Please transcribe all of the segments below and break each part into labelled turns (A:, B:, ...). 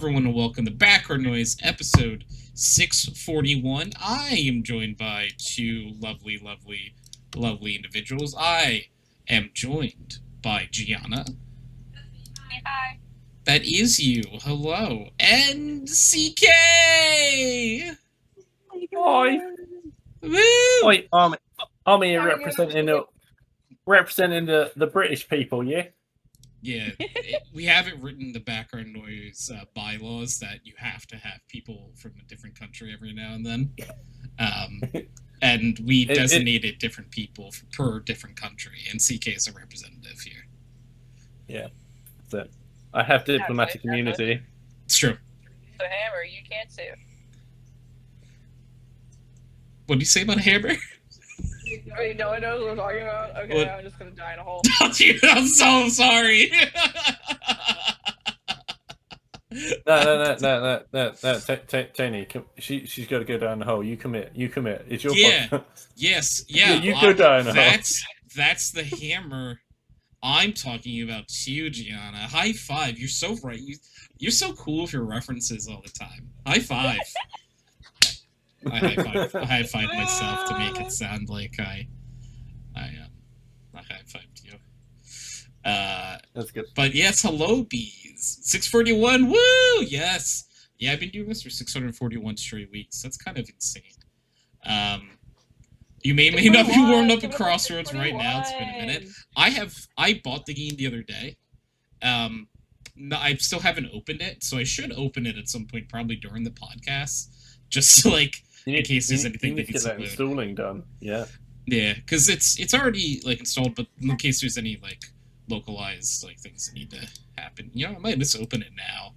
A: Everyone, and welcome to Background Noise, episode 641. I am joined by two lovely individuals. I am joined by Gianna.
B: Hi.
A: That is you. Hello. And CK!
C: Oi!
A: Woo!
C: Oi, I'm here representing the British people, yeah?
A: Yeah, we have it written in the Background Noise bylaws that you have to have people from a different country every now and then. And we designated different people per different country, and CK is a representative here.
C: Yeah. So, I have diplomatic immunity.
A: It's true.
B: The hammer, you can't sue.
A: What do you say about a hammer?
B: Wait, no one knows what we're talking about? Okay,
A: What?
B: I'm just gonna die in a hole.
A: I'm so sorry.
C: No. Tony, she's got to go down the hole. You commit. It's your
A: fault. Yes.
C: You go down the hole.
A: That's the hammer I'm talking about too, Gianna. High five. You're so right. You're so cool with your references all the time. High five. I high five myself to make it sound like I high fived you.
C: That's good.
A: But yes, hello bees. 641. Woo! Yes. Yeah, I've been doing this for 641 straight weeks. That's kind of insane. You may not be warmed up at Crossroads right now. It's been a minute. I bought the game the other day. No, I still haven't opened it, so I should open it at some point, probably during the podcast, just in case there's anything
C: that needs to get that installing done. Yeah.
A: Yeah, because it's already installed, but in case there's any localized things that need to happen, I might just open it now,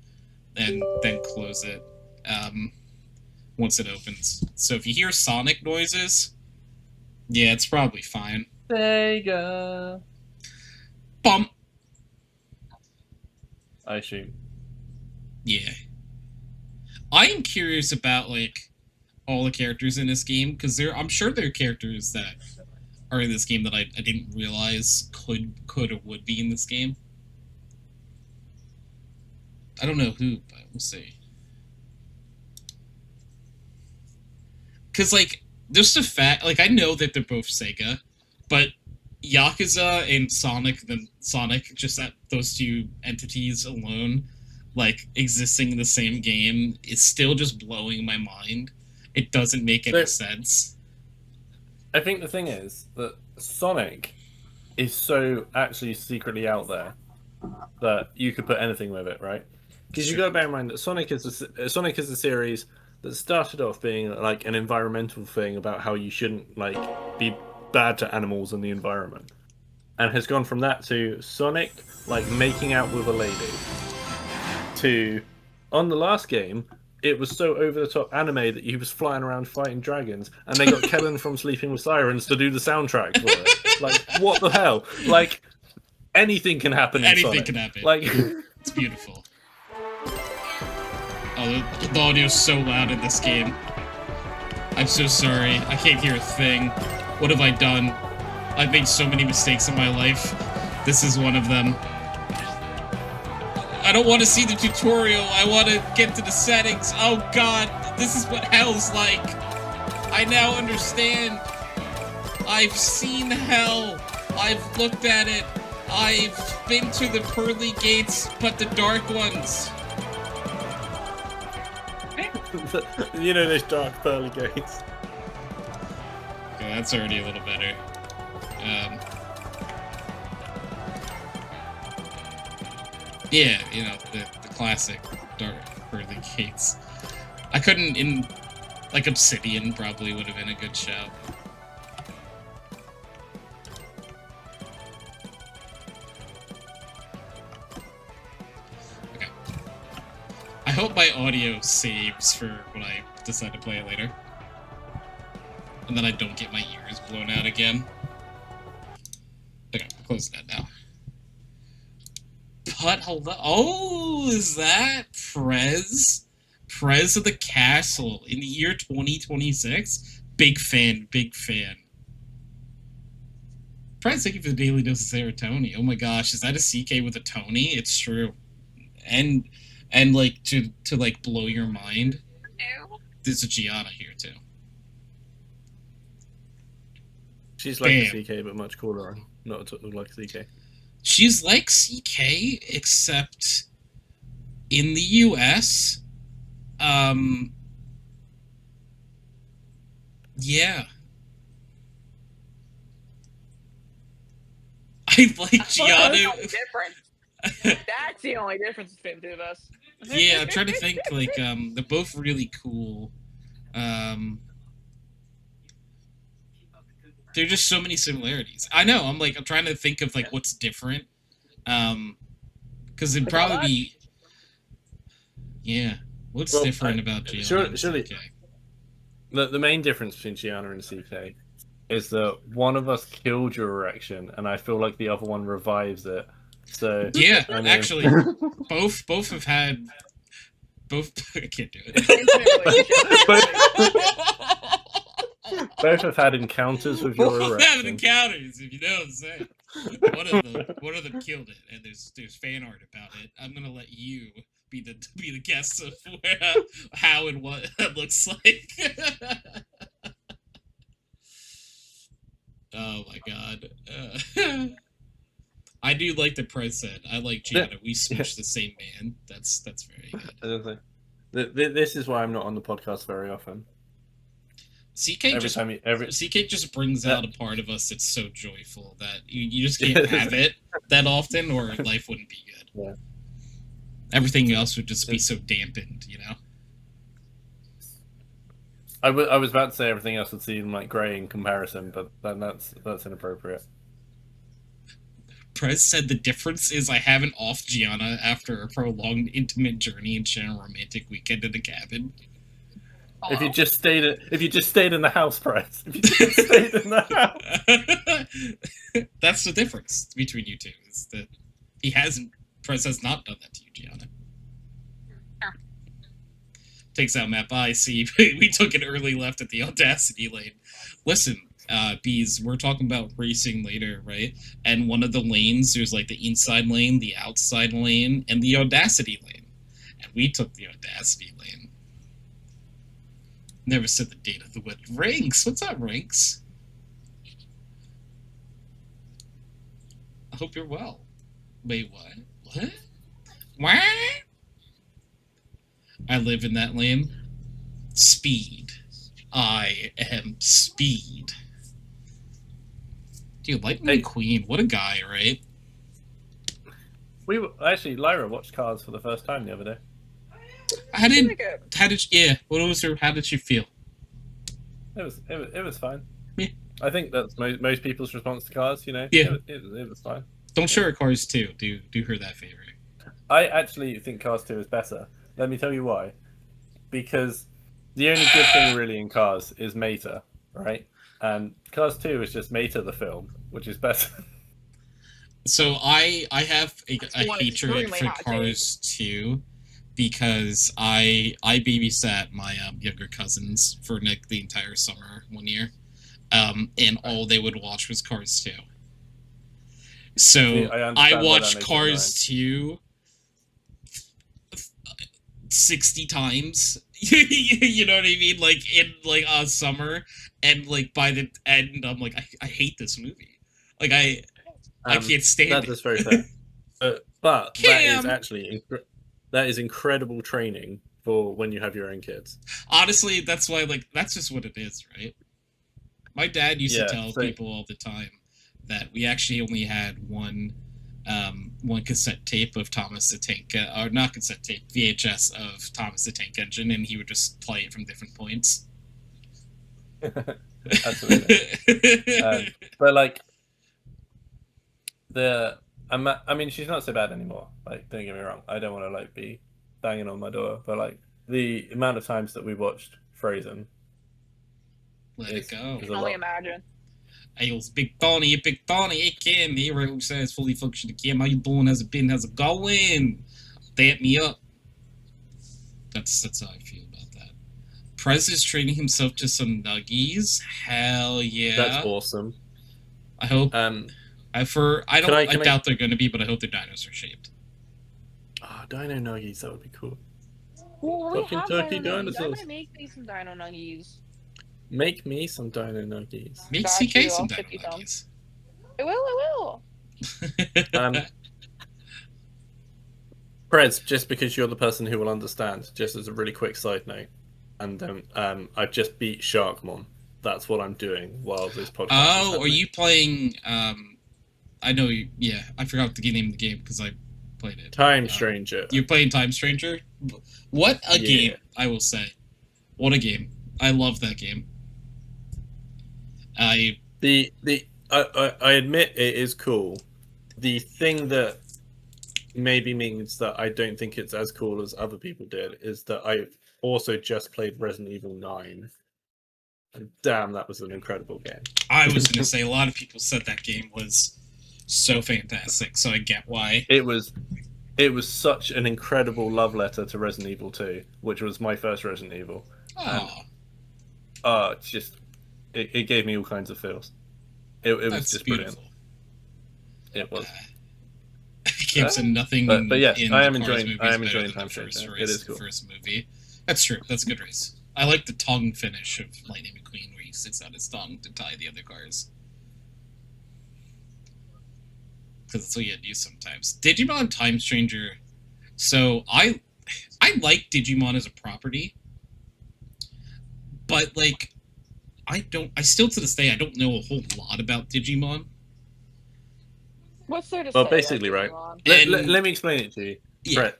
A: and then close it once it opens. So if you hear Sonic noises, yeah, it's probably fine.
C: Sega.
A: Bump.
C: I assume.
A: Yeah. I am curious about all the characters in this game, because I'm sure there are characters that are in this game that I didn't realize could or would be in this game. I don't know who, but we'll see. Because just the fact, I know that they're both Sega, but Yakuza and Sonic, just that those two entities alone, existing in the same game, is still just blowing my mind. It doesn't make any sense.
C: I think the thing is that Sonic is so actually secretly out there that you could put anything with it, right? Because you got to bear in mind that Sonic is a series that started off being an environmental thing about how you shouldn't be bad to animals and the environment, and has gone from that to Sonic making out with a lady to, on the last game, it was so over-the-top anime that he was flying around fighting dragons, and they got Kellen from Sleeping with Sirens to do the soundtrack for it. What the hell? Anything can happen in Sonic.
A: Anything can happen. It's beautiful. Oh, the audio's so loud in this game. I'm so sorry. I can't hear a thing. What have I done? I've made so many mistakes in my life. This is one of them. I don't want to see the tutorial. I want to get to the settings. Oh god, this is what hell's like. I now understand. I've seen hell. I've looked at it. I've been to the pearly gates, but the dark ones.
C: Those dark pearly gates.
A: Okay, that's already a little better. Yeah, the classic dark pearly gates. I couldn't Obsidian probably would have been a good shout. Okay. I hope my audio saves for when I decide to play it later. And then I don't get my ears blown out again. Okay, I'll close that now. But hello. Oh, is that Prez? Prez of the Castle in the year 2026? Big fan. Prez, thank you for the daily dose of serotonin. Oh my gosh, is that a CK with a Tony? It's true. And And like to like blow your mind,
B: Ew.
A: there's a Gianna here too.
C: She's like
A: Bam.
C: a CK, but much cooler. Not like a CK.
A: She's like CK, except in the US. Yeah. I like
B: That's the
A: Gianna.
B: difference. That's the only difference between the two of us.
A: Yeah, I'm trying to think. Like, they're both really cool. There are just so many similarities. I know. I'm trying to think of like what's different. Because it'd
B: Like, how
A: probably
B: much?
A: be. Yeah. What's
C: Well,
A: different about Gianna and
C: surely-
A: CK?
C: The main difference between Gianna and CK is that one of us killed your erection, and I feel like the other one revives it. So
A: Yeah,
C: I mean-
A: actually, both have had both. I can't do it.
C: Both have had encounters with your
A: Both have
C: erection.
A: encounters, if you know what I'm saying. One of them killed it, and there's fan art about it. I'm gonna let you be the guest of how and what it looks like. Oh my god. I do like the Prez said. I like Gianna. We smoosh the same man. That's very good.
C: This is why I'm not on the podcast very often.
A: CK just brings out a part of us that's so joyful that you just can't have it that often, or life wouldn't be good.
C: Yeah.
A: Everything else would just be so dampened, you know.
C: I was about to say everything else would seem like grey in comparison, but that's inappropriate.
A: Prez said the difference is I have an off Gianna after a prolonged intimate journey and share a romantic weekend in a cabin.
C: If you just stayed in the house, Prez. If you just stayed in the house.
A: That's the difference between you two. Is that Prez has not done that to you, Gianna. Takes out map. I see. We took an early left at the Audacity lane. Listen, Bees, we're talking about racing later, right? And one of the lanes, there's like the inside lane, the outside lane, and the Audacity lane. And we took the Audacity lane. Never said the date of the wedding. Ranks! What's up, Ranks? I hope you're well. Wait, what? What? What? I live in that lane. Speed. I am speed. Dude, Lightning McQueen, what a guy, right?
C: Actually, Lyra watched Cars for the first time the other day.
A: How did she feel?
C: It was fine.
A: Yeah.
C: I think that's most people's response to Cars. You know.
A: Yeah.
C: It was fine.
A: Don't show her Cars 2. Do her that favor.
C: I actually think Cars 2 is better. Let me tell you why. Because the only good thing really in Cars is Mater, right? And Cars 2 is just Mater the film, which is better.
A: So I have a
B: one
A: hatred
B: extremely
A: for
B: hot
A: Cars 2 because I babysat my younger cousins for like the entire summer one year, and all they would watch was Cars 2. So
C: See,
A: I watched Cars 2 60 times. You know what I mean? Like in like summer, and like by the end, I'm like, I hate this movie. Like I can't stand it.
C: That's very fair. But
A: Cam!
C: that is incredible training for when you have your own kids.
A: Honestly, that's why that's just what it is, right? My dad used to tell people all the time that we actually only had one cassette tape of Thomas the Tank, or not cassette tape, VHS of Thomas the Tank Engine, and he would just play it from different points.
C: Absolutely. But like I mean, she's not so bad anymore. Like, don't get me wrong. I don't want to like be banging on my door, but like the amount of times that we watched Frozen.
A: Let it go.
B: I can only imagine.
A: Hey, Big Tony, hey Kim, hero who says fully functioning Kim, how you doing? How's it been? How's it going? Dap me up. That's how I feel about that. Prez is treating himself to some nuggies. Hell yeah.
C: That's awesome.
A: I hope. I doubt they're going to be, but I hope their dinos are shaped.
C: Oh, Dino Nuggies. That would be cool.
B: Well, we
C: Fucking
B: have
C: turkey
B: Dino Nuggies. I'm
C: dinosaurs.
B: gonna make me some Dino Nuggies.
C: Make me some Dino Nuggies.
A: Make
B: Got
A: CK
B: you,
A: some
B: I'll
A: Dino
B: ship you some.
A: Nuggies.
B: I will.
C: Prez, just because you're the person who will understand, just as a really quick side note, and I've just beat Sharkmon. That's what I'm doing while this podcast is
A: Oh,
C: happening.
A: are you playing? I know you. Yeah, I forgot the name of the game because I played it.
C: Time Stranger?
A: You're playing Time Stranger. What a game! I will say, what a game! I love that game. I
C: admit it is cool. The thing that maybe means that I don't think it's as cool as other people did is that I also just played Resident Evil 9. And damn, that was an incredible game.
A: I was going to say, a lot of people said that game was so fantastic, so I get why.
C: It was such an incredible love letter to Resident Evil 2, which was my first Resident Evil.
A: Oh,
C: it gave me all kinds of feels. It was just
A: beautiful.
C: Brilliant. It was.
A: Games and nothing.
C: But yes,
A: in
C: I am
A: the Cars
C: enjoying.
A: movies
C: I am
A: better
C: enjoying
A: than
C: Time
A: the first
C: Stranger.
A: race,
C: It is cool.
A: The first movie. That's true. That's a good race. I like the tongue finish of Lightning McQueen, where he sits out his tongue to tie the other cars. Because that's what you had to do sometimes. Digimon Time Stranger. So I like Digimon as a property, but like I still to this day I don't know a whole lot about Digimon.
B: What's there to
C: Well,
B: say?
C: basically, right. Let me explain it to you.
A: Yeah.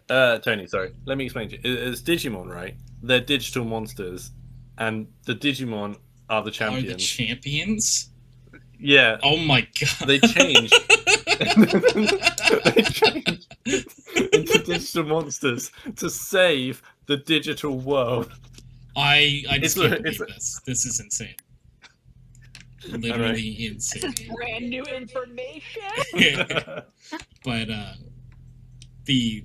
C: Tony, sorry. Let me explain to you. It's Digimon, right? They're digital monsters, and the Digimon are the champions.
A: Are the champions?
C: Yeah.
A: Oh my god.
C: They changed. They changed into digital monsters to save the digital world.
A: I just can't believe this. This is insane. Literally insane.
B: Brand new information.
A: But the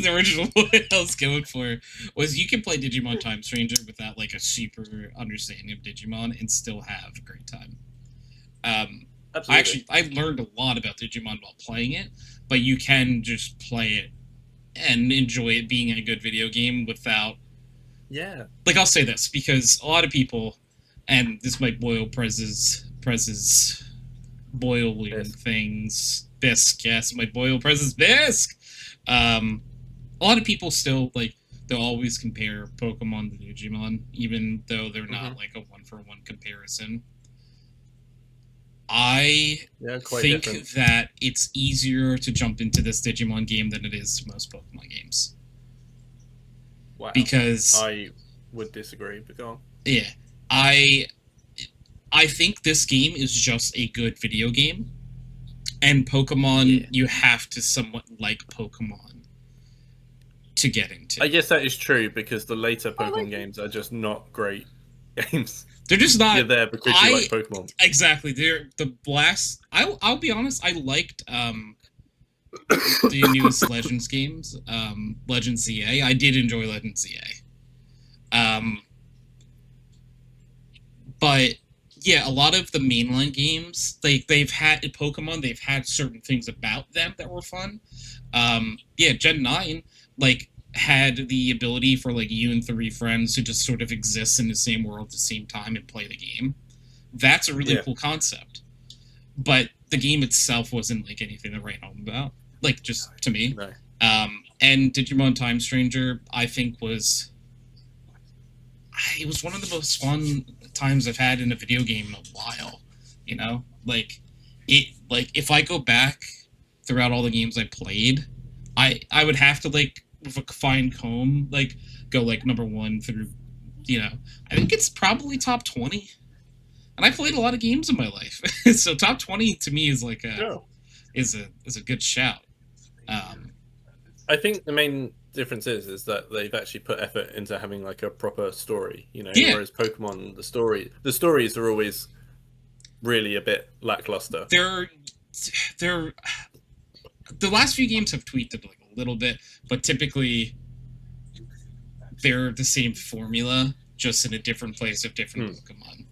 A: original one I was going for was you can play Digimon Time Stranger without like a super understanding of Digimon and still have a great time. I learned a lot about Digimon while playing it, but you can just play it and enjoy it being a good video game without.
C: Yeah.
A: Like, I'll say this because a lot of people, and this might boil Prez's boiling things. Bisque, yes, might boil Prez's bisque. A lot of people still, like, they'll always compare Pokemon to Digimon, even though they're not, like, a one-for-one comparison. I think that it's easier to jump into this Digimon game than it is to most Pokemon games.
C: Wow.
A: Because
C: I would disagree, but go on.
A: Yeah. I think this game is just a good video game. And Pokemon, you have to somewhat like Pokemon to get into.
C: I guess that is true because the later Pokemon games are just not great games.
A: They're just not.
C: You're there because you like Pokemon.
A: Exactly. They're the blast. I'll be honest. I liked the newest Legends games, Legends ZA. I did enjoy Legends ZA. But yeah, a lot of the mainline games, they've had Pokemon. They've had certain things about them that were fun. Yeah, Gen 9 had the ability for you and 3 friends to just sort of exist in the same world at the same time and play the game. That's a really cool concept. But the game itself wasn't anything to write home about. Just to me.
C: No.
A: And Digimon Time Stranger, I think it was one of the most fun times I've had in a video game in a while. You know? If I go back throughout all the games I played, I would have to with a fine comb, go number 1 through, I think it's probably top 20. And I played a lot of games in my life. So top 20 to me is is a good shout.
C: I think the main difference is that they've actually put effort into having a proper story, whereas Pokemon, the stories are always really a bit lackluster.
A: The last few games have tweaked it a little bit, but typically they're the same formula, just in a different place of different Pokemon.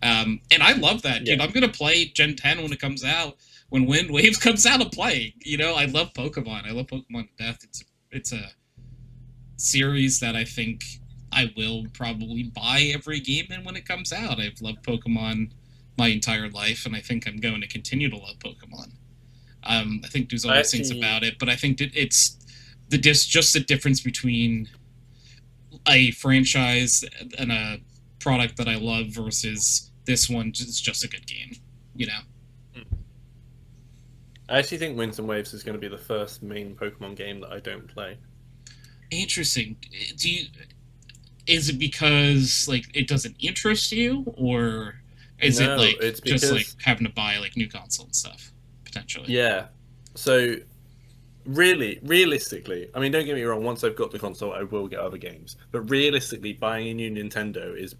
A: And I love that, dude. I'm gonna play Gen 10 when it comes out. When Wind Waves comes out, I'm playing. I love Pokemon. I love Pokemon to death. it's a series that I think I will probably buy every game in when it comes out. I've loved Pokemon my entire life, and I think I'm going to continue to love Pokemon. I think there's always things about it, but I think that it's just the difference between a franchise and a product that I love versus this one is just a good game, you know?
C: I actually think Winds and Waves is going to be the first main Pokemon game that I don't play.
A: Interesting. Is it because like it doesn't interest you, or is it like
C: it's
A: just
C: because,
A: like having to buy like new console and stuff potentially?
C: Yeah. So realistically, I mean, don't get me wrong. Once I've got the console, I will get other games. But realistically, buying a new Nintendo is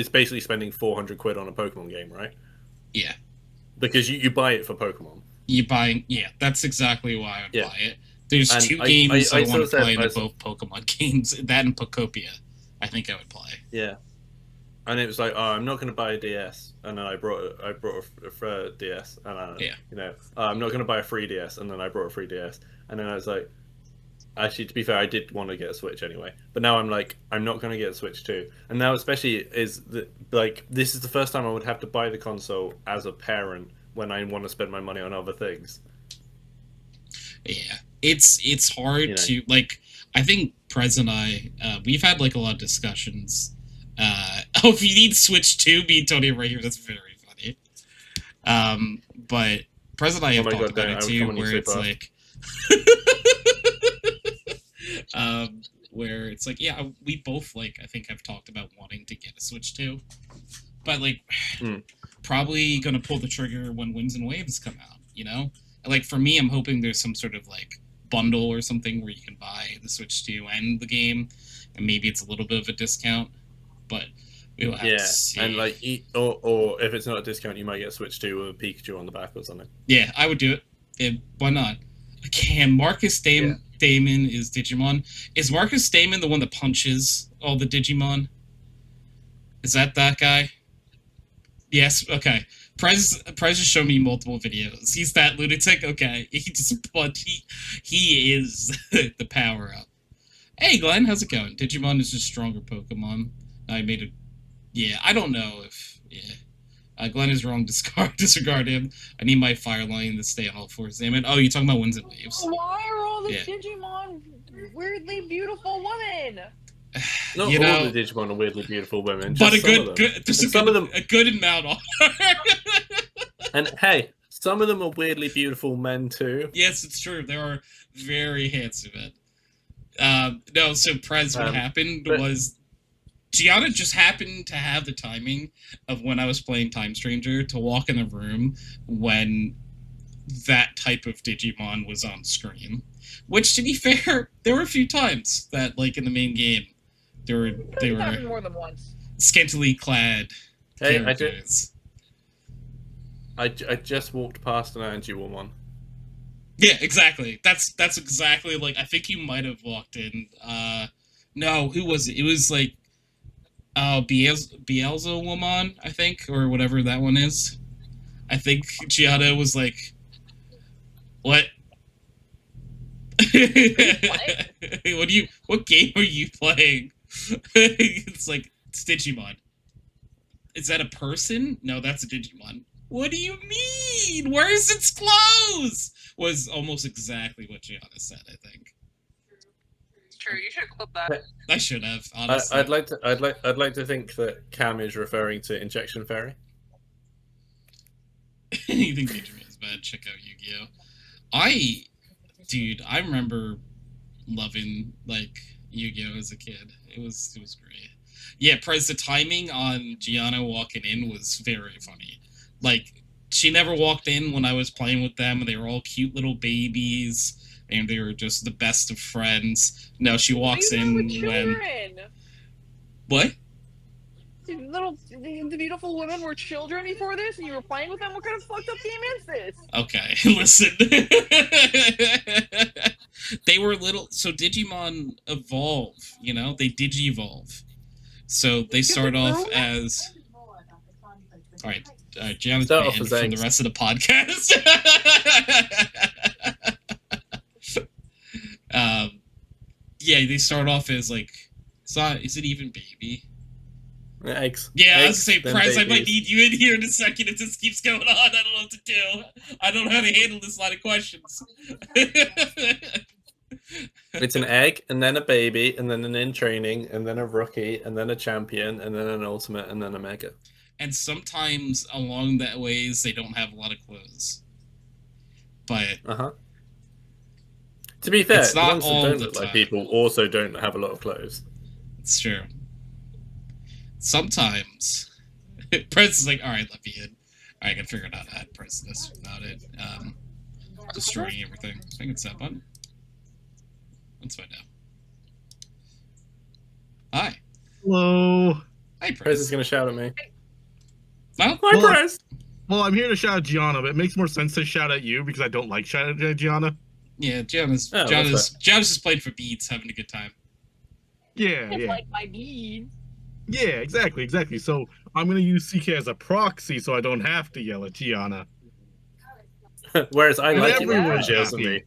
C: basically spending 400 quid on a Pokemon game, right?
A: Yeah.
C: Because you buy it for Pokemon.
A: Yeah, that's exactly why I would buy it. There's two games I want to play in both Pokemon games. That and Pokopia, I think I would play.
C: Yeah, and it was like, oh, I'm not going to buy a DS, and then I brought a DS, and I'm not going to buy a 3DS, and then I brought a 3DS, and then I was like, actually, to be fair, I did want to get a Switch anyway, but now I'm like, I'm not going to get a Switch too, and now especially this is the first time I would have to buy the console as a parent when I want to spend my money on other things.
A: Yeah, it's hard to like. I think Prez and I, we've had like a lot of discussions. If you need Switch 2, me and Tony are right here. That's very funny. But Prez and I have talked about it too, where it's like, where it's like, yeah, we both like. I think have talked about wanting to get a Switch 2, but like, probably gonna pull the trigger when Winds and Waves come out. You know. Like, for me, I'm hoping there's some sort of, like, bundle or something where you can buy the Switch 2 and the game, and maybe it's a little bit of a discount, but we'll have to see.
C: And, like, or if it's not a discount, you might get a Switch 2 with a Pikachu on the back or something.
A: Yeah, I would do it. Why not? Can Marcus Damon is Digimon. Is Marcus Damon the one that punches all the Digimon? Is that guy? Yes, okay. Prez just showed me multiple videos. He's that lunatic. Okay, he is the power up. Hey, Glenn, how's it going? Digimon is just stronger Pokemon. I made a. Yeah, I don't know if. Yeah, Glenn is wrong. Disregard him. I need my fire line to stay on all fours. Damn it! Oh, you're talking about Winds and Waves.
B: Why are all the Digimon weirdly beautiful women?
C: Not all the Digimon are weirdly beautiful women,
A: but
C: a
A: good amount are.
C: And hey, some of them are weirdly beautiful men too.
A: Yes, it's true. There are very handsome men. No, so Prez, what happened was Gianna just happened to have the timing of when I was playing Time Stranger to walk in the room when that type of Digimon was on screen. Which, to be fair, there were a few times that, like, in the main game, they were
B: more than once.
A: Scantily clad characters.
C: I just walked past an Angie-Woman one.
A: Yeah, exactly. That's exactly, like, I think you might have walked in. No, who was it? It was, like, Beelzebub, I think, or whatever that one is. I think Gianna was like, what? What game are you playing? It's like, it's Digimon. Is that a person? No, that's a Digimon. What do you mean? Where's its clothes? Was almost exactly what Gianna said, I think.
B: It's true. You should clip that.
A: I should have, honestly.
C: I'd like to think that Cam is referring to Injection Fairy.
A: You think Digimon is bad? Check out Yu-Gi-Oh! Dude, I remember loving, like, Yu-Gi-Oh! As a kid. It was great. Yeah, Prez, the timing on Gianna walking in was very funny. Like, she never walked in when I was playing with them, and they were all cute little babies, and they were just the best of friends. No, she walks in when... What?
B: The beautiful women were children before this, and you were playing with them? What kind of fucked up game is this?
A: Okay, listen. They were little... So Digimon evolve, you know? They digi-evolve. So they start off as... Alright, Gianna's banned from the rest of the podcast. Yeah, they start off as like, is it even baby?
C: Eggs.
A: Yeah, I was
C: Eggs,
A: gonna say,
C: then
A: Prez, I might
C: babies.
A: need you in here in a second if this keeps going on. I don't know what to do. I don't know how to handle this line of questions.
C: It's an egg, and then a baby, and then an in training, and then a rookie, and then a champion, and then an ultimate, and then a mega.
A: And sometimes along that ways they don't have a lot of clothes. But
C: to be fair,
A: it's
C: the
A: not
C: ones that
A: all
C: don't
A: the
C: look like
A: time.
C: people also don't have a lot of clothes.
A: It's true. Sometimes Prez is like, all right, let me in. All right, I gotta figure out how to add Prez this without it destroying everything. I think it's that button. Let's find out. Hi.
D: Hello.
A: Hi,
C: Prez
A: Prez.
C: is going to shout at me.
A: No?
C: Hi,
D: Well,
C: Prez!
D: Well, I'm here to shout at Gianna, but it makes more sense to shout at you because I don't like shouting at Gianna.
A: Yeah, Gianna's
C: Oh,
A: just played for beats, having a good time.
D: Yeah,
B: It's
D: yeah.
B: like my beads.
D: Yeah, exactly. So I'm going to use CK as a proxy so I don't have to yell at Gianna.
C: Whereas I
D: And
C: like it when
D: everyone's
C: Prez yells at
D: happy.
C: me.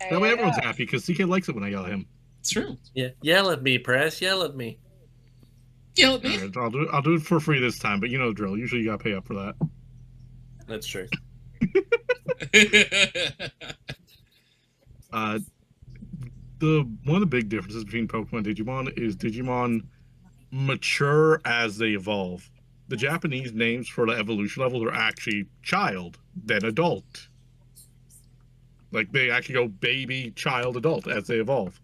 D: That way everyone's happy because CK likes it when I yell at him.
A: It's true.
C: Yeah, yell at me, Prez. Yell at me.
A: Yell at me.
D: All right, I'll do it for free this time, but you know the drill. Usually you got to pay up for that.
C: That's true.
D: One of the big differences between Pokemon and Digimon is Digimon mature as they evolve. The Japanese names for the evolution levels are actually child, then adult. Like they actually go baby, child, adult as they evolve.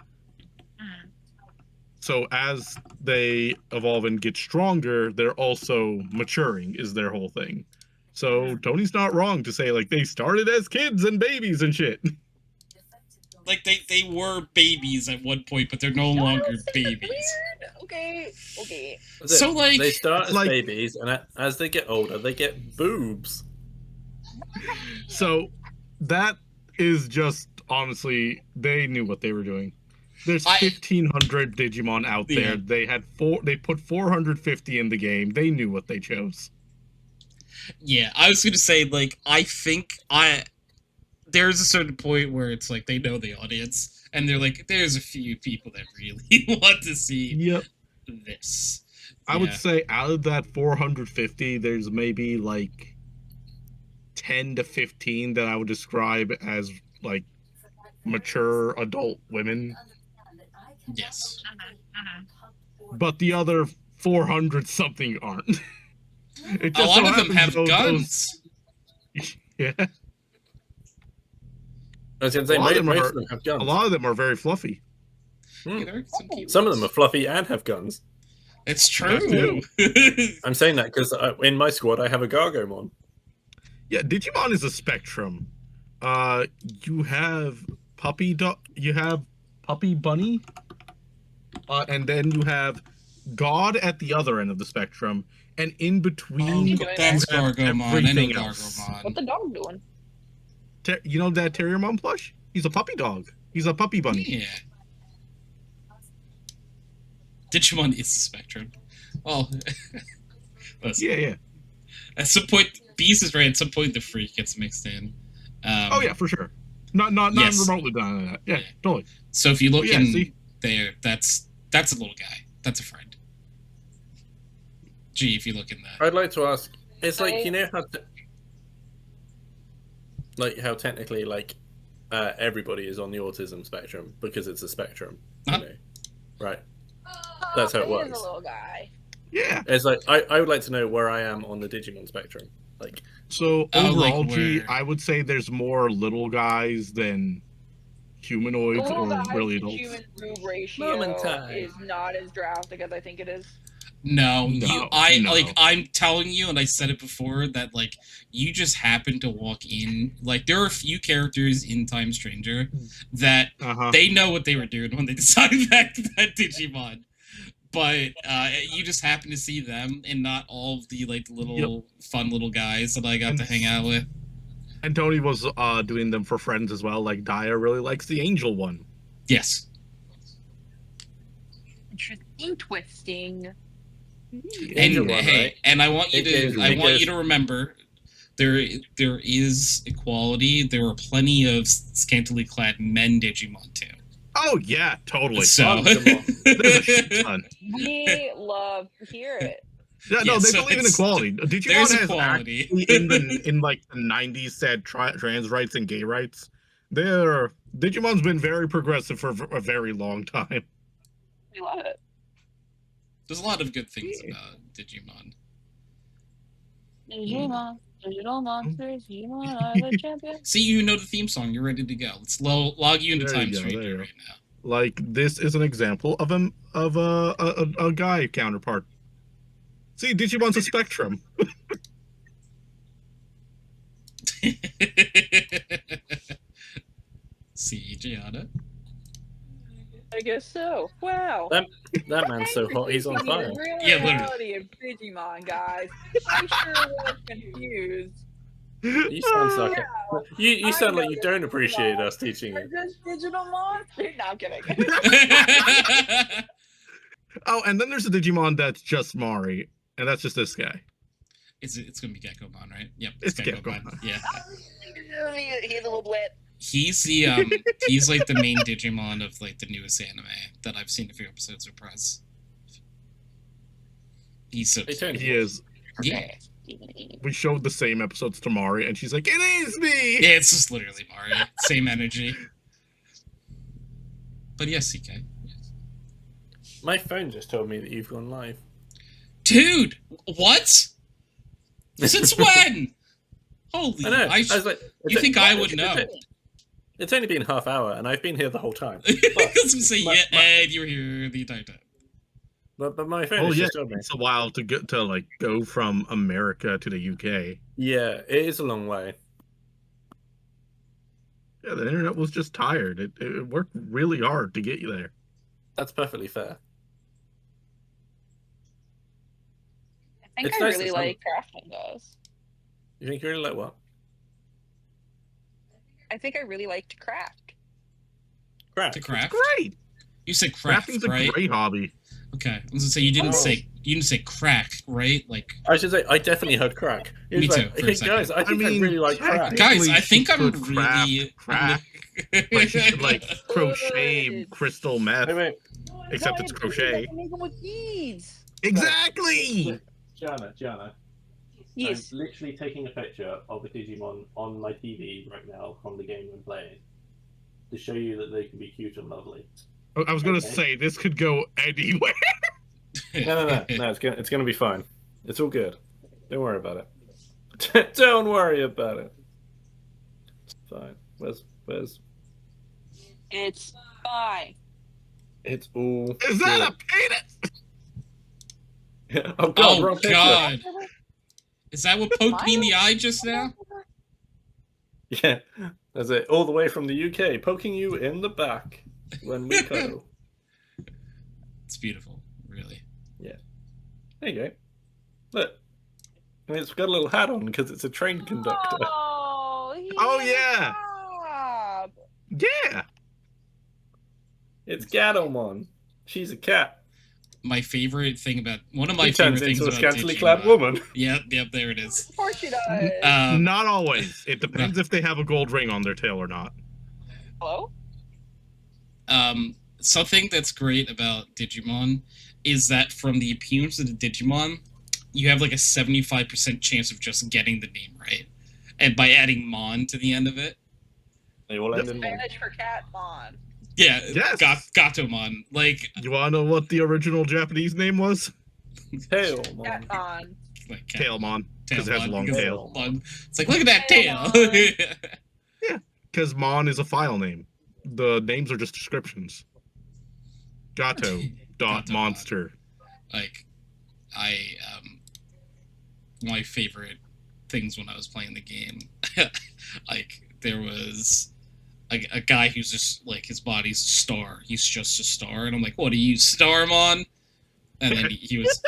D: So as they evolve and get stronger, they're also maturing, is their whole thing. So Tony's not wrong to say like they started as kids and babies and shit.
A: Like they were babies at one point, but they're no longer babies.
B: Weird. Okay.
A: So like
C: they start as
D: like-
C: babies, and as they get older, they get boobs.
D: So that is just honestly, they knew what they were doing. There's 1,500 Digimon out there.
A: Yeah.
D: They put 450 in the game. They knew what they chose.
A: Yeah, I was gonna say, like, I think there's a certain point where it's like they know the audience, and they're like, there's a few people that really want to see
D: Yep.
A: this.
D: I would say out of that 450, there's maybe like 10 to 15 that I would describe as like mature adult women.
A: Yes.
D: But the other 400 something aren't. It
A: A
D: just
A: lot
D: so
A: of them
D: happens
A: have guns.
D: Yeah.
C: I was going to say,
D: A lot of
C: most
D: them
C: of them have guns.
D: A lot of them are very fluffy.
A: Yeah, there are some cute
C: Some of
A: ones.
C: them are fluffy and have guns.
A: It's
D: That's
A: true.
C: I'm saying that because in my squad, I have a Gargomon.
D: Yeah, Digimon is a spectrum. You have you have Puppy Bunny, and then you have God at the other end of the spectrum, and in between,
A: That's
D: you have
A: Gargomon. I know
D: everything else.
B: What
A: Gargomon.
B: the dog doing?
D: You know that Terriermon plush? He's a puppy dog. He's a puppy bunny.
A: Yeah. Digimon is the spectrum. Well, listen,
D: Yeah.
A: at some point, Beast is right. At some point, the freak gets mixed in.
D: Oh yeah, for sure. Not
A: Yes.
D: remotely done that. Yeah, totally.
A: So if you look
D: But yeah,
A: in
D: see?
A: there, that's a little guy. That's a friend. Gee, if you look in that.
C: I'd like to ask, it's like, you know how, like how technically, like, everybody is on the autism spectrum because it's a spectrum, you know, right? That's how it
B: Here's
C: works.
B: a little guy.
D: Yeah.
C: It's like I would like to know where I am on the Digimon spectrum. Like,
D: So
A: Oh, like
D: overall, G,
A: where-
D: I would say there's more little guys than humanoids
B: Little
D: or
B: guys
D: really
B: to
D: adults.
B: human boob ratio
C: Moment time.
B: is not as drastic as I think it is.
A: No,
D: No.
A: I'm telling you, and I said it before, that like you just happen to walk in. Like there are a few characters in Time Stranger that they know what they were doing when they decided that Digimon. But you just happen to see them and not all of the like little fun little guys that I got to hang out with.
D: And Tony was doing them for friends as well. Like Daya really likes the angel one.
A: Yes.
B: Interesting, twisting.
A: And
C: Angel one,
A: hey,
C: right?
A: and I want you
C: It
A: to
C: goes-
A: remember there is equality. There are plenty of scantily clad men Digimon too.
D: Oh yeah, totally.
A: So
D: There's a shit ton.
B: We love to hear it.
D: Yeah, no,
A: Yeah,
D: they
A: so
D: believe in
A: it's-
D: equality. Digimon
A: there's
D: has
A: equality.
D: actually in like the 90s said trans rights and gay rights. Digimon's been very progressive for a very long time.
B: We love it.
A: There's a lot of good things about Digimon.
B: Digimon, digital monsters, Digimon are the champions.
A: See, you know the theme song. You're ready to go. Let's log you into
D: There
A: Time
D: you go,
A: Stranger
D: there you go.
A: right now.
D: Like this is an example of a guy counterpart. See, Digimon's a spectrum.
A: See, Gianna.
B: I guess so. Wow.
C: That man's so hot, he's on fire.
B: The real
A: Yeah, literally.
B: reality of Digimon, guys. I sure was confused.
C: You sound like
B: Wow.
C: you sound
B: I
C: like you
B: know
C: don't
B: this
C: appreciate
B: Digimon
C: us teaching
B: are
C: you.
B: just digital monsters. No, I'm kidding.
D: Oh, and then there's a Digimon that's just Mari, and that's just this guy.
A: It's gonna be Gekkomon, right? Yep,
D: It's Gekkomon.
A: Yeah.
B: He's a little blit.
A: He's the he's like the main Digimon of like the newest anime that I've seen a few episodes of Prez. He's so
C: They turned
D: He is.
A: yeah.
D: We showed the same episodes to Mari, and she's like, "It is me."
A: Yeah, it's just literally Mario. Same energy. But yes, CK.
C: My phone just told me that you've gone live.
A: Dude, what? Since when? Holy!
C: I know. I was like,
A: you think I would know?
C: It's only been half hour, and I've been here the whole time.
A: I was gonna say, yeah, Ed, you were here the entire time.
C: But my phone
D: Oh
C: has
D: yeah,
C: just told me.
D: it's a while to go from America to the UK.
C: Yeah, it is a long way.
D: Yeah, the internet was just tired. It worked really hard to get you there.
C: That's perfectly fair.
B: I think
C: It's
B: I
C: nice
B: really
C: that
B: like crafting those.
C: You think you really like what?
B: I think I really like to craft.
C: Craft.
A: To craft?
D: Great.
A: You said craft,
D: Crafting's
A: right?
D: a great hobby.
A: Okay, I was gonna say you didn't say crack, right? Like,
C: I should say I definitely heard crack. It
A: Me
C: was
A: too,
C: like,
A: for a
C: hey
A: second.
C: guys, I think I really like crack.
A: guys, I think I'm
D: could
A: really
D: craft. Like she could like crochet
B: Good.
D: crystal meth,
C: Wait,
D: except
B: No,
D: it's
B: I
D: crochet.
B: make them with beads.
D: Exactly.
C: Gianna,
B: Yes.
C: I'm literally taking a picture of a Digimon on my TV right now from the game I'm playing to show you that they can be cute and lovely.
D: I was gonna
C: Okay.
D: say this could go anywhere.
C: No, it's gonna be fine. It's all good. Don't worry about it. Don't worry about it. It's fine. Where's?
B: It's fine.
C: It's all.
D: Is that a penis?
C: a? Oh god!
A: Oh
C: Wrong picture.
A: god! Is that what poked me in the eye just now?
C: Yeah, that's it. All the way from the UK, poking you in the back when we cuddle.
A: It's beautiful, really.
C: There you go. Look, I mean, it's got a little hat on because it's a train conductor.
B: Oh,
D: Oh, yeah.
B: Stop.
D: Yeah.
C: It's Gatomon. She's a cat.
A: My favorite thing about one of my
C: She
A: favorite
C: turns
A: things
C: into a
A: about
C: scantily
A: Digimon.
C: clad woman.
A: Yep, there it is.
B: Of course she does.
D: Not always. It depends if they have a gold ring on their tail or not.
B: Hello?
A: Something that's great about Digimon is that from the appearance of the Digimon, you have like a 75% chance of just getting the name right. And by adding Mon to the end of it.
C: They all end in one.
B: Spanish for cat mon.
A: Yeah,
D: Yes.
A: Gatomon. Like,
D: You wanna know what the original Japanese name was?
C: Tailmon.
B: Cat mon.
A: like cat,
D: Tailmon. Because it has a
A: Tailmon,
D: long
A: because
D: tail.
A: long- It's like, look at that tail.
B: Tailmon.
D: Because Mon is a file name. The names are just descriptions. Gato. Dot
A: Gatomon.
D: monster.
A: Like, my favorite things when I was playing the game, like, there was a guy who's just, like, his body's a star. He's just a star. And I'm like, what are you, Starmon? And then he was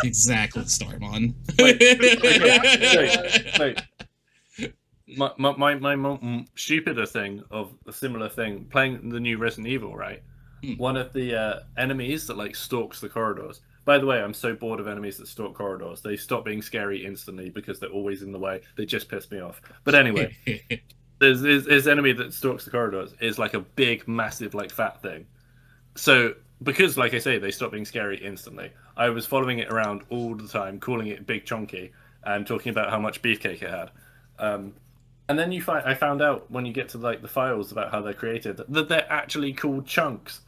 A: exactly Starmon.
C: Wait. My stupider thing of a similar thing, playing the new Resident Evil, right?
A: Hmm.
C: One of the enemies that like stalks the corridors, By the way, I'm so bored of enemies that stalk corridors. They stop being scary instantly because they're always in the way. They just piss me off. But anyway, there's enemy that stalks the corridors is like a big, massive, like fat thing. So because, like I say, they stop being scary instantly, I was following it around all the time, calling it Big Chonky, and talking about how much beefcake it had. And then I found out when you get to like the files about how they're created that they're actually called chunks.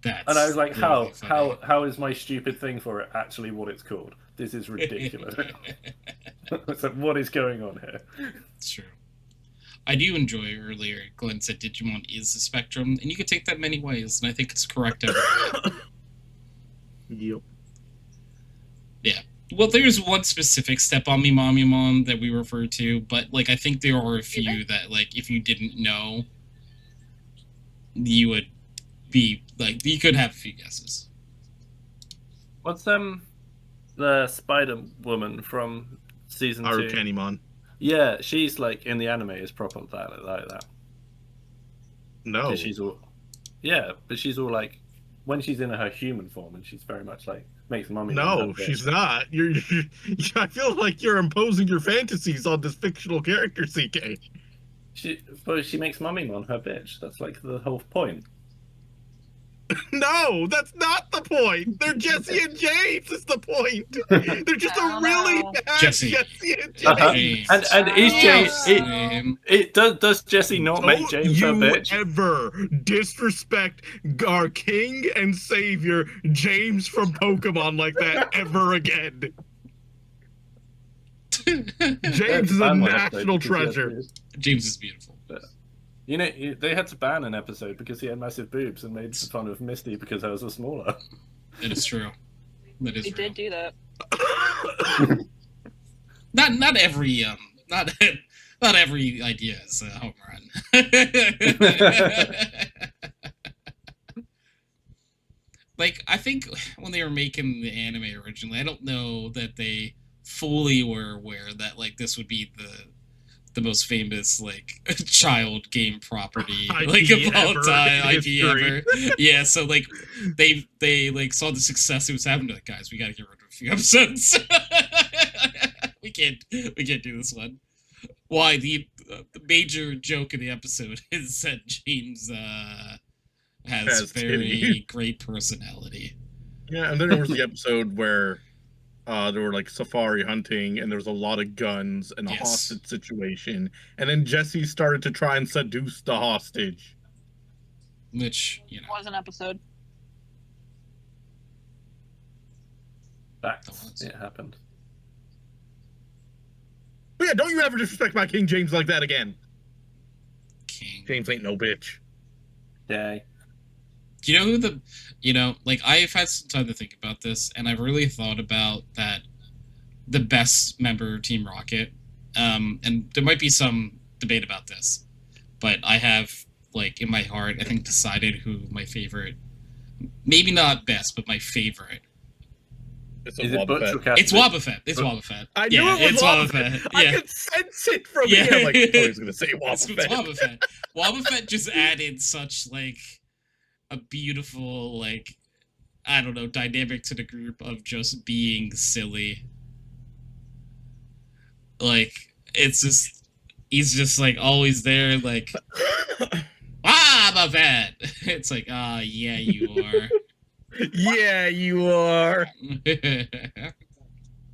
A: That's
C: And I was like,
A: really funny.
C: how is my stupid thing for it actually what it's called? This is ridiculous. So what is going on here?
A: It's true. I do enjoy earlier Glenn said Digimon is the spectrum, and you could take that many ways, and I think it's correct.
D: Yep.
A: Yeah. Well, there's one specific Step on Me Mommy that we refer to, but like I think there are a few that like if you didn't know, you would be like you could have a few guesses.
C: What's the Spider Woman from season 2?
D: Arukanimon.
C: Yeah, she's like in the anime is proper like that.
D: No.
C: She's all but she's all like when she's in her human form and she's very much like makes mommy.
D: No, she's not. I feel like you're imposing your fantasies on this fictional character, CK.
C: She makes mummy on her bitch. That's like the whole point.
D: No, that's not the point. They're Jesse and James is the point. They're just a really bad
A: Jesse
D: and James.
C: And is James does Jesse not make James her bitch?
D: Don't you ever disrespect our king and savior James from Pokemon like that ever again. James is a national treasure.
A: James is beautiful.
C: You know, they had to ban an episode because he had massive boobs and made fun of Misty because hers were smaller.
A: It is true. That is
B: He
A: true.
B: did do that.
A: Not every not every idea is a home run. Like I think when they were making the anime originally, I don't know that they fully were aware that like this would be the most famous like child game property like of all time IP ever. Yeah, so like they like saw the success it was having. Like, guys, we gotta get rid of a few episodes. we can't do this one. Why the major joke in the episode is that James has very great personality.
D: Yeah, and then there was the episode where there were like safari hunting and there was a lot of guns and a hostage situation, and then Jesse started to try and seduce the hostage,
A: which you know
B: was an episode.
C: Facts. It happened.
D: But yeah, don't you ever disrespect my King James like that again.
A: King
D: James ain't no bitch.
C: Yay.
A: Do you know who like I've had some time to think about this, and I've really thought about that the best member of Team Rocket, and there might be some debate about this, but I have like in my heart I think decided who my favorite, maybe not best, but my favorite.
C: Is it Butch or Cassidy?
A: It's Wobbuffet. It's Wobbuffet.
D: I knew it was Wobbuffet.
A: Yeah.
D: I could sense it from here. I'm like, oh, he's gonna say Wobbuffet.
A: It's Wobbuffet. Wobbuffet just added such like a beautiful, like, I don't know, dynamic to the group of just being silly. Like, it's just, he's just like always there, like, Wobbuffet! It's like, yeah, you are.
D: Yeah, you are.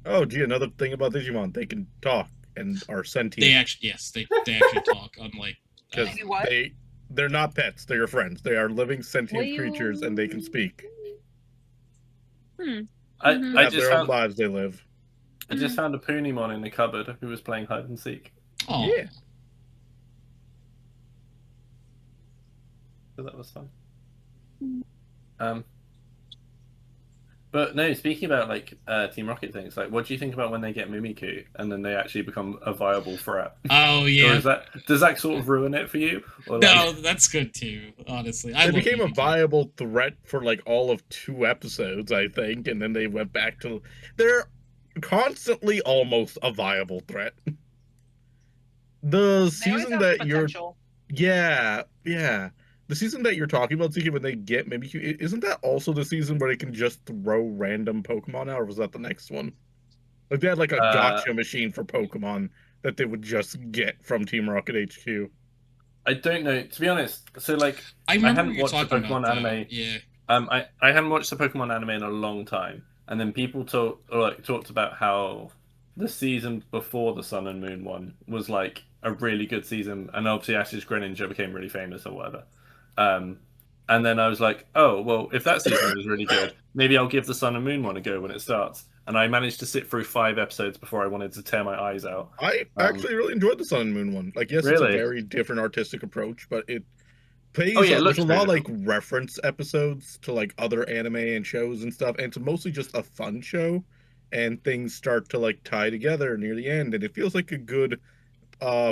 D: Oh, gee, another thing about Digimon, they can talk and are sentient.
A: They actually talk, unlike...
D: Because they're not pets, they're your friends. They are living sentient creatures and they can speak.
C: I
D: have their own lives they live.
C: I just found a Punimon in the cupboard who was playing hide and seek.
A: Oh.
D: Yeah.
C: So that was fun. But no, speaking about like Team Rocket things, like what do you think about when they get Mimikyu and then they actually become a viable threat?
A: Oh yeah.
C: Or does that sort of ruin it for you? Or
A: no, that's good too. Honestly,
D: they became a viable threat for like all of 2 episodes, I think, and then they went back to. They're constantly almost a viable threat. The season that you're, yeah, the the season that you're talking about, Zeke, when they get Mimikyu, isn't that also the season where they can just throw random Pokemon out, or was that the next one? Like they had like a
C: Uh,
D: gotcha machine for Pokemon that they would just get from Team Rocket HQ.
C: I don't know. To be honest, so like
A: I
C: I
A: remember what
C: hadn't
A: you're
C: watched the
A: talking about,
C: Pokemon
A: though.
C: anime.
A: Yeah.
C: I hadn't watched the Pokemon anime in a long time, and then people talked about how the season before the Sun and Moon one was like a really good season, and obviously Ash's Greninja became really famous or whatever. Um, and then I was like, oh well, if that season was really good, maybe I'll give the Sun and Moon one a go when it starts. And I managed to sit through 5 episodes before I wanted to tear my eyes out.
D: I actually really enjoyed the Sun and Moon one. Like, yes, it's a
C: Really?
D: very different artistic approach, but it
C: Oh
D: plays.
C: yeah, it
D: There's
C: looks
D: a
C: very
D: lot of like
C: different.
D: reference episodes to like other anime and shows and stuff, and it's mostly just a fun show, and things start to like tie together near the end, and it feels like a good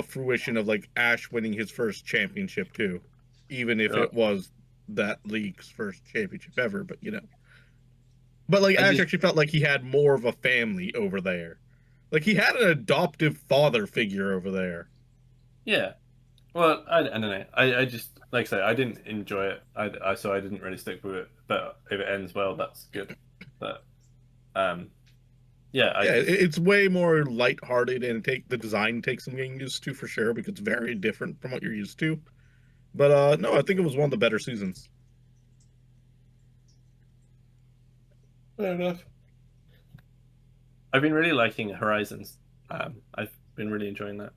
D: fruition of like Ash winning his first championship too, even if
C: Sure.
D: it was that league's first championship ever. But but like
C: I
D: Ash
C: just
D: actually felt like he had more of a family over there. Like he had an adoptive father figure over there.
C: yeah. Well, I don't know. I just like I say I didn't enjoy it. So I didn't really stick with it. But if it ends well, that's good. But um, yeah, I
D: Yeah,
C: just
D: it's way more lighthearted, and the design takes some getting used to for sure because it's very different from what you're used to. But no, I think it was one of the better seasons.
C: fair enough. I've been really liking Horizons. I've been really enjoying that.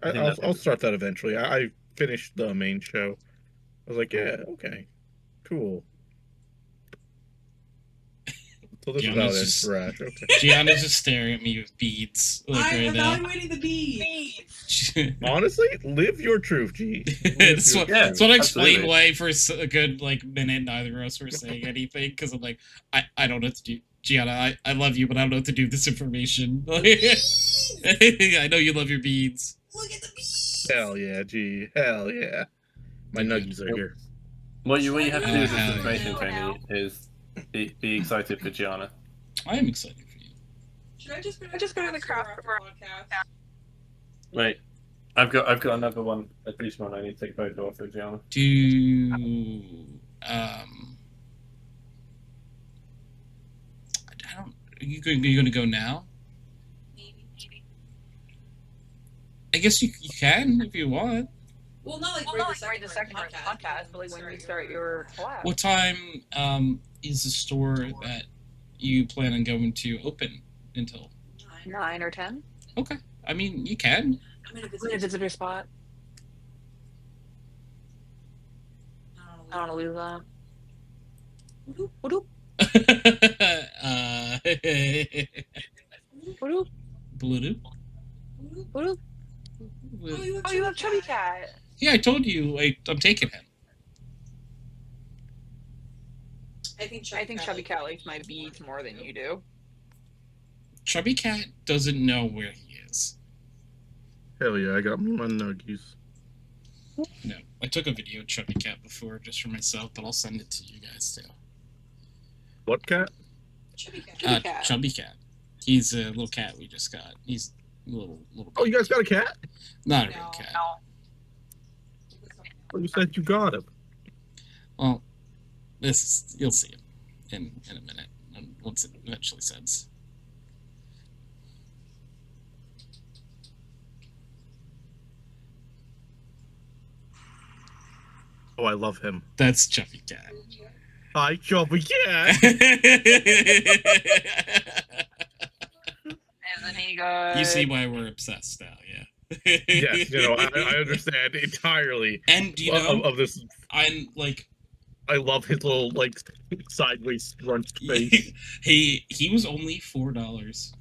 C: I think
D: I'll
C: that's
D: start that eventually. I finished the main show. I was like, yeah, okay, cool. So this is how
A: Gianna's
D: it ends
A: just
D: for Ash. Okay.
A: Gianna's just staring at me with beads like
E: I'm
A: right now.
E: evaluating the beads.
D: Honestly, live your truth, G. Live
A: That's
D: your
A: what,
C: Yeah,
A: that's what I explained
C: absolutely.
A: why for a good like minute neither of us were saying anything because I'm like I don't know what to do. Gianna, I love you, but I don't know what to do with this information.
E: Beads!
A: I know you love your beads.
E: Look at the beads!
D: Hell yeah, G. Hell yeah. My
A: They're good.
D: nuggies are here.
C: What you have to do with this
A: hell
C: information,
A: yeah.
C: Tony, is be excited for Gianna.
A: I am excited for you.
E: Should I just go to the craft store podcast?
C: Wait, I've got another one. A police one I need to take a photo of for Gianna.
A: Do I don't. Are you going to go now?
E: Maybe.
A: I guess you can if you want.
E: Well, not like
B: Right the second podcast, but like when you start your collab.
A: What time is the store that you plan on going to open until?
B: 9 or 10.
A: Okay. I mean, you can.
E: I'm in a
B: In a
E: visitor.
B: visitor spot.
E: I
B: I don't want to lose that. Whoop,
A: uh,
B: whoop,
A: Bluetooth.
B: whoop. Oh, you have Chubby Cat.
A: Yeah, I told you I'm taking him.
E: I think
B: I think Chubby Cat likes my beads more than you do.
A: Chubby Cat doesn't know where he is.
D: Hell yeah, I got me my nuggies.
A: No, I took a video of Chubby Cat before just for myself, but I'll send it to you guys too.
D: What cat?
E: Chubby Cat.
B: Chubby Cat.
A: Chubby Cat. He's a little cat we just got. He's a little.
D: Oh, you guys got a cat?
A: Not a real cat.
D: Oh, you said you got him.
A: Well, you'll see him in a minute once it eventually sends.
D: Oh, I love him.
A: That's Chubby Cat.
D: Hi, Chubby Cat.
B: And then he goes.
A: You see why we're obsessed now, yeah.
D: Yes, I understand entirely
A: And do you know,
D: of this.
A: I'm like,
D: I love his little like sideways scrunched face.
A: he was only $4.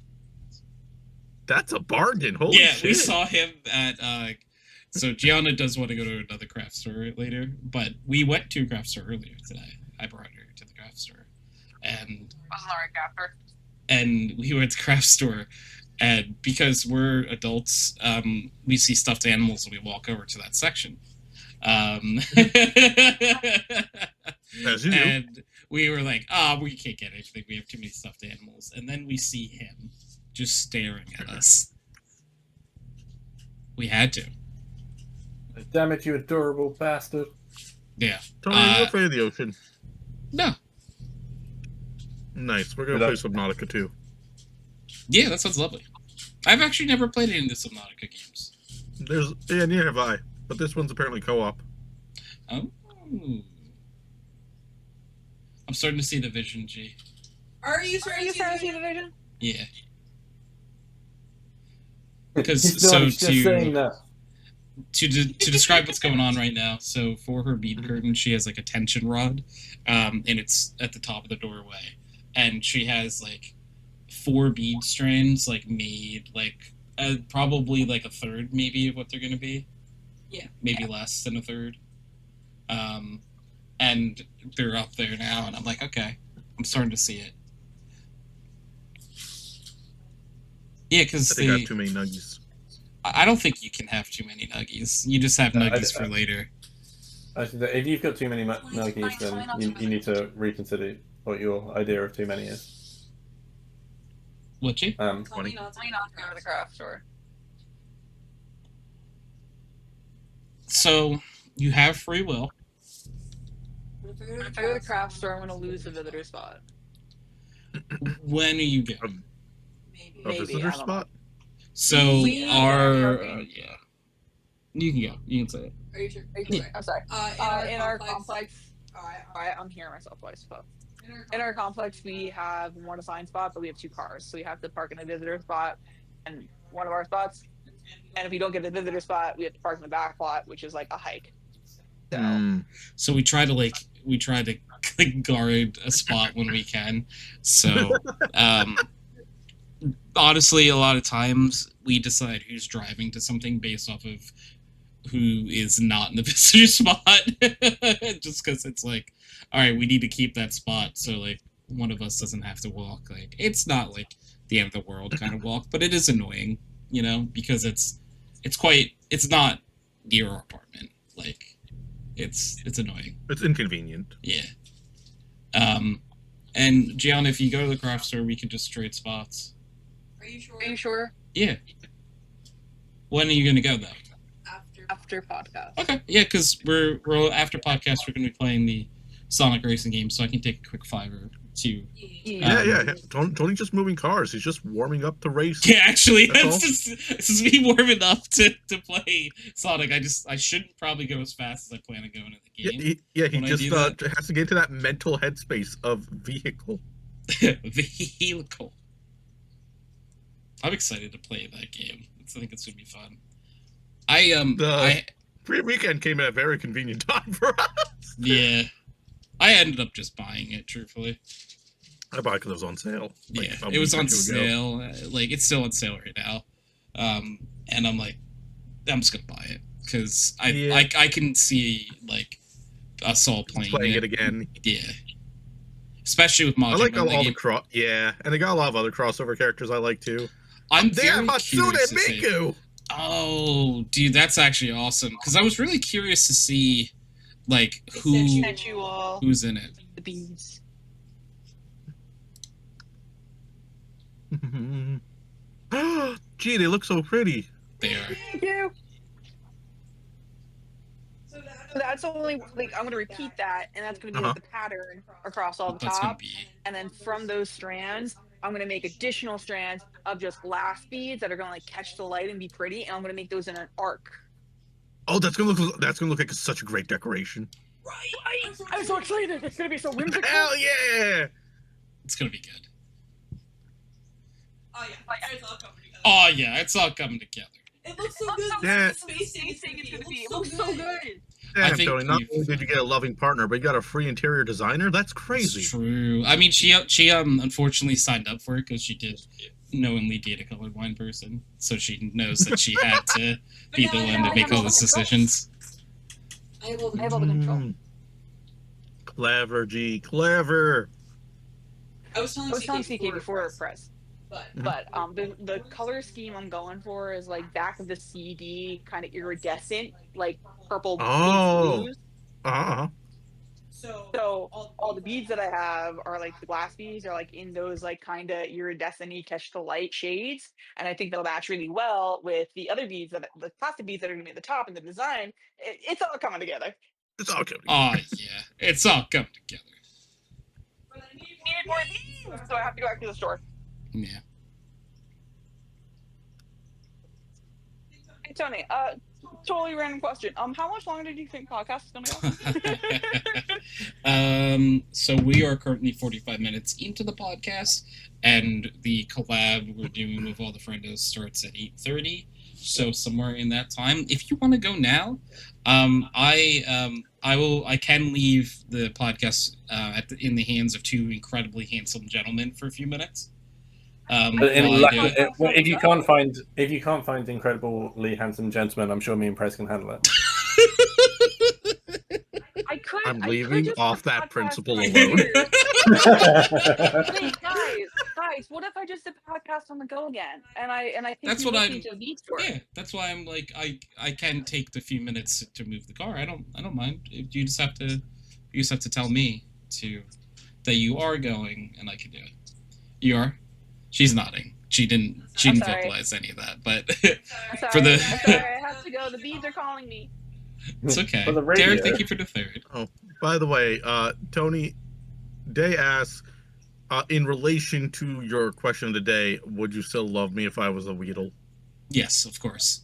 D: That's a bargain. Holy
A: Yeah,
D: shit!
A: we saw him at so Gianna does want to go to another craft store later, but we went to a craft store earlier today. I brought her to the craft store, and
B: Wasn't the right capper.
A: and we went to the craft store, and because we're adults, we see stuffed animals and we walk over to that section.
D: As you do.
A: And we were like, we can't get anything. We have too many stuffed animals. And then we see him just staring at us. We had to.
C: Damn it, you adorable bastard!
A: Yeah.
D: Tony, are you afraid of the ocean?
A: No.
D: Nice. We're gonna
C: Good
D: play
C: luck.
D: Subnautica too.
A: Yeah, that sounds lovely. I've actually never played any of the Subnautica games.
D: Neither have I. But this one's apparently co-op.
A: Oh. I'm starting to see the vision, G.
E: Are you
B: Are
E: starting
B: you
E: to
B: starting to
E: see
B: see the vision?
A: Yeah. Because
C: He's just saying that.
A: to describe what's going on right now, so for her bead curtain, she has like a tension rod, and it's at the top of the doorway, and she has like 4 bead strands like made like probably like a third maybe of what they're gonna be.
E: Yeah.
A: Maybe less than a third. And they're up there now, and I'm like, okay, I'm starting to see it. Yeah, because
D: I think I have too many nuggies.
A: I don't think you can have too many nuggies. You just have nuggies for later.
C: I think that if you've got too many nuggies, then you need to reconsider what your idea of too many is.
A: What you?
E: Tell me
D: 20.
E: not to
B: Why not go to the craft store?
A: So you have free will.
E: If I
B: If I go to the craft store, I'm gonna lose the visitor spot.
A: When are you going?
E: Maybe.
D: A
B: Maybe,
D: visitor
B: I don't know.
D: spot?
A: So
B: We
A: our
B: are-
A: yeah, you can go. You can say it.
E: Are you sure?
B: Are you sure? I'm sorry. In our complex,
E: Alright.
B: I'm hearing myself twice. But in our complex, we have one assigned spot, but we have 2 cars, so we have to park in the visitor spot and one of our spots. And if we don't get the visitor spot, we have to park in the back lot, which is like a hike. So
A: So we try to like guard a spot when we can. So honestly, a lot of times we decide who's driving to something based off of who is not in the visitor spot, just because it's like, all right, we need to keep that spot so like one of us doesn't have to walk. Like it's not like the end of the world kind of walk, but it is annoying, you know, because it's not near our apartment. Like it's annoying.
D: It's inconvenient.
A: Yeah. And Gianna, if you go to the craft store, we can just trade spots.
E: Are you sure?
B: are you sure?
A: Yeah. When are you gonna go though?
B: After podcast.
A: Okay. Yeah, because we're after podcast, we're gonna be playing the Sonic racing game, so I can take a quick 5 or 2.
D: Yeah. Tony's just moving cars. He's just warming up to race.
A: Yeah, actually,
D: That's all.
A: this is me warming up to play Sonic. I shouldn't probably go as fast as I plan on going in the game.
D: He
A: When I
D: just
A: do that.
D: has to get into that mental headspace of vehicle.
A: Vehicle. I'm excited to play that game. I think it's gonna be fun.
D: Free weekend came at a very convenient time for us.
A: Yeah, I ended up just buying it. Truthfully,
D: I bought it because it was on sale.
A: yeah,
D: a
A: it was
D: week or
A: on
D: two ago.
A: sale. Like it's still on sale right now, and I'm like, I'm just gonna buy it because I can see like us all playing
D: it again.
A: Yeah, especially with Majin.
D: I like all the and they got a lot of other crossover characters I like too.
A: I'm
D: there,
A: very
D: Hatsune
A: curious to see.
D: Miku.
A: Oh, dude, that's actually awesome. Because I was really curious to see, like, who's in it.
B: The beads.
D: Gee, they look so pretty.
A: They are.
B: Thank you. So that's only like I'm gonna repeat that, and that's gonna be like, the pattern across all the
A: That's gonna
B: top.
A: be.
B: And then from those strands, I'm gonna make additional strands of just glass beads that are gonna like catch the light and be pretty, and I'm gonna make those in an arc.
D: Oh, that's gonna look like such a great decoration.
B: Right! I'm so excited! It's gonna be so whimsical.
D: Hell yeah!
A: It's gonna be good.
E: Oh yeah, it's all coming together.
A: Oh yeah, it's all coming together.
E: It looks so good.
D: Yeah.
E: The space station is gonna be.
B: It looks so good.
A: I
D: Damn,
A: think
D: Tony, not only did you get a loving partner, but you got a free interior designer? That's crazy.
A: It's true. I mean, she unfortunately signed up for it because she did knowingly date a colorblind person, so she knows that she had to be the one to make all those decisions.
E: I have all the
B: control.
D: Clever, G, clever.
E: I was telling
B: CK before Prez. But the color scheme I'm going for is like back of the CD, kind of iridescent, like purple blues. So all the beads that I have are like the glass beads are like in those like kind of iridescent-y catch the light shades, and I think they'll match really well with the other beads the plastic beads that are gonna be at the top in the design. It's all coming together.
D: It's all coming.
A: Oh yeah, it's all coming together.
B: Needed more beans, so I have to go back to the store.
A: Yeah.
B: Hey Tony, totally random question. How much longer do you think podcast is gonna go?
A: So we are currently 45 minutes into the podcast, and the collab we're doing with all the friendos starts at 8:30. So somewhere in that time, if you want to go now, I can leave the podcast in the hands of two incredibly handsome gentlemen for a few minutes.
C: But
A: while I go.
C: if you can't find incredibly handsome gentlemen, I'm sure me and Prez can handle it.
D: I'm leaving
B: just
D: off
B: put
D: that
B: podcast
D: principle
B: on
D: alone.
B: here. Wait, guys, what if I just did the podcast on the go again? And I think
A: That's
B: you
A: what
B: listened
A: I'm-
B: to a beat store.
A: Yeah, that's why I'm like I can take the few minutes to move the car. I don't mind. You just have to tell me that you are going, and I can do it. You are. She's nodding. She didn't
B: sorry.
A: vocalize any of that, but
B: I'm sorry,
A: for the
B: I'm sorry, I have to go. The bees are calling me.
A: it's okay.
C: For the radio.
A: Derek, thank you for the third.
D: By the way, Tony, Day asks, in relation to your question of the day, would you still love me if I was a Weedle?
A: Yes, of course.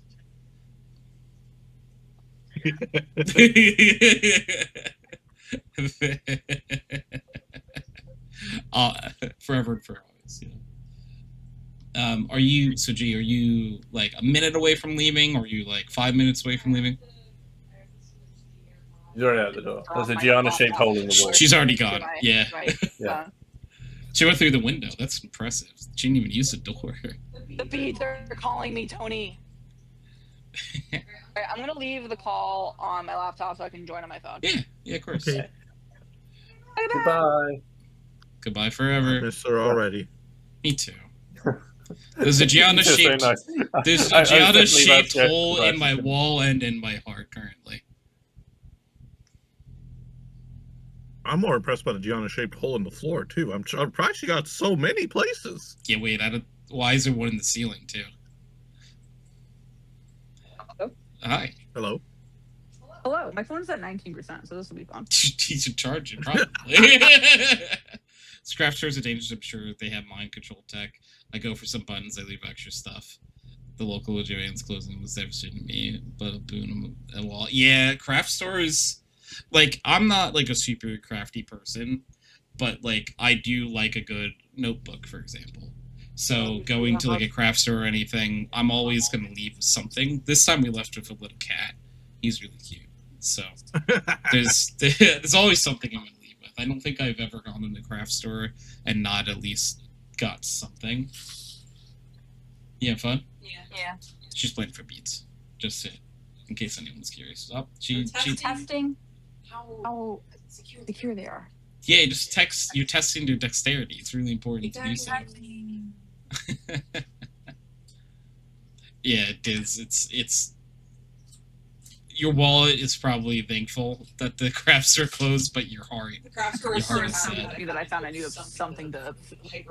A: Forever and for always. Yeah. Are you like a minute away from leaving, or are you like 5 minutes away from leaving?
C: He's already out the door. There's a Gianna-shaped hole in the wall.
A: She's already gone. Yeah.
B: Right.
C: Yeah.
A: She went through the window. That's impressive. She didn't even use the door.
B: The bees are calling me, Tony. Alright, I'm gonna leave the call on my laptop so I can join on my phone.
A: Yeah, of course.
D: Okay.
C: Goodbye.
A: Goodbye
D: I
A: forever.
D: miss her already.
A: Me too. There's a
C: You're so
A: Gianna-shaped
C: nice.
A: There's
C: I
A: a
C: was definitely about
A: Gianna-shaped
C: to-
A: hole
C: about
A: in my
C: to-
A: wall and in my heart currently.
D: I'm more impressed by the Gianna-shaped hole in the floor, too. I'm surprised she got so many places.
A: Yeah, wait, why is there one in the ceiling, too?
B: Hello?
A: Hi.
D: Hello?
B: Hello, my phone's at 19%, so this will be fun.
A: He should charge it, probably. Scrap stores are dangerous, I'm sure. They have mind control tech. I go for some buttons, I leave extra stuff. The local Joanne's closing was devastating to me, but a boon a wall. Yeah, craft stores, like, I'm not like a super crafty person, but like I do like a good notebook, for example. So going to like a craft store or anything, I'm always gonna leave with something. This time we left with a little cat. He's really cute. So there's always something I'm gonna leave with. I don't think I've ever gone in the craft store and not at least got something. You have fun?
B: Yeah.
A: She's playing for beats. Just in case anyone's curious. Oh,
E: We're
A: she
B: Testing
E: how
B: secure they are.
A: yeah, just text. You're testing their dexterity. It's really important to do so. Yeah, it is. It's. Your wallet is probably thankful that the crafts are closed, but your heart.
E: the craft store
A: Your
E: is
A: heart
E: so
A: is
E: happy
A: sad.
B: Happy that I found I knew something to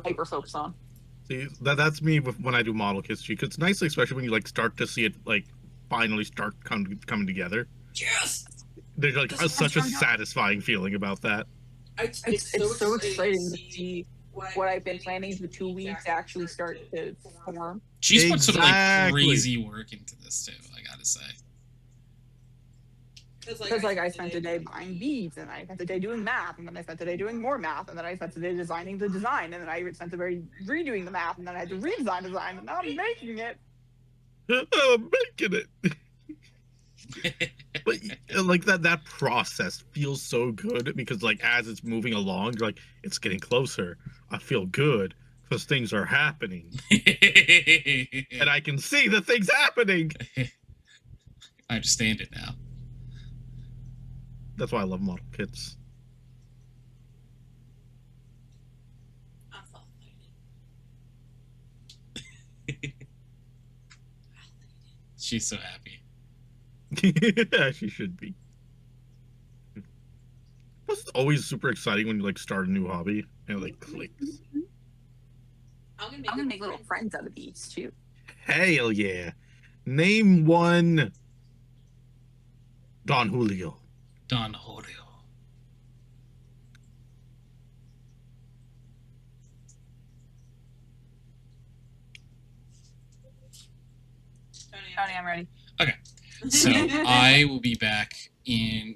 B: hyper focus on.
D: See, that's me with when I do model kits, because it's nice, especially when you like start to see it like finally start coming together.
E: Yes.
D: There's like
B: This
D: such a
B: one's
D: satisfying feeling about that.
B: It's so exciting to see what I've been planning for 2 weeks actually start to form.
A: She's put some like
D: Exactly.
A: crazy work into this too. I gotta say.
B: Because like I spent a day buying beads, and I spent a day doing math, and then I spent a day doing more math, and then I spent a day designing the design, and then I spent a day redoing the math, and then I had to redesign design, and now I'm making it.
D: I'm making it. But like that process feels so good because like as it's moving along, you're like it's getting closer. I feel good because things are happening, and I can see the things happening.
A: I understand it now.
D: That's why I love model kits.
A: She's so happy.
D: Yeah, she should be. It's always super exciting when you like start a new hobby and it like clicks.
E: I'm
B: gonna make little friends out of beads too.
D: Hell yeah! Name one. Don Julio.
A: Don Julio.
B: Tony, I'm ready.
A: So I will be back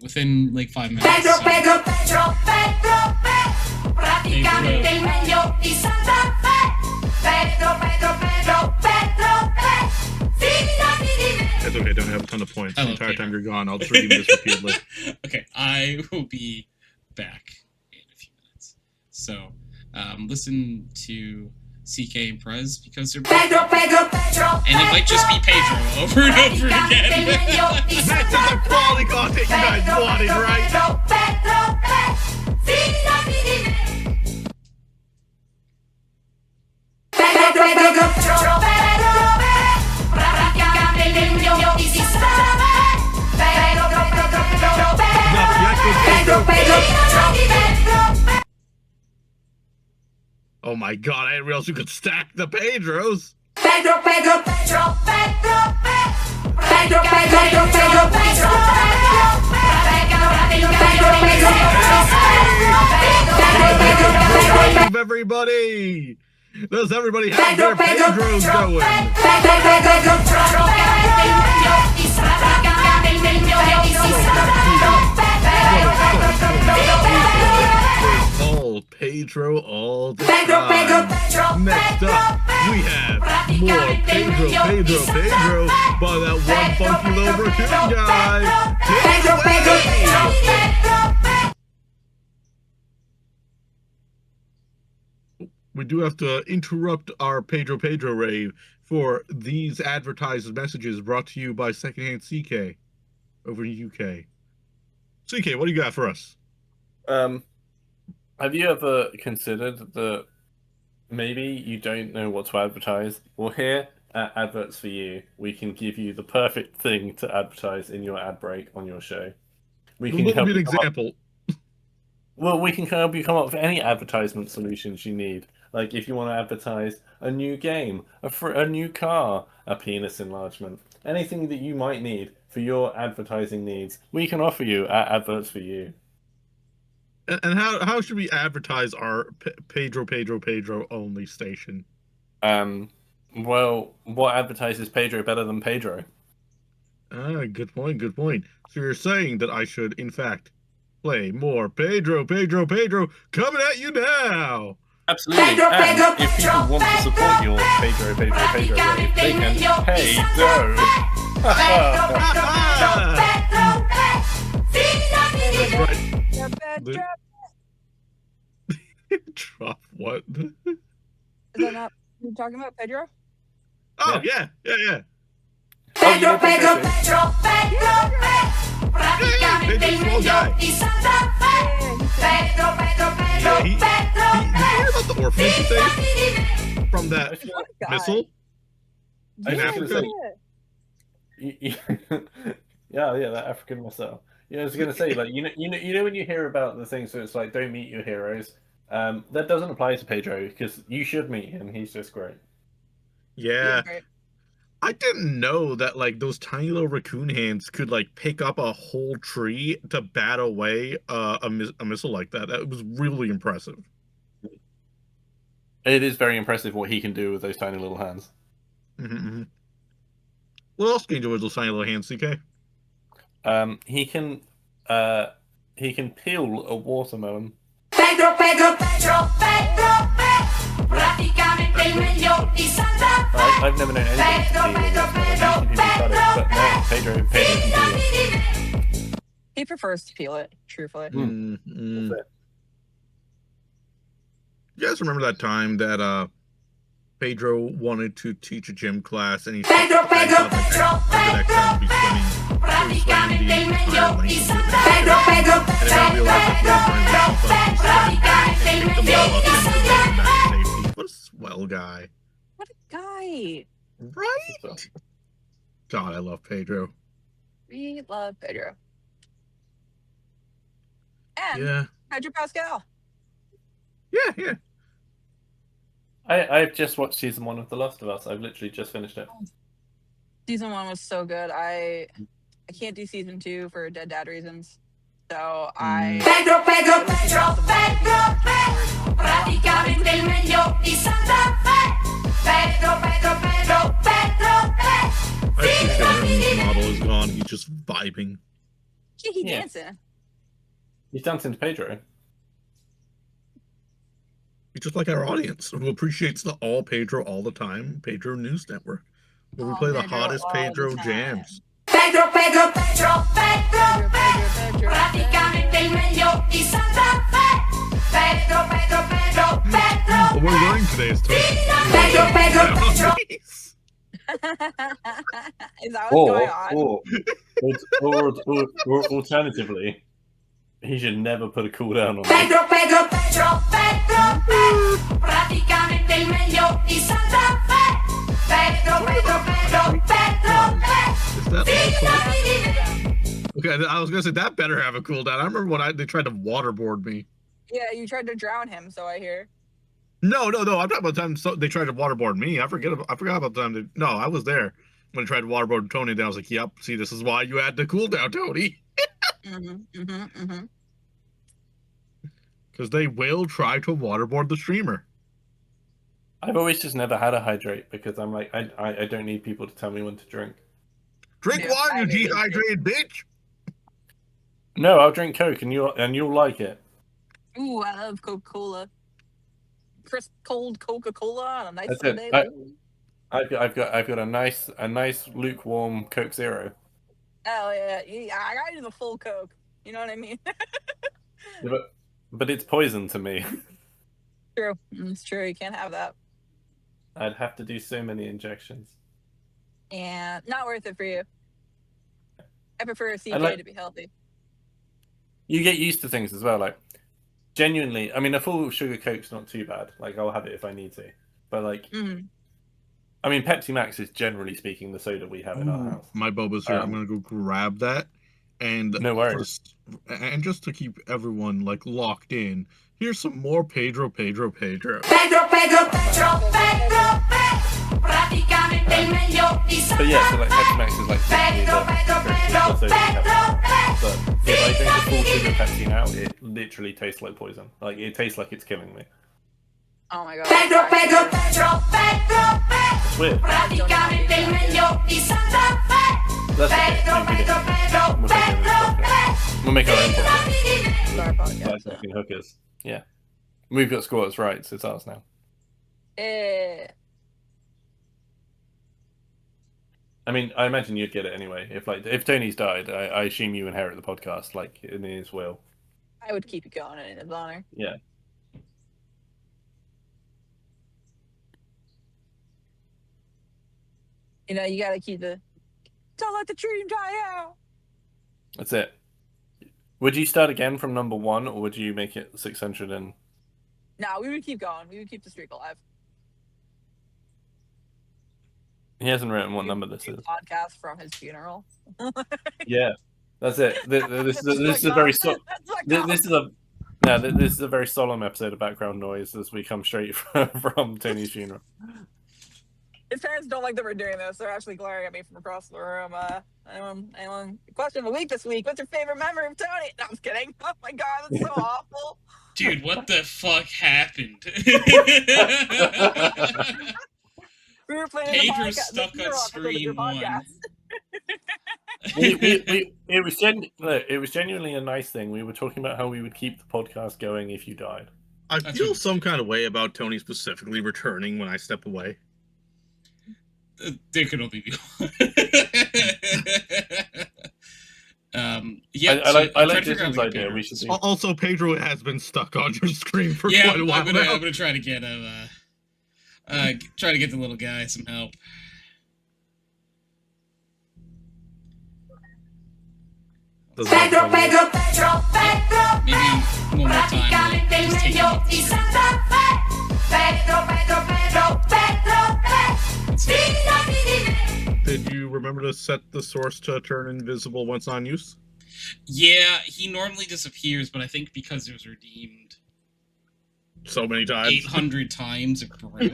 A: within like 5 minutes.
F: Pedro,
A: so-
F: Pedro, Pedro, Pedro, Pedro, praticamente il meglio di Santa Fe. Pedro, Pedro, Pedro, Pedro, Pedro, fidati di me.
D: That's okay. Don't have a ton of points.
A: I
D: The
A: love
D: entire
A: Peter.
D: time you're gone, I'll just read this repeatedly.
A: Okay, I will be back in a few minutes. So listen to CK and Prez because they're
F: Pedro, Pedro, Pedro,
A: and it might just be Pedro over and over again.
D: This is the quality content you guys wanted, right?
F: Pedro, Pedro, Pedro, fidati di me. Pedro, Pedro, Pedro, Pedro, praticamente il meglio di Santa Fe. Pedro, Pedro, Pedro, Pedro, Pedro, fidati di me.
D: Oh my god, I didn't realize you could stack the Pedros.
F: Pedro, Pedro, Pedro, Pedro, Pedro, Pedro, Pedro, Pedro, Pedro,
D: Wave, everybody! Does everybody have their Pedros going? All Pedro all the time. Next up, we have more Pedro by that one funky little raccoon guy. Take it away! We do have to interrupt our Pedro rave for these advertised messages brought to you by Secondhand CK over in UK. CK, what do you got for us?
C: Have you ever considered that maybe you don't know what to advertise? Well, here at Adverts for You, we can give you the perfect thing to advertise in your ad break on your show. We can
D: Let me
C: help
D: give you
C: you
D: an
C: come up-
D: example.
C: Well, we can help you come up with any advertisement solutions you need. Like if you want to advertise a new game, a new car, a penis enlargement, anything that you might need for your advertising needs, we can offer you at Adverts for You.
D: And how should we advertise our Pedro only station?
C: Well, what advertises Pedro better than Pedro?
D: Ah, good point. So you're saying that I should, in fact, play more Pedro coming at you now.
C: Absolutely. And if people want to support your Pedro rave, they can pay dough.
D: That's right.
B: Drop.
D: Drop what?
B: Is that not you talking about Pedro?
D: Oh yeah.
F: Pedro, Pedro, Pedro,
D: Pedro's small guy. Yeah, he, did you hear about the orphanage thing from that missile in
C: Yeah,
D: Africa?
C: Yeah, that African missile. Yeah, I was gonna say, like, you know when you hear about the things, so it's like, don't meet your heroes. That doesn't apply to Pedro because you should meet him. He's just great.
D: Yeah.
B: Great.
D: I didn't know that like those tiny little raccoon hands could like pick up a whole tree to bat away a missile like that. That was really impressive.
C: It is very impressive what he can do with those tiny little hands.
D: Mm-hmm. What else can you do with those tiny little hands, CK?
C: He can peel a watermelon.
F: Pedro, praticamente il meglio di Santa Fe.
C: I've never known anybody to peel a watermelon. Usually people cut it, but no, Pedro can peel it.
B: He prefers to peel it, truthfully.
D: Mm-hmm.
C: That's it.
D: You guys remember that time that Pedro wanted to teach a gym class and he
F: Pedro,
D: thought like, after that class would be swimming
F: praticamente il meglio di Santa Fe.
D: and then we realized that he was running the ball up and the ball up and safety. What a swell guy.
B: What a guy.
D: Right? God, I love Pedro.
B: We love Pedro. And
D: Yeah.
B: Pedro Pascal.
D: Yeah.
C: I've just watched season 1 of The Last of Us. I've literally just finished it.
B: Season 1 was so good. I can't do season 2 for dead dad reasons. So I.
F: Pedro, Pedro, Pedro, Pedro, Pedro, praticamente il meglio di Santa Fe. Pedro, Pedro, Pedro, Pedro, Pedro.
D: I think Gianna's model is gone. He's just vibing.
B: He
C: Yeah.
B: dancing.
C: He's dancing to Pedro.
D: He's just like our audience who appreciates the all Pedro all the time Pedro News Network, where we
B: All
D: play the
B: Pedro
D: hottest
B: all the
D: Pedro
B: time.
D: jams.
F: Pedro, Pedro, Pedro, Pedro,
B: Pedro,
F: Pedro, praticamente il meglio di Santa Fe. Pedro, Pedro, Pedro, Pedro,
D: What we're learning today is
F: Pedro, Pedro, Pedro.
B: Is that what's going on?
C: Or alternatively, he should never put a cooldown on me.
F: Pedro, Pedro, Pedro, Pedro, Pedro, praticamente il meglio di Santa Fe. Pedro, Pedro, Pedro, Pedro,
D: Is that
F: Pedro.
D: okay? I was gonna say that better have a cooldown. I remember when they tried to waterboard me.
B: Yeah, you tried to drown him, so I hear.
D: No. I'm talking about the time they tried to waterboard me. I forgot about the time. No, I was there when they tried to waterboard Tony. Then I was like, "Yep, see, this is why you had the cooldown, Tony." Because they will try to waterboard the streamer.
C: I've always just never had a hydrate because I'm like, I don't need people to tell me when to drink.
D: Drink
B: Yeah,
D: water,
B: I
D: you
B: mean,
D: dehydrated bitch.
C: No, I'll drink Coke and you'll like it.
B: Ooh, I love Coca-Cola. Crisp, cold Coca-Cola on a nice
C: That's
B: Sunday.
C: it. I've got a nice lukewarm Coke Zero.
B: Oh yeah, I gotta do the full Coke. You know what I mean?
C: Yeah, but it's poison to me.
B: True, it's true. You can't have that.
C: I'd have to do so many injections.
B: And not worth it for you. I prefer a CJ
C: I like-
B: to be healthy.
C: You get used to things as well. Like, genuinely, I mean, a full sugar Coke's not too bad. Like, I'll have it if I need to. But like, I mean, Pepsi Max is generally speaking the soda we have in our house.
D: My boba's here. I'm gonna go grab that, and
C: No worries.
D: And just to keep everyone like locked in, here's some more Pedro.
F: Pedro, Pedro, Pedro, Pedro, Pedro, praticamente il meglio di Santa Fe.
C: But yeah, so like Pepsi Max is like
F: Pedro, Pedro, Pedro,
C: the soda we have.
F: Pedro,
C: But if I drink a full sugar Pepsi now, it literally tastes like poison. Like, it tastes like it's killing me.
B: Oh my god.
F: Pedro, Pedro, Pedro, Pedro,
C: It's weird.
F: praticamente il meglio di Santa Fe.
C: That's
F: Pedro,
C: okay.
F: Pedro, Pedro,
C: We'll make
F: Pedro,
C: it. We'll make our own podcast.
B: Sorry, podcast.
C: Like fucking hookers. Yeah. We've got squatters' rights. It's ours now. I mean, I imagine you'd get it anyway. If Tony's died, I assume you inherit the podcast, like in his will.
B: I would keep it going in his honor.
C: Yeah.
B: You know, you gotta keep the. Don't let the dream die out.
C: That's it. Would you start again from number 1, or would you make it 600 and...
B: No, we would keep going. We would keep the streak alive.
C: He hasn't written what number this is.
B: Podcast from his funeral.
C: Yeah, that's it. This is a very this is a very solemn episode of background noise as we come straight from Tony's funeral.
B: His parents don't like that we're doing this. They're actually glaring at me from across the room. Anyone? Question of the week this week. What's your favorite memory of Tony? No, I'm just kidding. Oh my god, that's so awful.
A: Dude, what the fuck happened?
B: We were playing
A: Pedro's
B: the
A: stuck on
B: podcast,
A: screen 1.
C: It was genuinely a nice thing. We were talking about how we would keep the podcast going if you died.
D: I
A: That's
D: feel
A: what-
D: some kind of way about Tony specifically returning when I step away.
A: There could only be one. Yeah,
C: I like
A: I'm trying to figure out
C: Jason's
A: like a
C: idea.
A: better-
C: We should do.
D: Also, Pedro has been stuck on your screen for
A: Yeah,
D: quite a while
A: I'm
D: now.
A: gonna try to get try to get the little guy some help.
F: Pedro, Pedro, Pedro, Pedro,
A: Maybe one more time.
F: praticamente il
A: Just take
F: meglio
A: it.
F: di Santa Fe. Pedro, Pedro, Pedro, Pedro,
D: Did you remember to set the source to turn invisible once on use?
A: Yeah, he normally disappears, but I think because it was redeemed
D: So many times.
A: 800 times, it broke.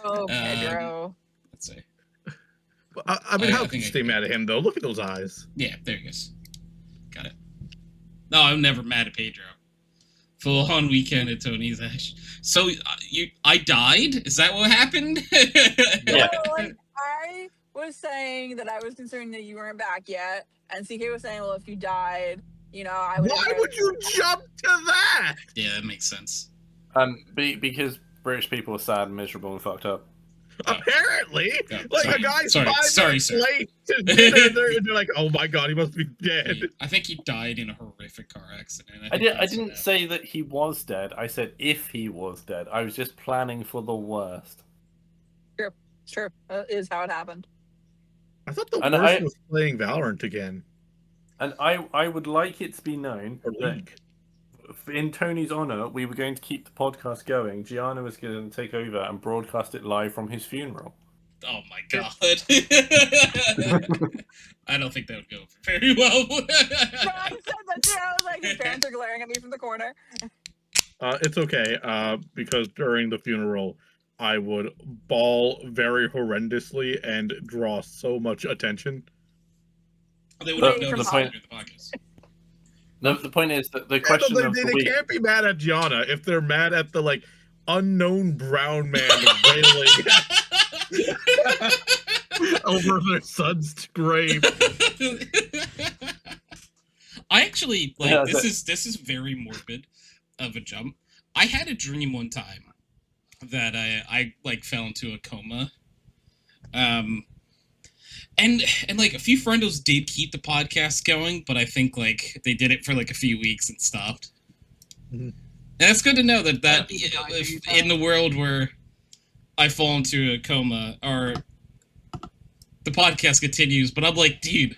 B: Oh, Pedro.
A: Let's see.
D: I mean,
A: I
D: how
A: think
D: can you
A: I
D: stay
A: can-
D: mad at him, though? Look at those eyes.
A: Yeah, there he goes. No, I'm never mad at Pedro. Full on weekend at Tony's Ash. So I died? Is that what happened?
C: Yeah.
B: Well, like, I was saying that I was concerned that you weren't back yet, and CK was saying, well, if you died, I would.
D: Why would you jump to that?
A: Yeah, that makes sense.
C: Because British people are sad and miserable and fucked up.
D: Apparently,
A: Oh,
D: like
A: sorry.
D: a guy's
A: Sorry,
D: 5
A: sorry,
D: minutes
A: sir.
D: late to dinner, and they're like, "Oh my god, he must be dead."
A: I think he died in a horrific car accident.
C: I didn't say that he was dead. I said if he was dead. I was just planning for the worst.
B: Sure, is how it happened.
D: I thought the
C: And
D: worst was playing Valorant again.
C: And I would like it to be known
D: Or
C: that
D: League.
C: in Tony's honor, we were going to keep the podcast going. Gianna was going to take over and broadcast it live from his funeral.
A: Oh my god. I don't think that would go very well.
B: I said that too. I was like, his parents are glaring at me from the corner.
D: It's okay, because during the funeral, I would bawl very horrendously and draw so much attention.
A: They would have
B: Wait,
A: noticed
C: from-
A: during the podcast.
C: The point is that the question
D: They
C: of the
D: they
C: week.
D: can't be mad at Gianna if they're mad at the like unknown brown man wailing over their son's grave.
A: I actually like
C: Yeah,
A: this is very morbid of a jump. I had a dream one time that I like fell into a coma. And like a few friendos did keep the podcast going, but I think like they did it for like a few weeks and stopped.
D: Mhm.
A: And it's good to know that
B: people die
A: if,
B: for you,
A: in the world where I fall into a coma or the podcast continues, but I'm like, dude,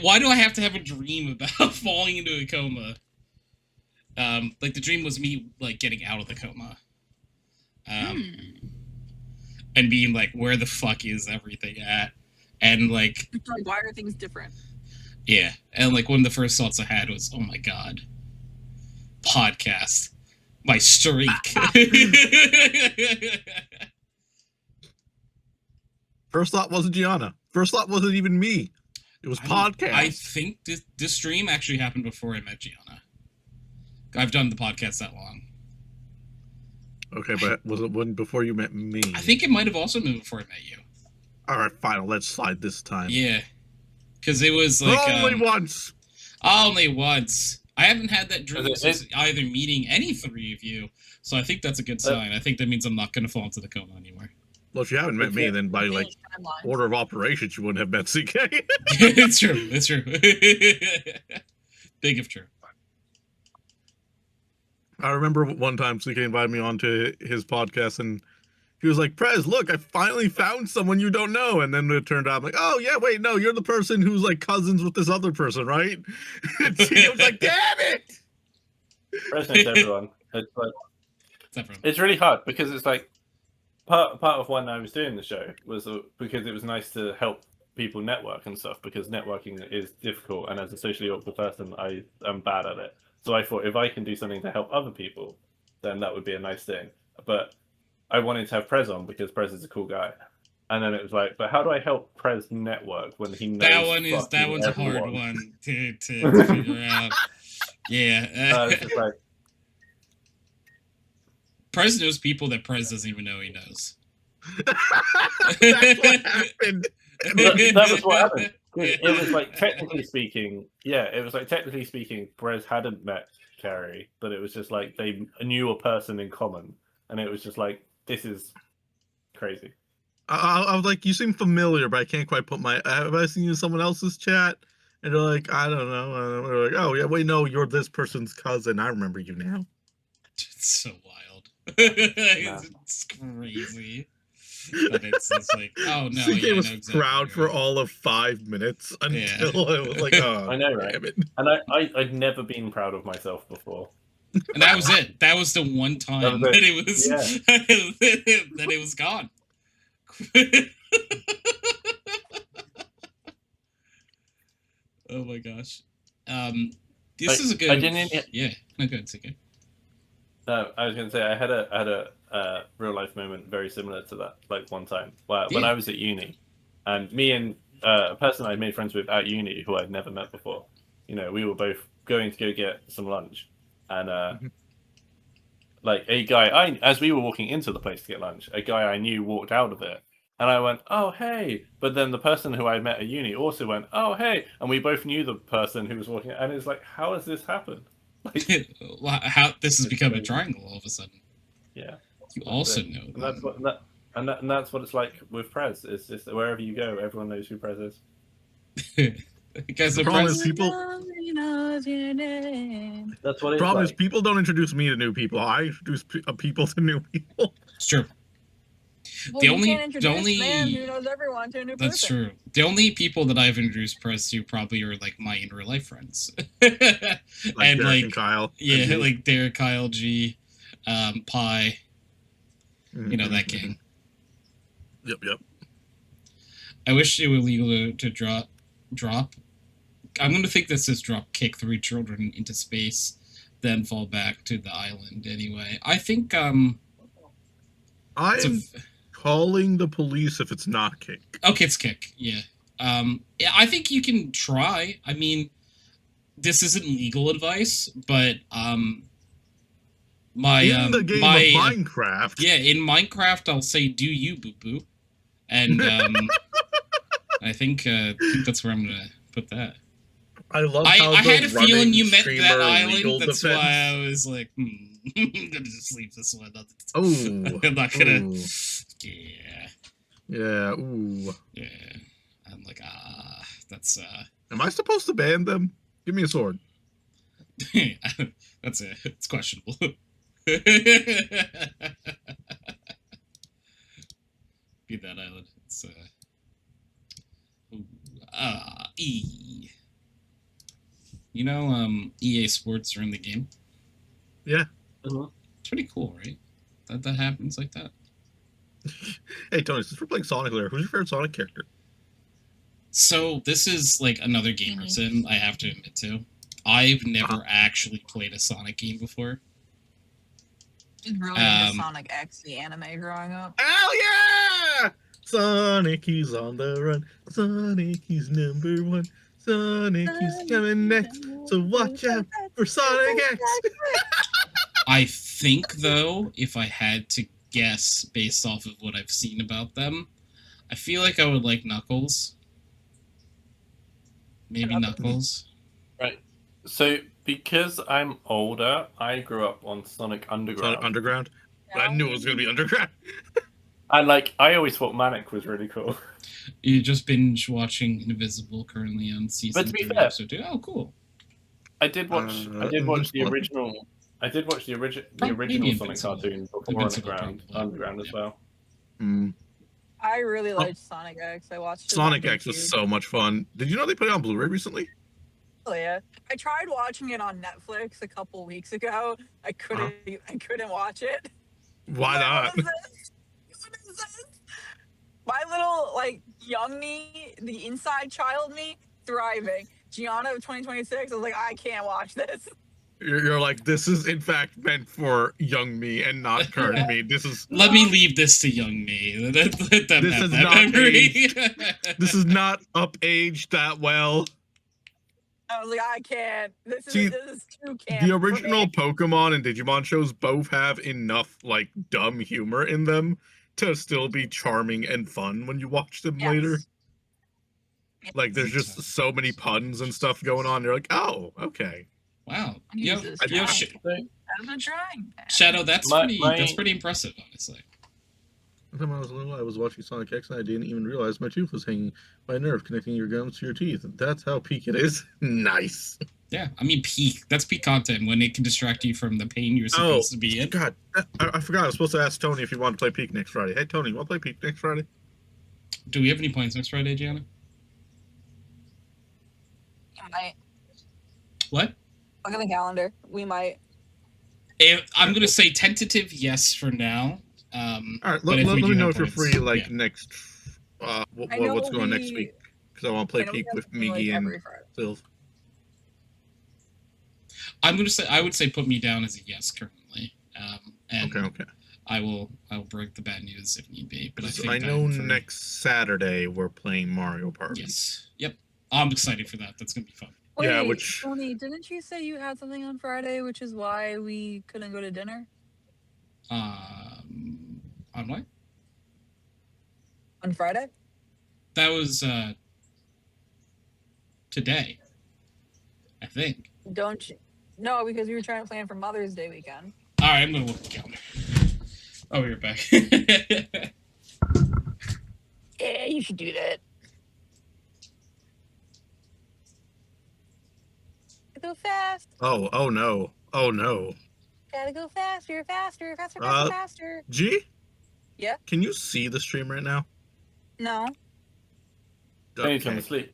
A: why do I have to have a dream about falling into a coma? Like the dream was me like getting out of the coma. And being like, where the fuck is everything at? And like,
B: Why are things different?
A: yeah, and like one of the first thoughts I had was, oh my god, podcast, my streak.
D: First thought wasn't Gianna. First thought wasn't even me. It was podcast.
A: I think this stream actually happened before I met Gianna. I've done the podcast that long.
D: Okay, but was it one before you met me?
A: I think it might have also been before I met you.
D: All right, fine. Let's slide this time.
A: Yeah, because it was like
D: Only once.
A: only once. I haven't had that dream
C: Okay,
A: since either meeting any three of you, so I think that's a good sign. I think that means I'm not going to fall into the coma anymore.
D: Well, if you haven't met me, then by like
B: Timeline.
D: order of operations, you wouldn't have met CK.
A: It's true. It's true. Big if true.
D: I remember one time CK invited me onto his podcast, and he was like, "Prez, look, I finally found someone you don't know." And then it turned out, I'm like, "Oh yeah, wait, no, you're the person who's like cousins with this other person, right?" And CK was like, "Damn it!"
C: President everyone. It's like
A: It's everyone.
C: it's really hard because it's like part of when I was doing the show was because it was nice to help people network and stuff because networking is difficult, and as a socially awkward person, I am bad at it. So I thought if I can do something to help other people, then that would be a nice thing. But I wanted to have Prez on because Prez is a cool guy. And then it was like, but how do I help Prez network when he knows
A: That one's a hard
C: everyone?
A: one to figure out. Yeah.
C: It's just like,
A: Prez knows people that Prez doesn't even know he knows.
D: That's what happened.
C: that was what happened. It was like technically speaking, Prez hadn't met Carrie, but it was just like they knew a person in common, and it was just like, this is crazy.
D: I was like, "You seem familiar, but I can't quite put my. Have I seen you in someone else's chat?" And they're like, "I don't know." And we're like, "Oh yeah, wait, no, you're this person's cousin. I remember you now."
A: It's so wild. It's crazy. But it's like, oh no,
D: CK
A: yeah, I
D: was
A: know exactly
D: proud
A: who
D: for
A: you are.
D: all of 5 minutes until
A: Yeah.
D: it was like, "Oh,
C: I know, right?
D: damn it."
C: And I'd never been proud of myself before.
A: And that was it. That was the one time
C: That
A: that
C: was
A: it was that it was gone. Oh my gosh. This is a good.
C: I didn't.
A: Yeah. No, good. It's okay.
C: No, I was gonna say I had a real life moment very similar to that. Like one time, when
A: Yeah.
C: I was at uni, and me and a person I made friends with at uni who I'd never met before. You know, we were both going to go get some lunch, and like a guy, as we were walking into the place to get lunch, a guy I knew walked out of it, and I went, "Oh hey!" But then the person who I met at uni also went, "Oh hey!" And we both knew the person who was walking, and it's like, how has this happened? Like,
A: How this has become a triangle all of a sudden.
C: yeah.
A: You also
C: it.
A: know
C: And that's what and that's what it's like with Prez. It's just that wherever you go, everyone knows who Prez is.
A: Guys,
D: The
A: the
D: problem
A: Prez,
D: is people.
C: That's what
D: The
C: it's
D: problem is
C: like.
D: people don't introduce me to new people. I introduce people to new people.
A: it's true.
B: Well,
A: The
B: you
A: only-
B: can't
A: the
B: introduce
A: only-
B: man who knows everyone to a new
A: That's
B: person.
A: true. The only people that I've introduced Prez to probably are like my in real life friends.
D: Like
A: and
D: Derek
A: like
D: and Kyle.
A: yeah,
D: and G.
A: like Derek, Kyle, G, Pi, you know that gang.
D: Yep.
A: I wish it were legal to drop. I'm going to think this is drop kick 3 children into space, then fall back to the island. Anyway, I think it's
D: I'm calling the police if it's not kick.
A: okay. It's kick. Yeah. Yeah. I think you can try. I mean, this isn't legal advice, but my
D: In the game
A: my
D: of Minecraft.
A: yeah, in Minecraft, I'll say "do you, boo boo," and I think that's where I'm gonna put that.
D: I love
A: I
D: how
A: had a
D: the
A: feeling
D: running
A: you meant that
D: streamer
A: island.
D: legal
A: That's
D: defense.
A: why I was like, I'm gonna just leave this one.
D: Oh,
A: I'm not gonna.
D: ooh.
A: Yeah,
D: Yeah. Ooh.
A: yeah. I'm like, that's
D: Am I supposed to ban them? Give me a sword.
A: that's it. It's questionable. Be that island. It's E. You know, EA Sports are in the game.
D: Yeah.
A: It's pretty cool, right? That happens like that.
D: Hey Tony, since we're playing Sonic later, who's your favorite Sonic character?
A: So this is like another gamer sim, I have to admit to. I've never actually played a Sonic game before.
B: I was really into Sonic X, the anime, growing up.
D: Hell yeah! Sonic, he's on the run. Sonic, he's number one. Sonic, he's coming next. So watch out for Sonic X.
A: I think, though, if I had to guess based off of what I've seen about them, I feel like I would like Knuckles. Maybe Knuckles.
C: Right. So because I'm older, I grew up on Sonic Underground.
D: Sonic Underground? I knew it was going to be Underground.
C: And like, I always thought Manic was really cool.
A: You just binge watching Invisible currently on season
C: But to be
A: 3,
C: fair-
A: episode 2. Oh, cool.
C: I did watch the
D: Invincible.
C: original. I did watch the original
A: Maybe
C: Sonic
A: Invincible.
C: cartoon before
A: Invincible,
C: Underground
A: probably.
C: as well.
B: I really liked Sonic X. I watched it on
D: Sonic X was
B: YouTube.
D: so much fun. Did you know they put it on Blu-ray recently?
B: Oh, yeah. I tried watching it on Netflix a couple weeks ago. I couldn't watch it.
D: Why not?
B: What is this? My little like young me, the inside child me, thriving. Gianna of 2026. I was like, I can't watch this.
D: You're like, this is in fact meant for young me and not current me. This is
A: Let me leave this to young me. Let them
D: This
A: have
D: is
A: that
D: not
A: memory.
D: this is not up-aged that well.
B: I was like, I can't. This
D: See,
B: is too camp.
D: The
B: for
D: original
B: me.
D: Pokemon and Digimon shows both have enough like dumb humor in them to still be charming and fun when you watch them
B: Yes.
D: later. Like there's just so many puns and stuff going on. You're like, oh, okay.
A: Wow.
B: Jesus
A: Yo,
B: Christ.
A: sh-
B: I'm not trying.
A: Shadow, that's
C: My-
A: pretty impressive, honestly.
D: One time I was little, I was watching Sonic X and I didn't even realize my tooth was hanging by a nerve connecting your gums to your teeth. That's how peak it is. Nice.
A: Yeah, I mean peak. That's peak content when it can distract you from the pain you're supposed to be in.
D: God, I forgot. I was supposed to ask Tony if he wanted to play Peak next Friday. Hey, Tony, you want to play Peak next Friday?
A: Do we have any plans next Friday, Gianna?
B: We might.
A: What?
B: Look at the calendar. We might.
A: I'm gonna say tentative yes for now.
D: All right,
A: but
D: let
A: we
D: me
A: do
D: know
A: have
D: if you're
A: plans,
D: free like
A: yeah.
D: next.
B: I know
D: What's going on next
B: we-
D: week? Because I want to play
B: I know we
D: Peak
B: have
D: with
B: something, like,
D: Miggy and
B: every Friday.
D: Phil.
A: I'm gonna say I would say put me down as a yes currently. And
D: Okay.
A: I will break the bad news if need be. But I think
D: I know
A: I'm free.
D: next Saturday we're playing Mario Party.
A: Yes. Yep. I'm excited for that. That's gonna be fun.
B: Wait,
D: Yeah, which
B: Tony, didn't you say you had something on Friday, which is why we couldn't go to dinner?
A: On what?
B: On Friday?
A: That was today, I think.
B: Don't you? No, because we were trying to plan for Mother's Day weekend.
A: All right, I'm gonna look at the calendar. Oh, you're back.
B: Yeah, you should do that. Go fast.
D: oh no. Oh no.
B: Gotta go faster, faster, faster,
D: Uh,
B: faster, faster.
D: G?
B: Yeah?
D: Can you see the stream right now?
B: No.
C: Anytime asleep.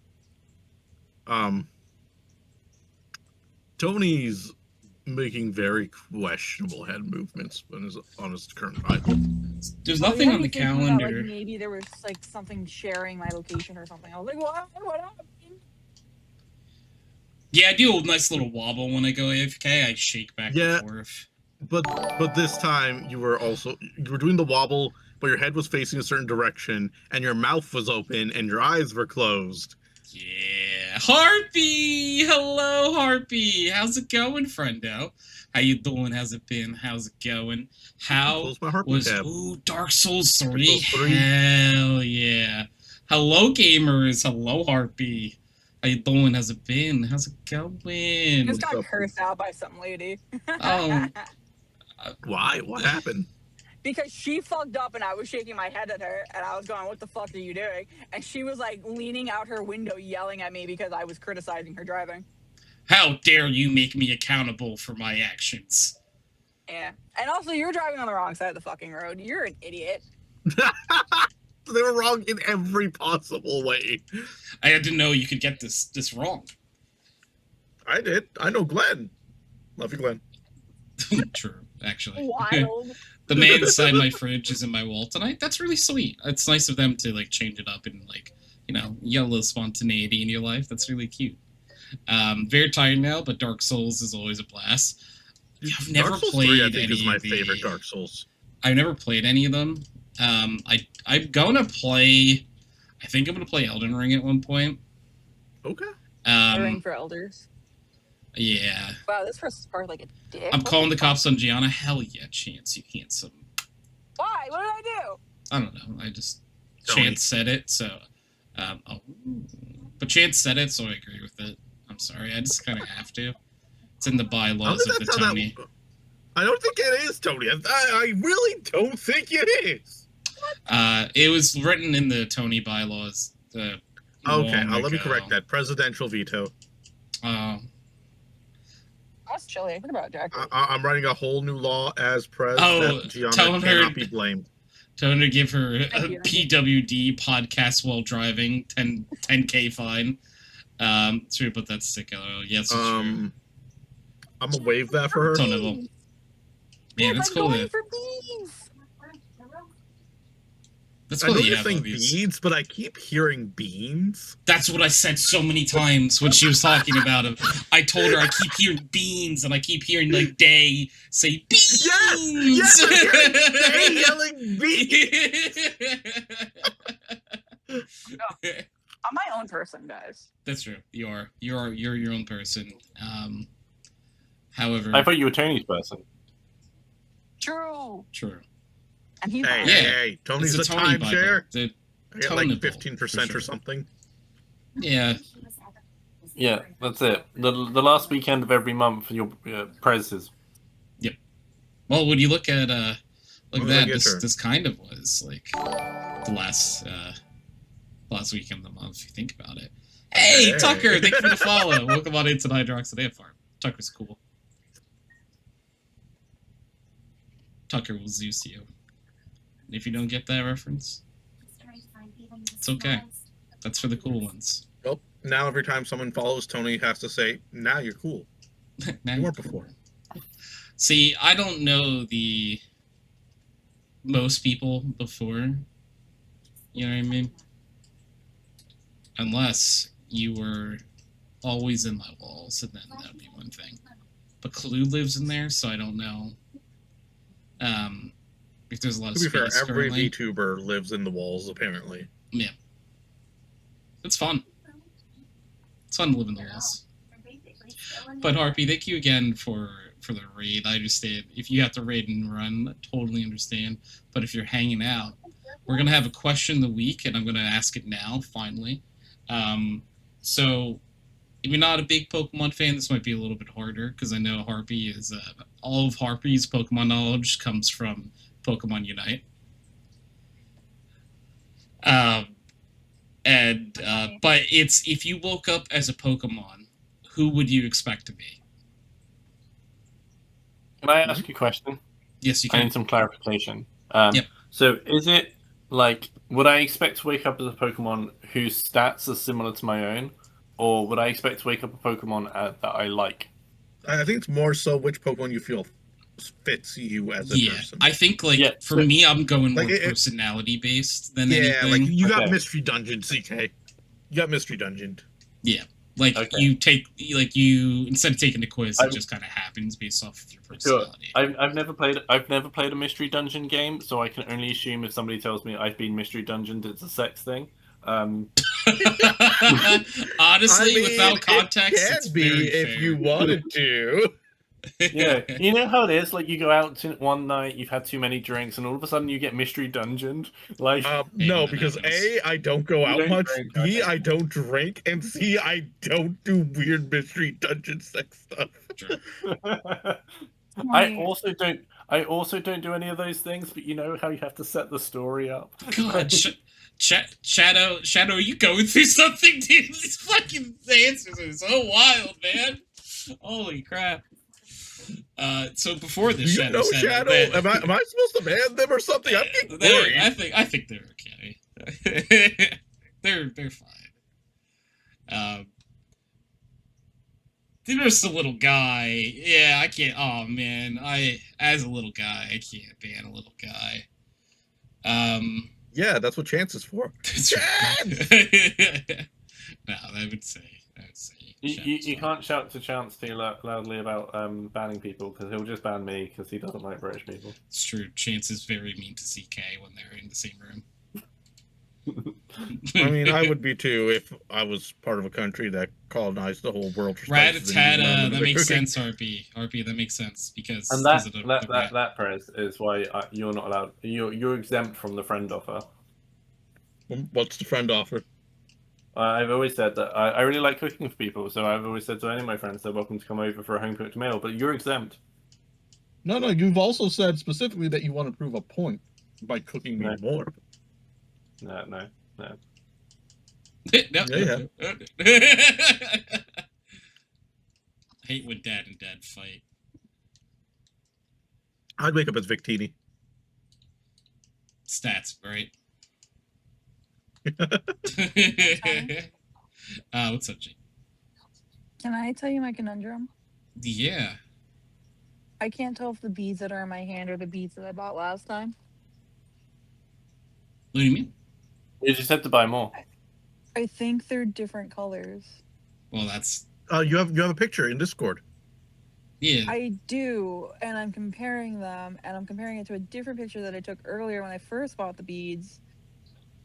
D: Tony's making very questionable head movements on his current Bible.
A: There's
B: Oh,
A: nothing
B: yeah,
A: on the
B: me thinking that,
A: calendar.
B: like, maybe there was like something sharing my location or something. I was like, what? What happened?
A: Yeah, I do a nice little wobble when I go AFK. I shake back
D: Yeah.
A: and forth.
D: But this time you were doing the wobble, but your head was facing a certain direction, and your mouth was open, and your eyes were closed.
A: Yeah, Harpy. Hello, Harpy. How's it going, friendo? How you doing? How's it been? How's it going? How
D: Close my Harpy
A: was
D: tab.
A: Dark Souls 3?
D: Souls 3.
A: Hell yeah. Hello, gamers. Hello, Harpy. How you doing? How's it been? How's it going?
B: Just got cursed out by some lady.
A: Oh.
D: Why? What happened?
B: Because she fucked up and I was shaking my head at her and I was going, what the fuck are you doing? And she was like leaning out her window yelling at me because I was criticizing her driving.
A: How dare you make me accountable for my actions?
B: Yeah. And also, you're driving on the wrong side of the fucking road. You're an idiot.
D: They were wrong in every possible way.
A: I had to know you could get this wrong.
D: I did. I know Glenn. Love you, Glenn.
A: True, actually.
B: Wild.
A: The man inside my fridge is in my wall tonight. That's really sweet. It's nice of them to like change it up and like, you know, you got a little spontaneity in your life. That's really cute. Very tired now, but Dark Souls is always a blast. I've never
D: Dark Souls
A: played
D: 3, I think,
A: any
D: is my
A: of the...
D: favorite Dark Souls.
A: I've never played any of them. I'm gonna play... I think I'm gonna play Elden Ring at one point.
D: Okay.
B: Ring for elders.
A: Yeah.
B: Wow, this person's part like a dick.
A: I'm
B: What
A: calling the
B: fuck?
A: cops on Gianna. Hell yeah, Chance, you handsome.
B: Why? What did I do?
A: I don't know. I just...
D: Tony.
A: Chance said it, so... But Chance said it, so I agree with it. I'm sorry, I just kind of have to. It's in the bylaws of the Tony.
D: I don't think it is, Tony. I really don't think it is.
A: It was written in the Tony bylaws.
D: Okay,
A: long
D: let me
A: ago.
D: correct that. Presidential veto.
B: That's chilly. What about Jack?
D: I'm writing a whole new law as Prez
A: Oh,
D: that Gianna
A: tell her-
D: cannot be blamed.
A: Tony to give her a
B: Thank you.
A: PWD podcast while driving 10K fine. Should we put that stick out? Yes, it's true.
D: I'm gonna waive that for her.
A: Tone level. Man, it's cool.
B: Going
A: That,
B: for beans.
A: that's
D: I
A: cool
D: know
A: that you
D: you're
A: have
D: saying
A: all these.
D: beans, but I keep hearing beans.
A: That's what I said so many times when she was talking about him. I told her I keep hearing beans, and I keep hearing like Day say beans.
D: Yes, I'm hearing Day yelling beans.
B: I'm my own person, guys.
A: That's true. You're your own person. However,
C: I thought you were Tony's person.
B: True.
A: true.
B: And he's
D: Hey,
B: not.
A: Yeah.
D: hey, Tony's a
A: It's a Tony
D: timeshare.
A: Bible. The
D: I get like
A: Tonable,
D: 15%
A: for
D: or
A: sure.
D: something.
A: Yeah.
C: Yeah, that's it. The last weekend of every month, your Prez is.
A: Well, when you look at look
D: When
A: at
D: did I
A: that,
D: get her?
A: this kind of was like the last weekend of the month. If you think about it. Hey,
D: Hey.
A: Tucker! Thank you for the follow. Welcome on into the HydroxideAnt farm. Tucker's cool. Tucker will Zeus you. And if you don't get that reference,
F: It's
A: okay. That's for the cool ones.
D: Well, now every time someone follows Tony, he has to say, "Now you're cool."
A: Now
D: You weren't
A: you're
D: before.
A: See, I don't know most people before. You know what I mean? Unless you were always in my walls, and then that would be one thing. But Clue lives in there, so I don't know. If there's a lot of
D: To be fair,
A: space
D: every
A: currently.
D: VTuber lives in the walls, apparently.
A: It's fun. It's fun to live in the walls. But Harpy, thank you again for the raid. I understand if you have to raid and run, I totally understand. But if you're hanging out, we're gonna have a question of the week, and I'm gonna ask it now. Finally, so if you're not a big Pokemon fan, this might be a little bit harder because I know Harpy is all of Harpy's Pokemon knowledge comes from Pokemon Unite. But it's if you woke up as a Pokemon, who would you expect to be?
C: Can I ask you a question?
A: Yes, you
C: I
A: can.
C: need some clarification.
A: Yep.
C: So is it like, would I expect to wake up as a Pokemon whose stats are similar to my own, or would I expect to wake up a Pokemon that I like?
D: I think it's more so which Pokemon you feel fits you as a person.
A: I think for me, I'm going more personality based than anything.
D: Like you got Mystery Dungeon, CK. You got Mystery Dungeon.
A: Yeah. You take you instead of taking the quiz, it just kind of happens based off of your personality.
C: Sure. I've never played a Mystery Dungeon game, so I can only assume if somebody tells me I've been Mystery Dungeoned, it's a sex thing.
A: Honestly, without context,
D: it can be if you wanted to.
C: Yeah, you know how it is. Like you go out one night, you've had too many drinks, and all of a sudden you get Mystery Dungeoned. Like
D: no, because A, I don't go out much. B, I don't drink, and C, I don't do weird Mystery Dungeon sex stuff.
C: I also don't do any of those things. But you know how you have to set the story up.
A: God, Shadow, are you going through something, dude? These fucking answers are so wild, man. Holy crap. So before this,
D: do you know Shadow? Am I supposed to ban them or something? I'm getting worried.
A: I think they're okay. they're fine. There's the little guy. Yeah, I can't. Oh man, as a little guy, I can't ban a little guy.
D: Yeah, that's what Chance is for.
A: Chance! No, I would say.
C: You can't shout to Chance too loudly about banning people because he'll just ban me because he doesn't like British people.
A: It's true. Chance is very mean to CK when they're in the same room.
D: I mean, I would be too if I was part of a country that colonized the whole world.
A: Rat-a-tat-ta, that makes sense, Harpy. Harpy, that makes sense because
C: that Prez is why you're not allowed. You're exempt from the friend offer.
D: What's the friend offer?
C: I've always said that I really like cooking for people, so I've always said to any of my friends they're welcome to come over for a home cooked meal, but you're exempt.
D: No, you've also said specifically that you want to prove a point by cooking me more.
C: No.
A: No.
D: Yeah.
A: Hate when dad and dad fight.
D: I'd wake up as Victini.
A: Stats, right? What's up, Jake?
B: Can I tell you my conundrum?
A: Yeah.
B: I can't tell if the beads that are in my hand are the beads that I bought last time.
A: What do you mean?
C: You just have to buy more.
B: I think they're different colors.
A: Well, that's...
D: you have a picture in Discord.
A: Yeah.
B: I do, and I'm comparing them, and I'm comparing it to a different picture that I took earlier when I first bought the beads.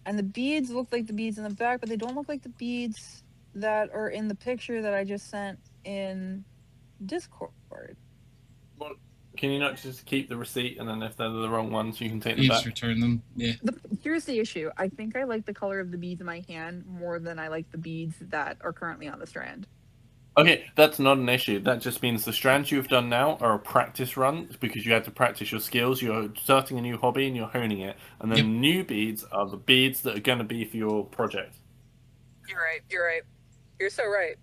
B: And the beads look like the beads in the back, but they don't look like the beads that are in the picture that I just sent in Discord.
C: Well, can you not just keep the receipt, and then if they're the wrong ones, you can take them
A: You
C: back?
A: just return them, yeah.
B: Here's the issue. I think I like the color of the beads in my hand more than I like the beads that are currently on the strand.
C: Okay, that's not an issue. That just means the strands you've done now are a practice run because you had to practice your skills. You're starting a new hobby and you're honing it. And then new beads are the beads that are going to be for your project.
B: You're right. You're so right.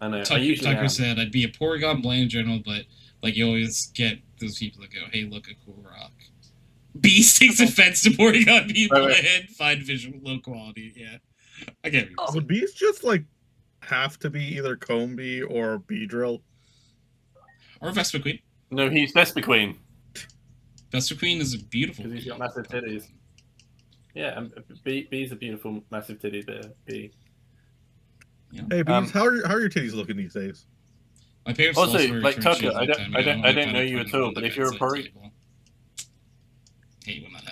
C: I know.
A: Tucker said, I'd be a Porygon Blade in general, but you always get those people that go, hey, look, a cool rock. Beast takes offense to Porygon people and find visual low quality. Yeah. I get it.
D: Would Beast just have to be either Combee or Beedrill?
A: Or Vespiquen.
C: No, he's Vespiquen.
A: Vespiquen is a beautiful
C: because he's got massive titties. Yeah, B's a beautiful, massive titty bee.
A: Yeah.
D: Hey, Bees, how are your titties looking these days?
A: My parents
C: also, like Tucker, I don't know you at all, but if you're a Porygon...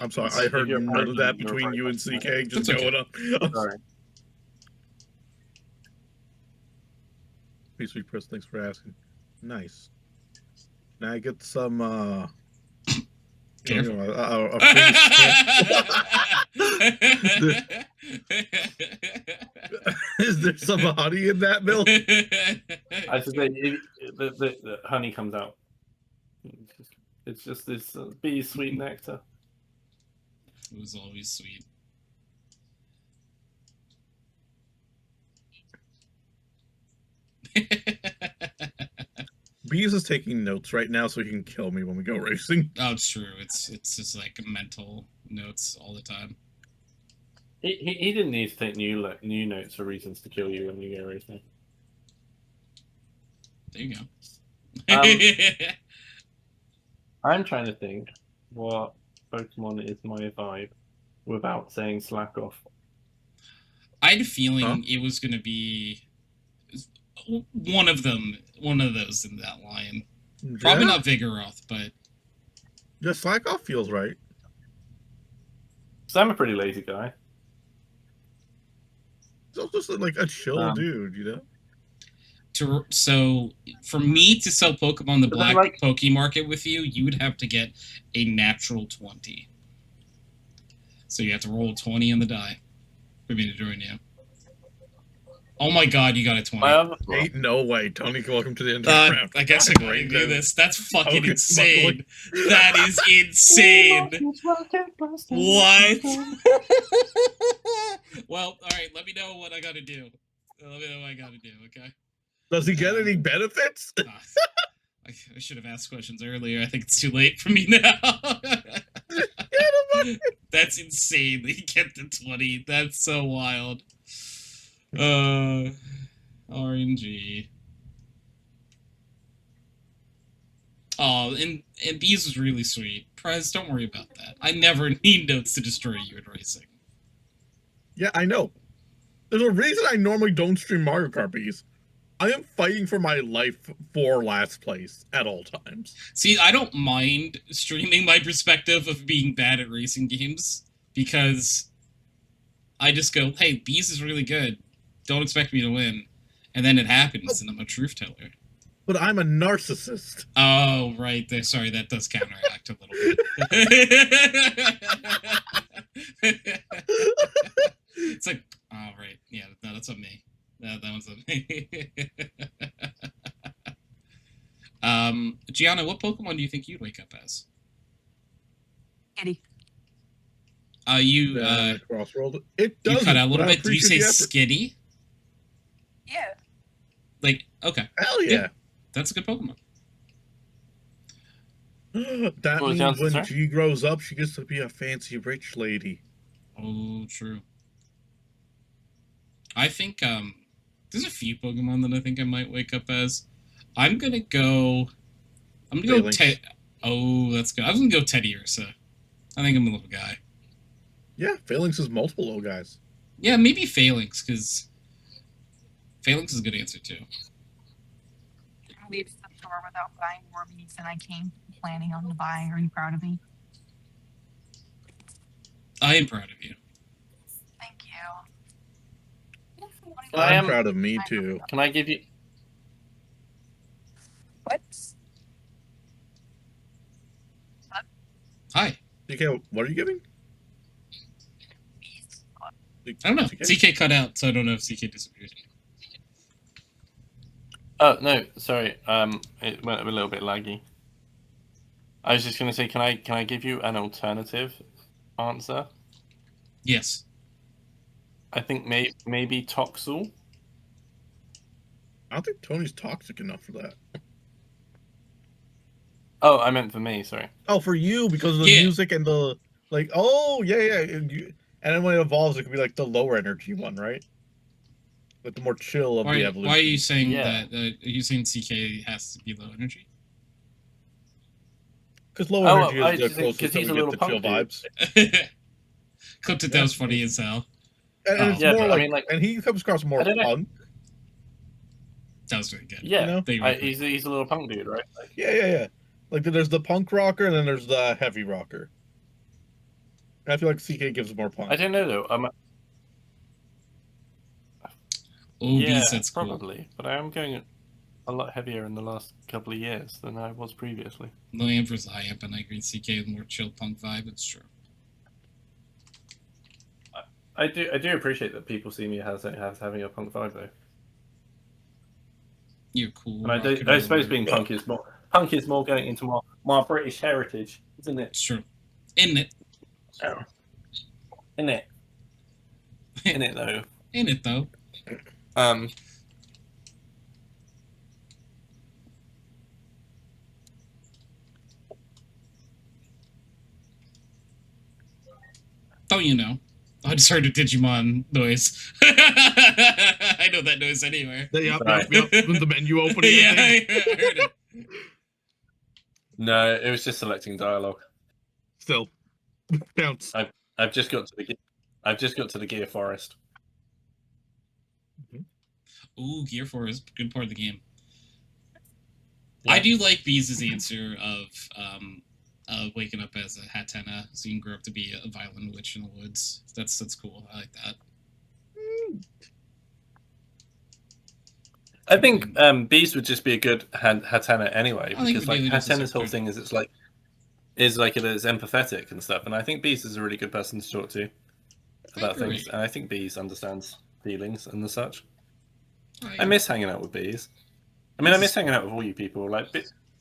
D: I'm sorry, I heard none of that between you and CK just going on.
C: Sorry.
D: Hey, sweet Press, thanks for asking. Nice. Now I get some,
A: Careful.
D: a free Is there some honey in that milk?
C: I should say the honey comes out. It's just this bee sweet nectar.
A: It was always sweet.
D: Bees is taking notes right now so he can kill me when we go racing.
A: Oh, it's true. It's just like mental notes all the time.
C: He didn't need to take new notes for reasons to kill you when you go racing.
A: There you go.
C: I'm trying to think what Pokemon is my vibe without saying slack off.
A: I had a feeling it was going to be one of them, one of those in that line. Probably not Vigoroth, but
D: Yeah, slack off feels right.
C: So I'm a pretty lazy guy.
D: He's also like a chill dude, you know?
A: So for me to sell Pokemon the
C: But then,
A: black
C: like-
A: Poke Market with you, you would have to get a natural 20. So you have to roll 20 on the die for me to join you. Oh my god, you got a 20.
D: Ain't no way. Tony, welcome to the end of the round.
A: I guess I gotta do this. That's fucking
D: Okay,
A: insane. That is insane. What? Well, alright, let me know what I gotta do. Let me know what I gotta do, okay?
D: Does he get any benefits?
A: I should have asked questions earlier. I think it's too late for me now. That's insane that you get the 20. That's so wild. RNG. Oh, and Bees was really sweet. Prez, don't worry about that. I never need notes to destroy you in racing.
D: Yeah, I know. There's a reason I normally don't stream Mario Kart Bees. I am fighting for my life for last place at all times.
A: See, I don't mind streaming my perspective of being bad at racing games because I just go, hey, Bees is really good. Don't expect me to win. And then it happens, and I'm a truth teller.
D: But I'm a narcissist.
A: Oh, right. There. Sorry, that does counteract a little bit. It's like, oh, right. Yeah, no, that's on me. That one's on me. Gianna, what Pokemon do you think you'd wake up as?
B: Eddie.
D: Crossworld. It does.
A: You cut out a little bit. Did you say Skitty?
B: Yeah.
A: Like, okay.
D: Hell yeah.
A: That's a good Pokemon.
D: That
C: What was
D: means
C: Johnson,
D: when
C: sir?
D: she grows up, she gets to be a fancy rich lady.
A: Oh, true. I think there's a few Pokemon that I think I might wake up as. I'm gonna go
D: Phalanx.
A: Oh, that's good. I was gonna go Teddy Ursa. I think I'm a little guy.
D: Yeah, Phalanx is multiple little guys.
A: Yeah, maybe Phalanx, because Phalanx is a good answer too.
G: Leave the store without buying more bees than I came planning on to buy. Are you proud of me?
A: I am proud of you.
G: Thank you.
D: I'm proud of me too.
C: Can I give you?
B: What?
A: Hi.
D: DK, what are you giving?
A: I don't know.
D: CK?
A: CK cut out, so I don't know if CK disappeared.
C: Oh no, sorry. It went a little bit laggy. I was just gonna say, can I give you an alternative answer?
A: Yes.
C: I think maybe Toxel.
D: I don't think Tony's toxic enough for that.
C: Oh, I meant for me. Sorry.
D: Oh, for you because of the music and the like. Oh, yeah. And then when it evolves, it could be like the lower energy one, right? Like the more chill of the evolution.
A: Why are you saying
C: Yeah.
A: that? Are you saying CK has to be low energy?
D: Because low
C: Oh,
D: energy
C: I
D: is the
C: just think-
D: closest
C: 'cause
D: that
C: he's
D: we
C: a
D: get
C: little
D: to chill
C: punk
D: vibes.
A: Clipped it. That was funny as hell.
D: And it's
C: Yeah,
D: more
C: but I
D: like,
C: mean, like-
D: and he comes across more
C: I don't know.
D: punk.
A: That was really good.
C: Yeah,
D: You know?
A: They were-
C: he's a little punk dude, right? Like,
D: Yeah. Like there's the punk rocker and then there's the heavy rocker. And I feel like CK gives more punk.
C: I don't know though.
A: Oh,
C: Yeah,
A: that's cool.
C: probably. But I am going. a lot heavier in the last couple of years than I was previously.
A: Low amp versus high amp, and I agree. CK with more chill punk vibe. It's true.
C: I do appreciate that people see me as having a punk vibe though.
A: You're cool.
C: And
A: rock and
C: I suppose
A: roll.
C: being punk is more going into my British heritage, isn't it?
A: It's true. In it.
C: Oh. Isn't it? In it though.
A: In it though. Don't you know? I just heard a Digimon noise. I know that noise anywhere.
D: Yep,
C: Right.
D: the menu opening.
A: Yeah,
D: I
A: I
D: think.
A: heard it.
C: No, it was just selecting dialogue.
D: Still counts.
C: I've just got to the Gear Forest.
A: Ooh, Gear 4 is a good part of the game.
C: Yeah.
A: I do like Bees' answer of waking up as a Hatena, so you can grow up to be a violent witch in the woods. That's cool. I like that.
C: I think Beast would just be a good Hatena anyway,
A: I think
C: because like
A: really does
C: Hatena's
A: deserve
C: whole thing is it is empathetic and stuff, and I think Beast is a really good person to talk to about
A: agree.
C: things, and I think Beast understands feelings and the such.
A: I
C: I miss hanging out with Bees. I mean, I miss hanging out with all you people. Like,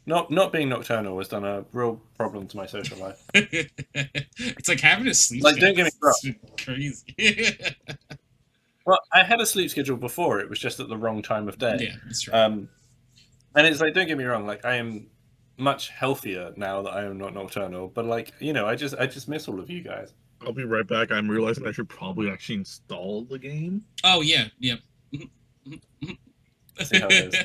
C: not being nocturnal has done a real problem to my social life.
A: It's like having a sleep
C: Like, don't get me wrong.
A: It's crazy.
C: Well, I had a sleep schedule before. It was just at the wrong time of day.
A: Yeah, that's true.
C: And it's like, don't get me wrong. Like, I am much healthier now that I am not nocturnal. But like, you know, I just miss all of you guys.
D: I'll be right back. I'm realizing I should probably actually install the game.
A: Oh yeah, yep.
C: See how it is.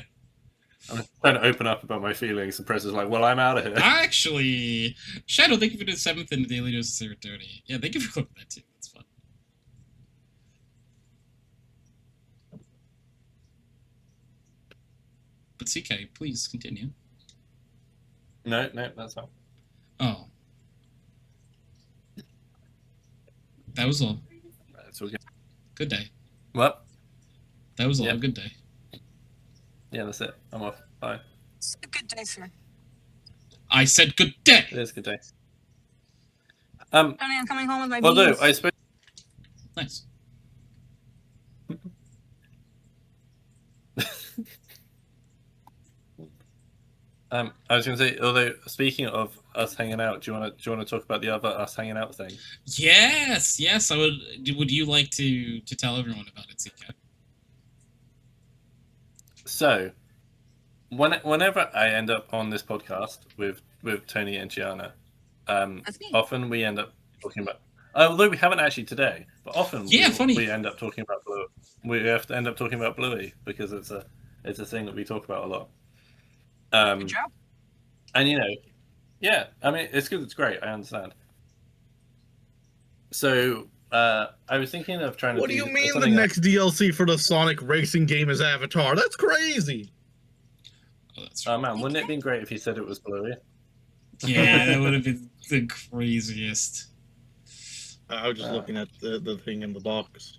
C: I'm trying to open up about my feelings, and Prez is like, "Well, I'm out of here."
A: Actually, Shadow, thank you for the 7th in the Daily News 030. Yeah, thank you for clicking that too. That's fun. But CK, please continue.
C: No, that's fine.
A: Oh. That was all.
C: That's all good.
A: Good day.
C: What?
A: That was all.
C: Yep.
A: Good day.
C: Yeah, that's it. I'm off. Bye.
G: It's a good day, sir.
A: I said good day.
C: It is a good day.
G: Honey, I'm coming home with my
C: Although
G: bees.
C: I suppose.
A: Nice.
C: I was going to say, although speaking of us hanging out, do you want to talk about the other us hanging out thing?
A: Yes. I would. Would you like to tell everyone about it, CK?
C: So, whenever I end up on this podcast with Tony and Gianna,
G: That's me.
C: often we end up talking about. Although we haven't actually today, but often
A: funny.
C: we end up talking about Blue. We have to end up talking about Bluey because it's a thing that we talk about a lot.
G: Good job.
C: And you know, yeah, I mean, it's good. It's great. I understand. So I was thinking of trying to.
D: What do you mean the
C: something
D: next DLC for the Sonic racing game is Avatar? That's crazy.
A: Oh, that's
C: Oh man, wouldn't it have been great if you said it was Bluey?
A: Yeah, that would have been the craziest.
D: I was just looking at the thing in the box.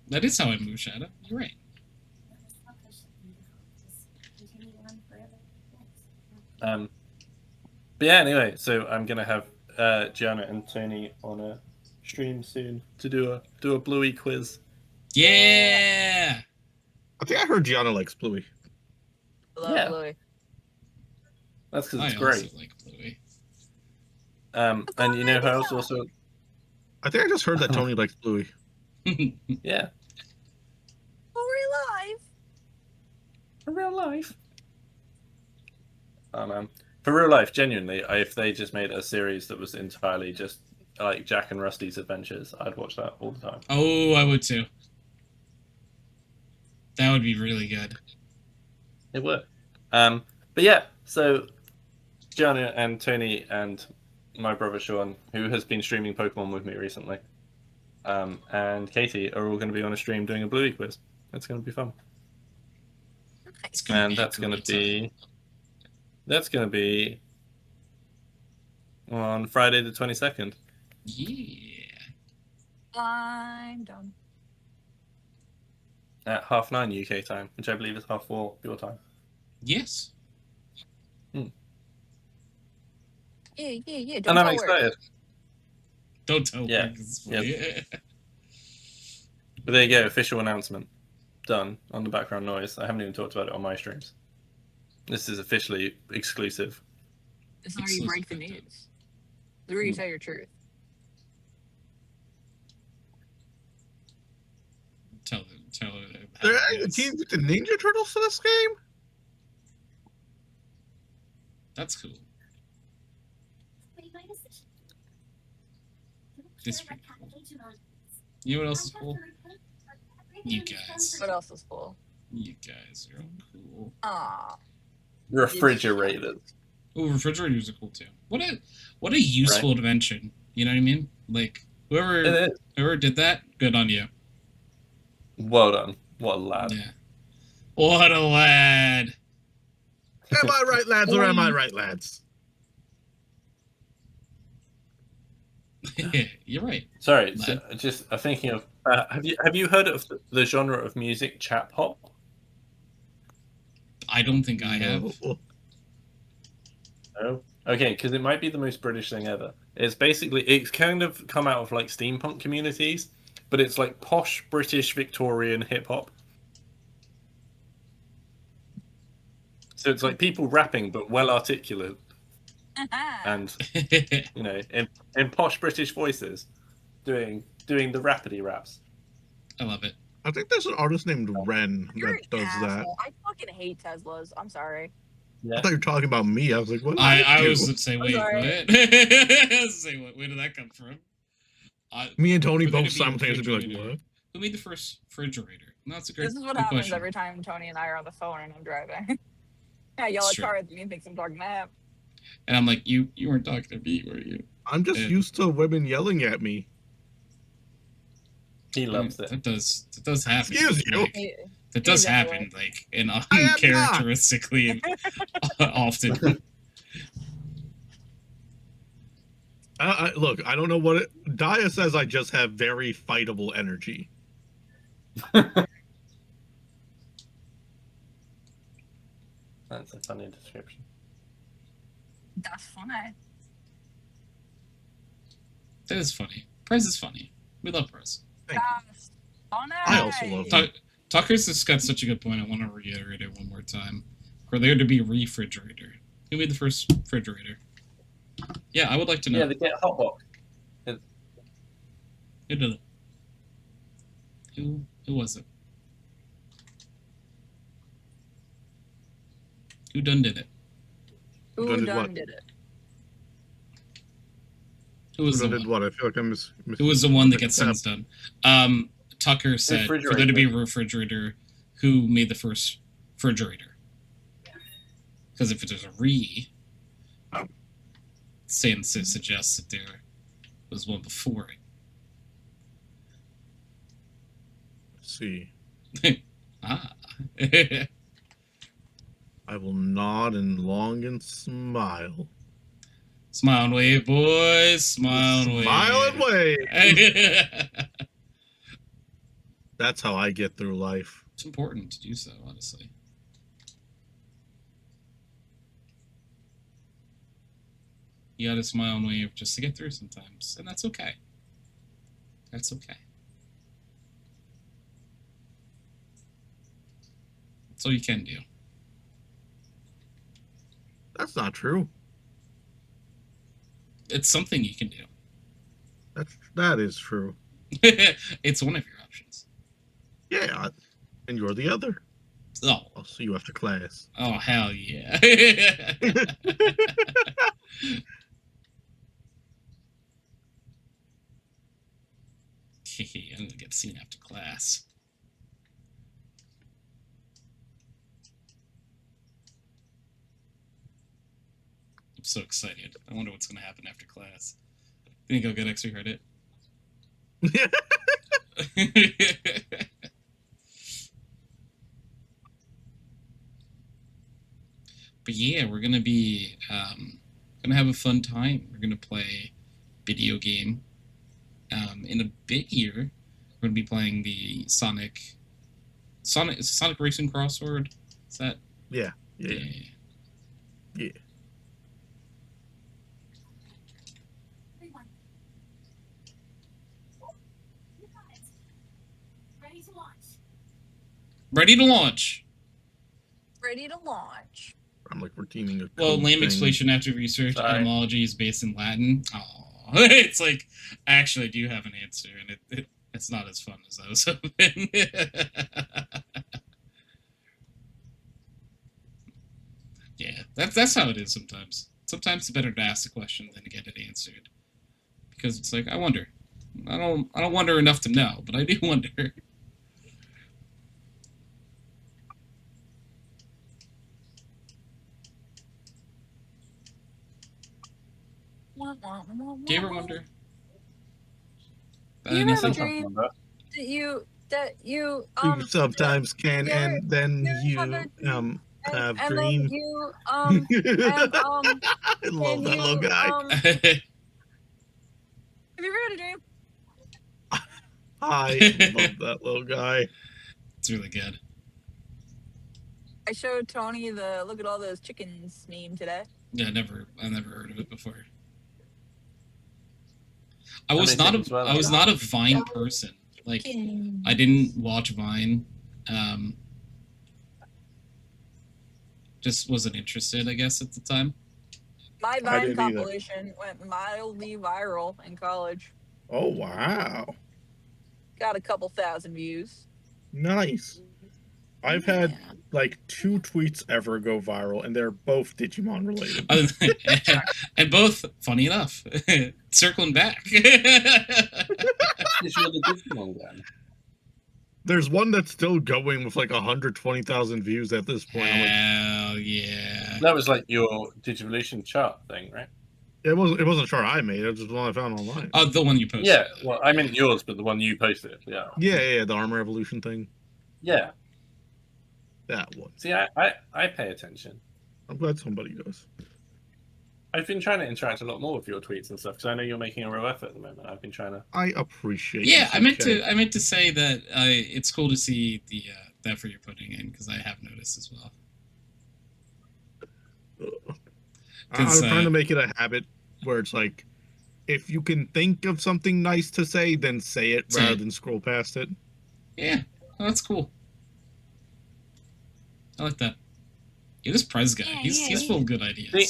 A: That is how I move, Shadow. You're right.
C: But yeah, anyway, so I'm gonna have Gianna and Tony on a stream soon to do a Bluey quiz.
A: Yeah.
D: I think I heard Gianna likes Bluey.
B: Love
C: Yeah.
B: Bluey.
C: That's because
A: I
C: it's
A: also
C: great.
A: like Bluey.
C: And you know who else also?
D: I think I just heard that Tony likes Bluey.
C: Yeah,
G: Oh, we're alive.
C: for real life. Oh man, for real life, genuinely, if they just made a series that was entirely just like Jack and Rusty's adventures, I'd watch that all the time.
A: Oh, I would too. That would be really good.
C: It would. But yeah, so Gianna and Tony and my brother Sean, who has been streaming Pokemon with me recently, and Katie are all going to be on a stream doing a Bluey quiz. It's going to be fun,
A: It's gonna
C: and
A: be a
C: that's going
A: great
C: to be on Friday the 22nd.
A: time. Yeah.
G: I'm done.
C: at 9:30 UK time, which I believe is 4:30 your time.
A: Yes.
B: Yeah. Don't
C: And I'm
B: tell work.
C: excited.
A: Don't tell
C: Yeah.
A: work. It's funny.
C: But there you go, official announcement. Done on the background noise. I haven't even talked about it on my streams. This is officially exclusive.
B: This is where you break the news. This is where you tell your truth.
A: Tell it.
D: There are Teenage Mutant Ninja Turtles for this game?
A: That's cool. This pretty cool. You know what else is cool? You guys.
B: What else is cool?
A: You guys are all cool.
B: Ah.
C: Refrigerators.
A: Oh, refrigerators are cool too. What a useful invention. You know what I mean? Like whoever did that, good on you.
C: Well done. What a lad.
A: Yeah. What a lad.
D: Am I right, lads, or am I right, lads?
A: You're right.
C: Sorry, so just thinking of have you heard of the genre of music chap hop?
A: I don't think I have.
C: No. Okay, because it might be the most British thing ever. It's kind of come out of like steampunk communities, but it's like posh British Victorian hip hop. So it's like people rapping but well articulate and you know in posh British voices doing the rapidy raps.
A: I love it.
D: I think there's an artist named Ren
B: You're
D: that does
B: an
D: that.
B: asshole. I fucking hate Teslas. I'm sorry.
C: Yeah.
D: I thought you were talking about me. I was like, what?
A: I was to say, wait,
B: sorry.
A: what? I was to say, what? Where did that come from?
D: Me and Tony
A: For there
D: both
A: to be a
D: simultaneously be like,
A: refrigerator.
D: what?
A: Who made the first refrigerator? And that's a great.
B: This is what
A: good
B: happens
A: question.
B: every time Tony and I are on the phone and I'm driving. I yell
A: It's
B: at
A: true.
B: car at me and thinks I'm talking to him.
A: And I'm like, you weren't talking to me, were you?
D: I'm just
A: Yeah.
D: used to women yelling at me.
C: He loves it.
A: That does happen.
D: Excuse you.
A: Like, that does
B: He's
A: happen,
B: annoying.
A: like, and
D: I am not.
A: uncharacteristically often.
D: Look, I don't know what it. Daya says I just have very fightable energy.
C: That's a funny description.
G: That's funny.
A: That is funny. Prez is funny. We love Prez.
D: Thank you.
G: That's funny.
D: I also love
A: Tu- Tucker's just got such a good point. I want to reiterate it one more time. For there to be a refrigerator, who made the first refrigerator? Yeah, I would like to know.
C: Yeah, they get hotbox.
A: Who did it? Who was it? Who done did it?
B: Who
D: Done did
B: done
D: what?
B: did it?
A: Who was
D: Who
A: the
D: did
A: one?
D: what? I feel like I'm
A: Who was the one that gets things done? Tucker said for there to be a refrigerator, who made the first refrigerator? Because if there's a suggests that there was one before
D: Let's see.
A: it. Ah.
D: I will nod and long and smile.
A: Smile and wave, boys. Smile and wave.
D: Smile and wave.
A: It's
D: That's how I get through life.
A: important to do so, honestly. You gotta smile and wave just to get through sometimes, and that's okay. That's okay. That's all you can do.
D: That's not true.
A: It's something you can do.
D: That is true.
A: It's one of your options.
D: Yeah, and you're the other.
A: Oh,
D: I'll see you after class.
A: oh hell yeah. I'm gonna get seen after class. I'm so excited. I wonder what's gonna happen after class. Think I'll get extra credit? But yeah, we're gonna be gonna have a fun time. We're gonna play video game. In a bit here, we're gonna be playing the Sonic Sonic Racing crossword. Is that?
D: Yeah.
A: Yeah. Ready to launch.
G: Ready to launch.
D: I'm like redeeming a
A: Well,
D: code
A: lame
D: thing.
A: explanation after research.
C: Sorry.
A: Etymology is based in Latin. Oh, it's like actually I do have an answer, and it's not as fun as I was hoping. Yeah, that's how it is sometimes. Sometimes it's better to ask the question than to get it answered, because it's like I wonder. I don't wonder enough to know, but I do wonder. Do you ever wonder?
G: Do you ever have a
A: Anything?
G: dream that you
D: You
G: that
D: sometimes can,
G: you ever-
D: and then
G: you ever have
D: you
G: a
D: have
G: and
D: dream.
G: then you
D: I love
G: and
D: that
G: you
D: little guy.
G: have you ever had a dream?
D: I love that little guy.
A: It's really good.
G: I showed Tony the look at all those chickens meme today.
A: Yeah, I never heard of it before. I
C: How
A: was
C: many
A: not
C: chickens were
A: a
C: there?
A: I was not a Vine person. Like I didn't watch Vine. Just wasn't interested, I guess, at the time.
G: My
D: I
G: Vine
D: didn't either.
G: compilation went mildly viral in college.
D: Oh wow,
G: Got a couple thousand views.
D: nice. I've had like 2 tweets ever go viral, and they're both Digimon related.
A: And both, funny enough, circling back.
C: Is your the Digimon then?
D: There's one that's still going with like 120,000 views at this point. I'm like,
A: Hell yeah.
C: That was like your Digivolution chart thing, right?
D: it wasn't a chart I made. It was just one I found online.
A: The one you posted.
C: Yeah. Well, I meant yours, but the one you posted. Yeah.
D: Yeah, the armor evolution thing.
C: Yeah.
D: That one.
C: See, I pay attention.
D: I'm glad somebody does.
C: I've been trying to interact a lot more with your tweets and stuff because I know you're making a real effort at the moment. I've been trying to.
D: I appreciate.
A: Yeah,
D: this,
A: I meant to say that it's cool to see the effort you're putting in, because I have noticed as well.
D: I'm trying to make it a habit where it's like, if you can think of something nice to say, then say it rather than scroll past it.
A: Yeah, well, that's cool. I like that. Yeah, this Prez guy, he's full of good ideas.
C: See,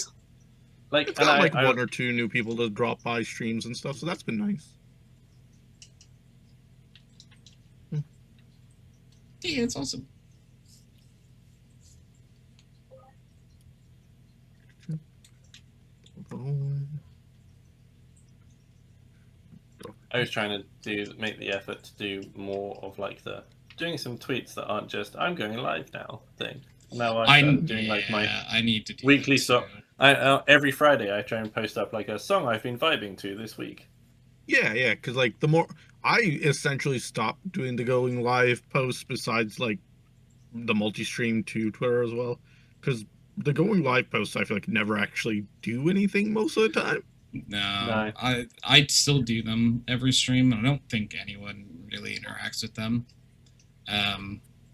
C: like,
D: It's got like 1 or 2 new people to drop by streams and stuff, so that's been nice.
A: Yeah, it's awesome.
C: I was trying to make the effort to do more of like doing some tweets that aren't just "I'm going live now" thing. Now I'm doing like my
A: I need to do
C: weekly
A: song.
C: Every Friday I try and post up like a song I've been vibing to this week.
D: Yeah, because like the more I essentially stopped doing the going live posts, besides like the multi-stream to Twitter as well, because the going live posts I feel like never actually do anything most of the time.
A: No. I still do them every stream, and I don't think anyone really interacts with them.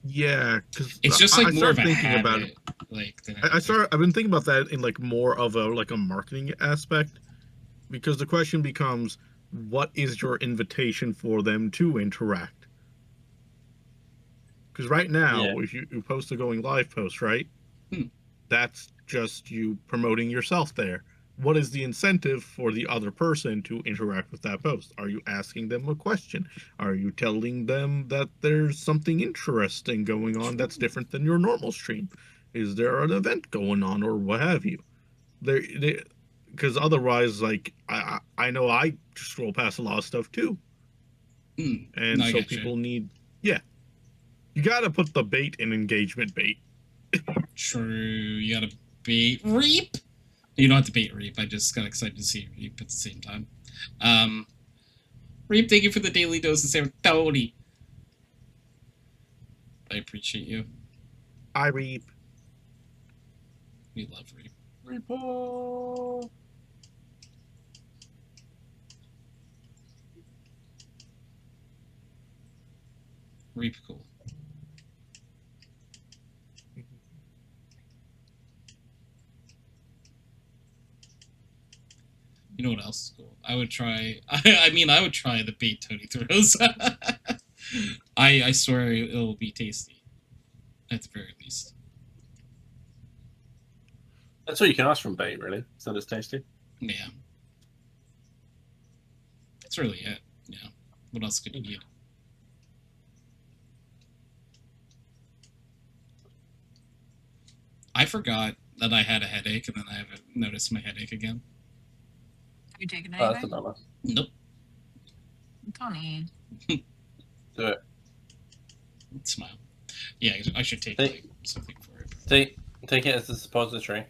D: Yeah, because
A: it's just like
D: I
A: more of a
D: thinking
A: habit.
D: about it.
A: Like
D: I've been thinking about that in like more of a marketing aspect, because the question becomes, what is your invitation for them to interact? Because right now, if you post a going live post, right, that's just you promoting yourself there. What is the incentive for the other person to interact with that post? Are you asking them a question? Are you telling them that there's something interesting going on that's different than your normal stream? Is there an event going on, or what have you? Because otherwise, like I know I scroll past a lot of stuff too, and
A: no,
D: so people need, you got to put the bait in engagement bait.
A: True, you gotta bait reap. You don't have to bait reap. I just got excited to see reap at the same time. Reap, thank you for the daily dose of serotonin. I appreciate you.
D: I reap.
A: We love reap.
C: Repo.
A: Reap cool. You know what else is cool? I would try. I mean, I would try the bait Tony throws. I swear it'll be tasty, at the very least.
C: That's all you can ask from bait, really. So it's tasty.
A: Yeah, that's really it. Yeah, what else could you need? I forgot that I had a headache, and then I haven't noticed my headache again.
G: Have you taken
C: Oh, that's
G: anything?
C: another.
A: Nope.
G: Tony.
C: Do it.
A: Smile. Yeah, I should take
C: Hey.
A: like, something for it.
C: Take it as a suppository.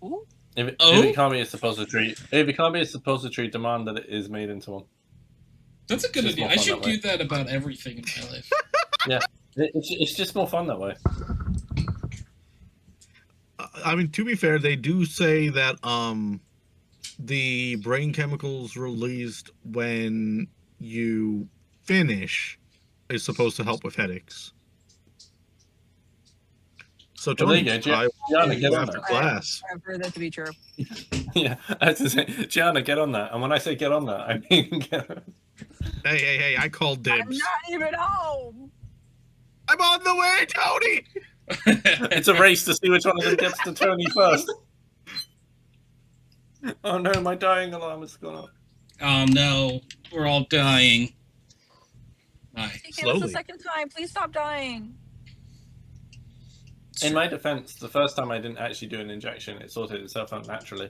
G: Ooh.
C: If it
A: Oh?
C: can't be a suppository, demand that it is made into one.
A: That's a good
C: Just
A: idea.
C: more
A: I
C: fun
A: should
C: that
A: do
C: way.
A: that about everything in my life.
C: It's just more fun that way.
D: I mean, to be fair, they do say that the brain chemicals released when you finish is supposed to help with headaches. So
C: Well, there you
D: Tony,
C: go.
D: I
C: Gianna, get on
D: after
C: that.
D: class.
G: I've heard that to be true.
C: Yeah, I have to say, Gianna, get on that. And when I say get on that, I mean get on.
D: Hey! I called
G: I'm
D: dibs.
G: not even home.
D: I'm on the way, Tony.
C: It's a race to see which one of them gets to Tony first. Oh no, my dying alarm has gone off.
A: Oh no, we're all dying. Hi.
G: Okay, that's the
D: Slowly.
G: second time. Please stop dying.
C: In my defense, the first time I didn't actually do an injection, it sorted itself out naturally.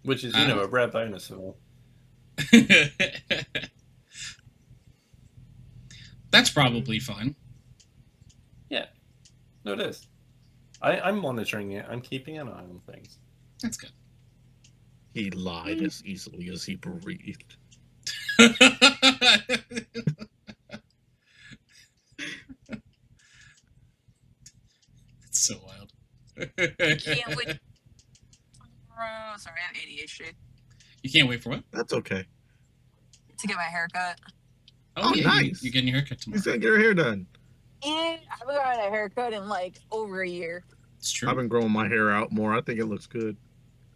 C: Which is, a rare bonus for me.
A: That's probably fun.
C: No, it is. I'm monitoring it. I'm keeping an eye on things.
A: That's good.
D: He lied as easily as he breathed.
A: It's so wild.
G: Can't wait. Oh, sorry, I have ADHD.
A: You can't wait for what?
D: That's okay.
G: To get my hair cut.
D: Oh,
A: yeah,
D: nice.
A: You're getting your haircut tomorrow.
D: He's gonna get her hair done.
G: And I haven't gotten a haircut in like over a year.
A: It's true.
D: I've been growing my hair out more. I think it looks good.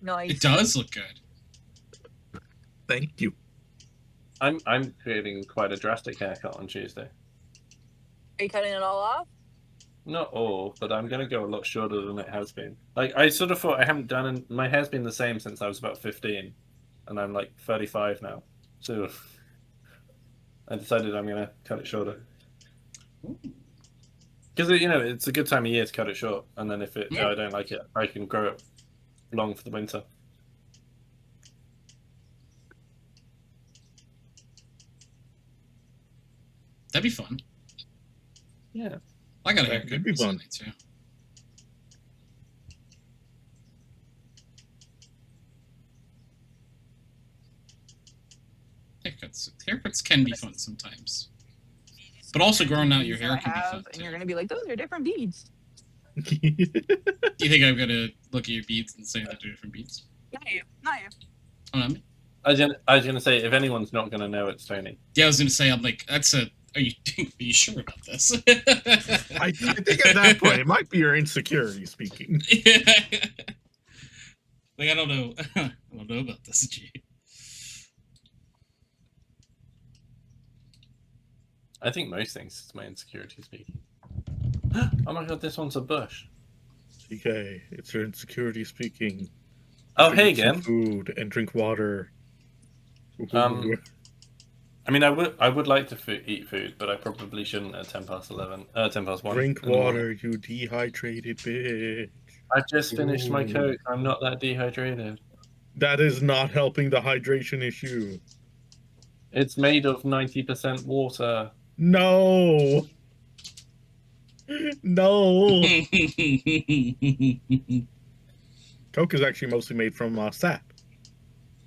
G: Nice.
A: It does look good.
D: Thank you.
C: I'm creating quite a drastic haircut on Tuesday.
G: Are you cutting it all off?
C: Not all, but I'm going to go a lot shorter than it has been. Like, I sort of thought I haven't done... My hair's been the same since I was about 15. And I'm, like, 35 now. So, I decided I'm going to cut it shorter. Because, it's a good time of year to cut it short. And then if I don't like it, I can grow it long for the winter.
A: That'd be fun.
C: Yeah.
A: I got a
D: That
A: haircut
D: could be fun.
A: recently, too. Haircuts can be fun sometimes. But also growing out your
B: Beads that
A: hair
B: I
A: can be
B: have,
A: fun,
B: and
A: too.
B: you're gonna be like, those are different beads.
A: Do you think I'm gonna look at your beads and say that they're different beads?
G: Not you. Not you.
A: Oh, not me?
C: I was gonna say, if anyone's not gonna know, it's Tony.
A: Yeah, I was gonna say, I'm like, that's a... Are you sure about this?
D: I think at that point, it might be your insecurity speaking.
A: Like, I don't know. I don't know about this, G.
C: I think most things is my insecurity speaking. Oh my god, this one's a bush.
D: Okay, it's your insecurity speaking.
C: Oh, hey
D: Eat some
C: again.
D: Food and drink water.
C: I mean, I would like to eat food, but I probably shouldn't at 10 past 1.
D: Drink water, you dehydrated bitch.
C: I just finished my
D: Ooh.
C: Coke. I'm not that dehydrated.
D: That is not helping the hydration issue.
C: It's made of 90% water.
D: No. No. Coke is actually mostly made from sap,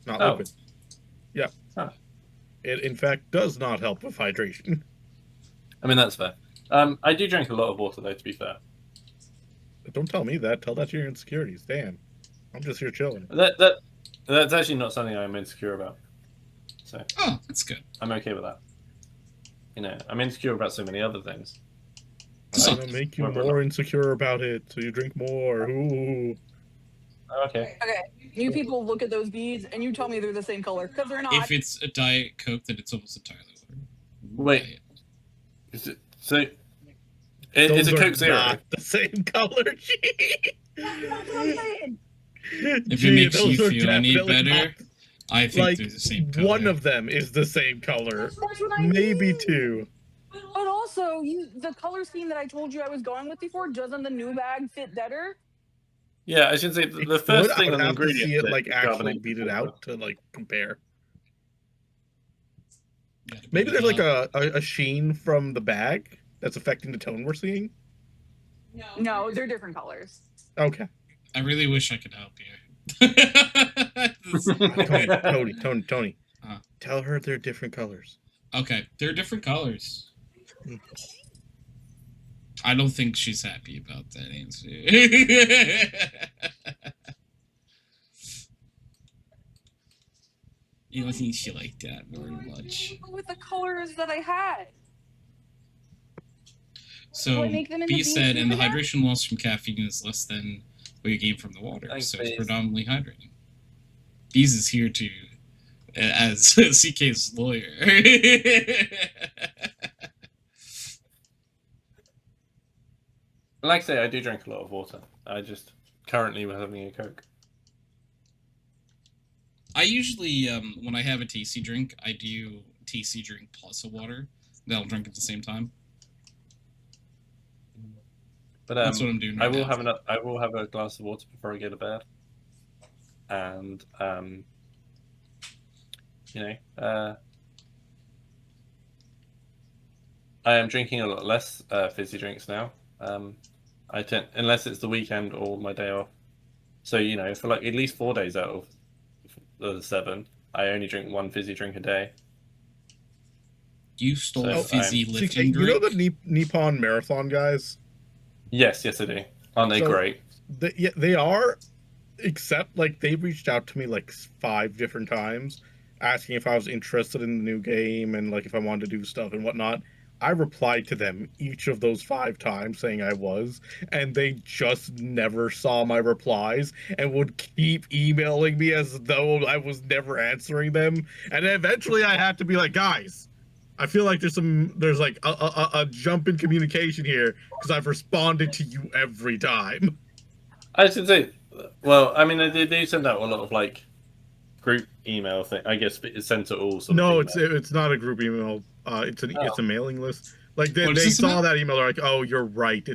D: not
C: Oh.
D: liquid. Yeah.
C: Huh.
D: It, in fact, does not help with hydration.
C: I mean, that's fair. I do drink a lot of water, though, to be fair.
D: Don't tell me that. Tell that to your insecurities. Damn. I'm just here chilling.
C: That's actually not something I'm insecure about. So
A: Oh, that's good.
C: I'm okay with that. I'm insecure about so many other things.
D: I'm gonna make you more insecure about it, so you drink more. Ooh.
C: Okay.
B: Okay, you people look at those beads and you tell me they're the same color because they're not.
A: If it's a Diet Coke, then it's almost entirely water.
C: Wait.
A: Diet.
C: Is it, so
D: Those
C: it's a
D: are
C: Coke Zero.
D: not the same color, G.
B: That's what I'm saying.
A: If
D: Gee,
A: it makes
D: those
A: you
D: are
A: feel any
D: definitely
A: better,
D: not-
A: I think
D: like
A: they're the same color.
D: one of them is the same color,
B: That's what I
D: maybe
B: mean.
D: two.
B: But also, the color scheme that I told you I was going with before, doesn't the new bag fit better?
C: Yeah, I should say the
D: It
C: first
D: could. I
C: thing
D: would
C: on the
D: have to
C: ingredient
D: see it
C: list
D: like
C: is
D: actually
C: carbonated
D: beat it
C: water.
D: out to like compare.
A: Gotta beat
D: Maybe
A: it
D: there's like
A: out.
D: a sheen from the bag that's affecting the tone we're seeing.
B: No, they're different colors.
D: Okay.
A: I really wish I could help you.
D: Tony.
A: Huh.
D: Tell her they're different colors.
A: Okay, they're different colors. I don't think she's happy about that answer. You don't think she liked that very much.
B: With the colors that I had.
A: So,
B: I make them in
A: B
B: the
A: said,
B: beans
A: and the
B: for that?
A: hydration loss from caffeine is less than what you gain from the water,
C: Thanks,
A: so it's
C: Bees.
A: predominantly hydrating. Bees is here to, as CK's lawyer.
C: Like I say, I do drink a lot of water. I just currently was having a Coke.
A: I usually, when I have a tasty drink, I do tasty drink plus a water. Then I'll drink at the same time.
C: But
A: That's what I'm doing right
C: I will
A: now.
C: have a glass of water before I go to bed. And I am drinking a lot less fizzy drinks now. I tend, unless it's the weekend or my day off. So for like at least 4 days out of the 7, I only drink one fizzy drink a day.
A: You stole
C: So,
A: fizzy
C: CK,
A: lifting
D: You know
A: drink?
D: the Nippon Marathon guys?
C: Yes, I do. Aren't they
D: So-
C: great?
D: They are, except like they reached out to me like 5 different times asking if I was interested in the new game and like if I wanted to do stuff and whatnot. I replied to them each of those 5 times saying I was, and they just never saw my replies and would keep emailing me as though I was never answering them. And then eventually I had to be like, guys, I feel like there's like a jump in communication here because I've responded to you every time.
C: I should say, well, I mean, they send out a lot of like group email thing. I guess it's sent to all. Sort
D: No,
C: of email.
D: it's not a group email. It's a mailing list. Like
A: What is
D: they
A: this
D: saw
A: about?
D: that email, they're like, oh, you're right.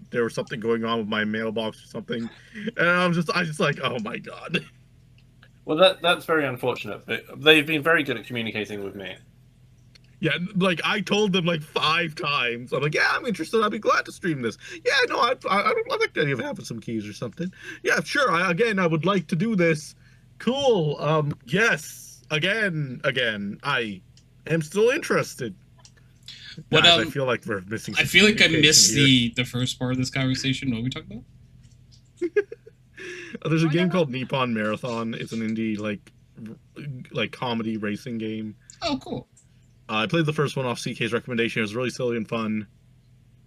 D: There was something going on with my mailbox or something, and I just like, oh my god.
C: Well, that's very unfortunate. But they've been very good at communicating with me.
D: Yeah, like I told them like 5 times. I'm like, yeah, I'm interested. I'd be glad to stream this. Yeah, no, I like the idea of having some keys or something. Yeah, sure. I would like to do this. Cool. Yes. Again. I am still interested.
A: What,
D: Guys, I feel like we're missing.
A: I
D: some
A: feel like I
D: communication
A: missed
D: here.
A: the first part of this conversation. What were we talking about?
D: There's a game called Nippon Marathon. It's an indie like comedy racing game.
A: Oh, cool.
D: I played the first one off CK's recommendation. It was really silly and fun.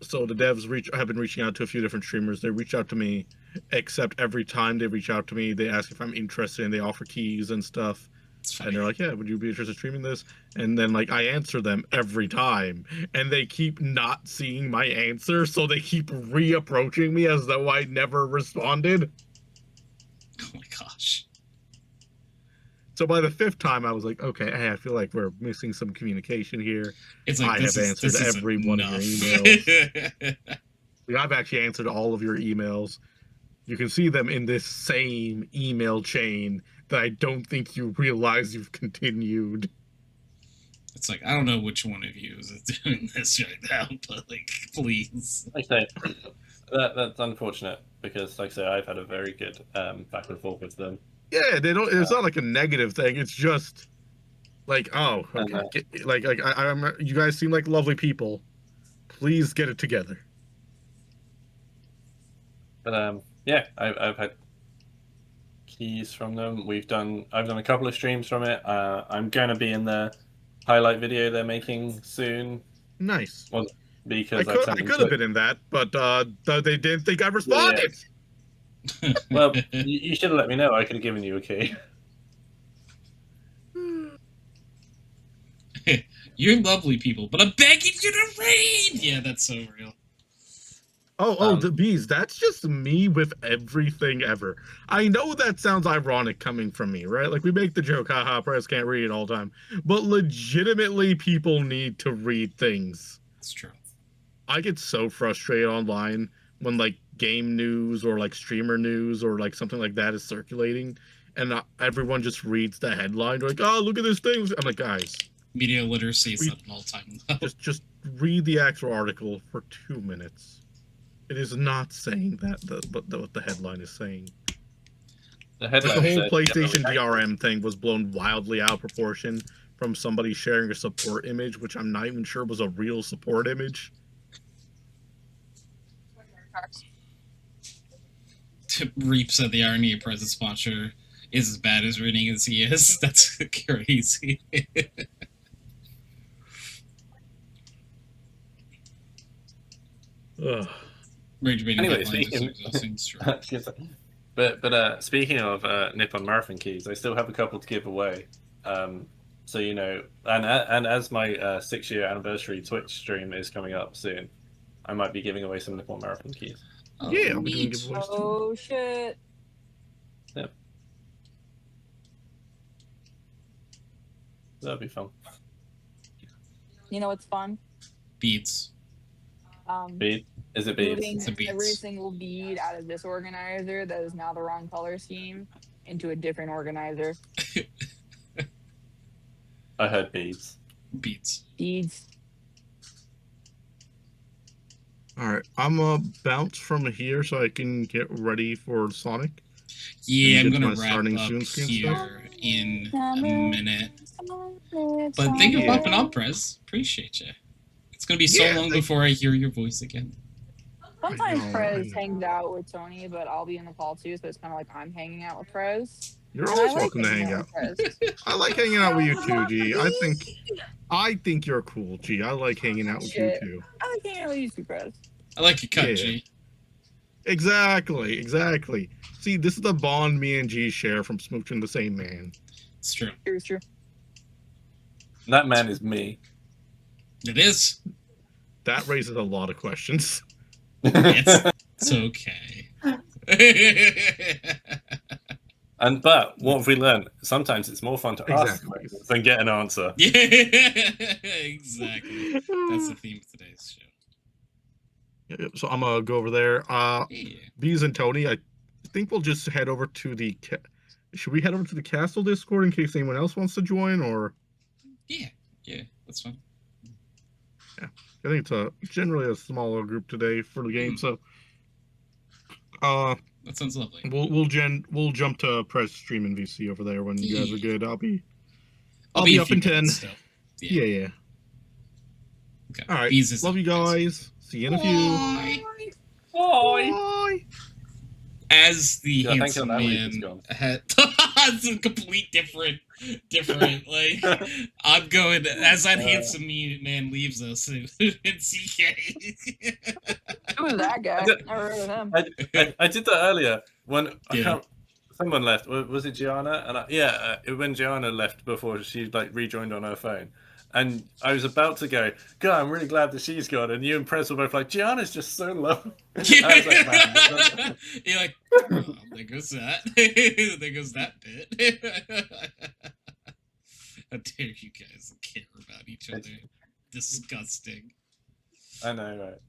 D: So the devs have been reaching out to a few different streamers. They reach out to me, except every time they reach out to me, they ask if I'm interested and they offer keys and stuff.
A: It's
D: And
A: funny.
D: they're like, yeah, would you be interested in streaming this? And then like I answer them every time, and they keep not seeing my answer, so they keep reapproaching me as though I never responded.
A: Oh my gosh.
D: So by the 5th time, I was like, okay, hey, I feel like we're missing some communication here.
A: It's like
D: I
A: this
D: have
A: is,
D: answered
A: this is
D: every one of your
A: emails.
D: Like, I've actually answered all of your emails. You can see them in this same email chain that I don't think you realize you've continued.
A: It's like, I don't know which one of you is doing this right now, but like, please.
C: Like I say, that's unfortunate because, like I say, I've had a very good back and forth with them.
D: Yeah, they don't. It's not like a negative thing. It's just like, oh, okay. Like I'm. You guys seem like lovely people. Please get it together.
C: But yeah, I've had keys from them. I've done a couple of streams from it. I'm going to be in the highlight video they're making soon.
D: Nice.
C: Well, because
D: I could have been in that, but they didn't think I responded.
C: Well, you should have let me know. I could have given you a key.
A: You're lovely people, but I'm begging you to read. Yeah, that's so real.
D: The bees. That's just me with everything ever. I know that sounds ironic coming from me, right? Like we make the joke, haha, Prez can't read all the time. But legitimately, people need to read things.
A: It's true.
D: I get so frustrated online when like game news or like streamer news or like something like that is circulating, and everyone just reads the headline. They're like, "Oh, look at this thing!" I'm like, guys,
A: Media literacy is at an all-time low.
D: just read the actual article for 2 minutes. It is not saying that, what the headline is saying.
C: The
D: Like
C: headline
D: the whole
C: said,
D: PlayStation DRM thing was blown wildly out of proportion from somebody sharing a support image, which I'm not even sure was a real support image.
A: Reap said the irony of Prez's sponsor is as bad as reading as he is. That's crazy.
D: Ugh.
A: Rage baiting
C: Anyway,
A: headlines is
C: speaking-
A: exhausting, it's true.
C: But speaking of Nippon Marathon keys, I still have a couple to give away. So you know, and as my 6-year anniversary Twitch stream is coming up soon, I might be giving away some Nippon Marathon keys.
A: Oh,
D: Yeah, I'll be doing
A: neat.
D: giveaways too.
B: Oh shit!
C: That'd be fun.
B: You know what's fun?
A: Beads.
C: Bead? Is it beads?
B: Moving
A: It's a beads.
B: every single bead out of this organizer that is now the wrong color scheme into a different organizer.
C: I heard beads.
A: Beads.
B: Beads.
D: All right, I'm gonna bounce from here so I can get ready for Sonic.
A: Yeah, I'm
D: get
A: gonna
D: my
A: wrap
D: starting
A: up
D: soon screen stuff?
A: here in a minute. But thank you for
D: Yeah.
A: popping up, Prez. Appreciate you. It's gonna be so
D: Yeah,
A: long before I hear your voice again.
B: Sometimes
D: I know,
B: Prez
D: I know.
B: hangs out with Tony, but I'll be in the call too, so it's kind of like I'm hanging out with Prez.
D: You're
B: And I
D: always
B: like
D: welcome to hang
B: hanging
D: out.
B: with Prez.
D: I like hanging out with you too, G. I think you're cool, G. I like hanging out with
B: Shit.
D: you too.
B: I like hanging out with you too, Prez.
A: I like your cut,
D: Yeah.
A: G.
D: Exactly. See, this is the bond me and G share from smooching the same man.
A: It's true.
B: It's true.
C: That man is me.
A: It is.
D: That raises a lot of questions.
A: It's okay.
C: But what have we learned? Sometimes it's more fun to ask
D: Exactly.
C: questions than get an answer.
A: Yeah, exactly. That's the theme of today's show.
D: Yeah, so I'm gonna go over there.
A: Yeah.
D: Bees and Tony, I think we'll just head over to the. Should we head over to the castle Discord in case anyone else wants to join, or?
A: Yeah, that's fine.
D: I think it's generally a smaller group today for the game, so.
A: That sounds lovely.
D: We'll jump to Prez stream and VC over there when you guys are good. I'll be
A: I'll be
D: up in 10.
A: Still.
D: Yeah.
A: Okay.
D: All right.
A: Bees is
D: Love
A: up,
D: you guys. See you in a few.
A: Bye.
D: Bye.
A: As the
C: Yeah, thank
A: handsome
C: God that week is
A: man
C: gone.
A: had it's a complete different like I'm going as that handsome man leaves us in CK.
B: Who was that guy?
C: I did-
B: Never heard of him.
C: I did that earlier when
A: Yeah.
C: someone left. Was it Gianna? And when Gianna left before she like rejoined on her phone, and I was about to go, God, I'm really glad that she's gone. And you and Prez were both like, Gianna's just so low. I was like, man,
A: You're like, oh, there goes that. There goes that bit. How dare you guys care about each other? Disgusting.
C: I know, right?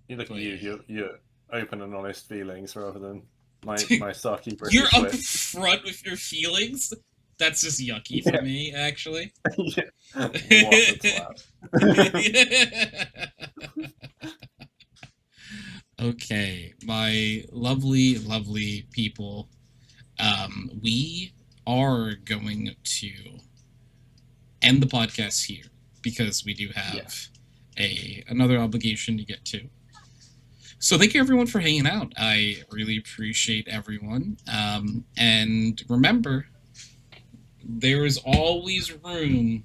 C: You look at you. You're open and honest feelings rather than my sarky British.
A: You're up
C: wit.
A: front with your feelings. That's just yucky for me, actually.
C: Yeah. What a twat.
A: Okay, my lovely, lovely people. We are going to end the podcast here because we do have another obligation to get to. So thank you everyone for hanging out. I really appreciate everyone. And remember, there is always room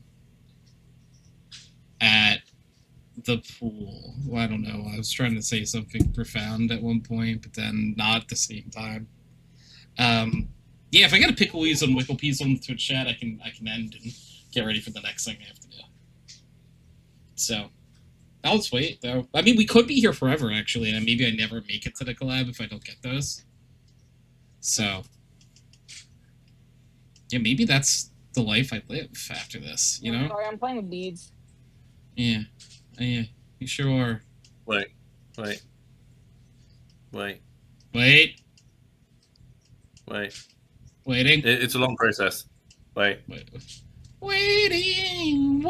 A: at the pool. Well, I don't know. I was trying to say something profound at one point, but then not at the same time. Yeah, if I gotta pick Louise on Wicklepeas on the Twitch chat, I can end and get ready for the next thing I have to do. So, now let's wait, though. I mean, we could be here forever, actually, and maybe I never make it to the collab if I don't get those. So, yeah, maybe that's the life I live after this, you know?
B: Sorry, I'm playing with beads.
A: Yeah. Yeah, you sure are.
C: Wait.
A: Wait. Waiting.
C: It's a long process. Wait.
A: Waiting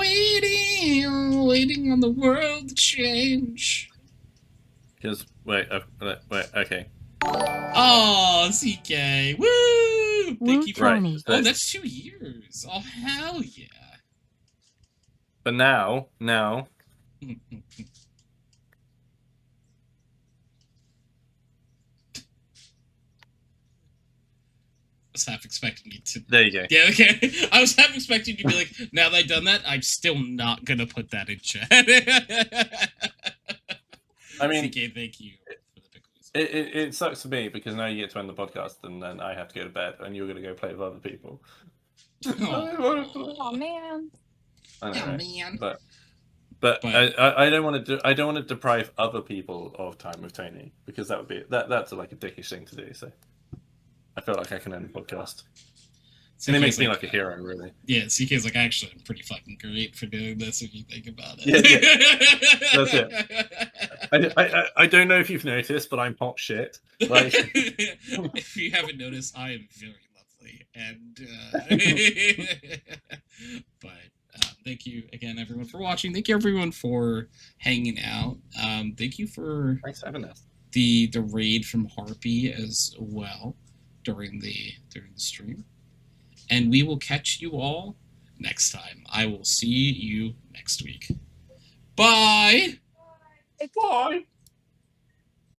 A: on the world to change.
C: Because wait. Okay.
A: Oh, CK. Woo! Thank you for...
C: Right.
A: Oh, that's 2 years. Oh, hell yeah.
C: But now.
A: I was half expecting you to...
C: There you go.
A: Yeah, okay. I was half expecting you to be like, now that I've done that, I'm still not gonna put that in chat.
C: I mean,
A: CK, thank you for the pickles.
C: It sucks for me because now you get to end the podcast and then I have to go to bed and you're going to go play with other people.
B: Oh man.
C: I know, right?
A: Man.
C: But I don't want to deprive other people of time with Tony because that would be that's like a dickish thing to do. So I feel like I can end the podcast. And it makes me like a hero, really.
A: Yeah, CK's like, actually, I'm pretty fucking great for doing this if you think about it.
C: Yeah. That's it. I don't know if you've noticed, but I'm hot shit. Like...
A: If you haven't noticed, I am very lovely. And, but thank you again, everyone, for watching. Thank you, everyone, for hanging out. Thank you for
C: Thanks for having us.
A: The raid from Harpy as well during the stream. And we will catch you all next time. I will see you next week. Bye!
C: Bye!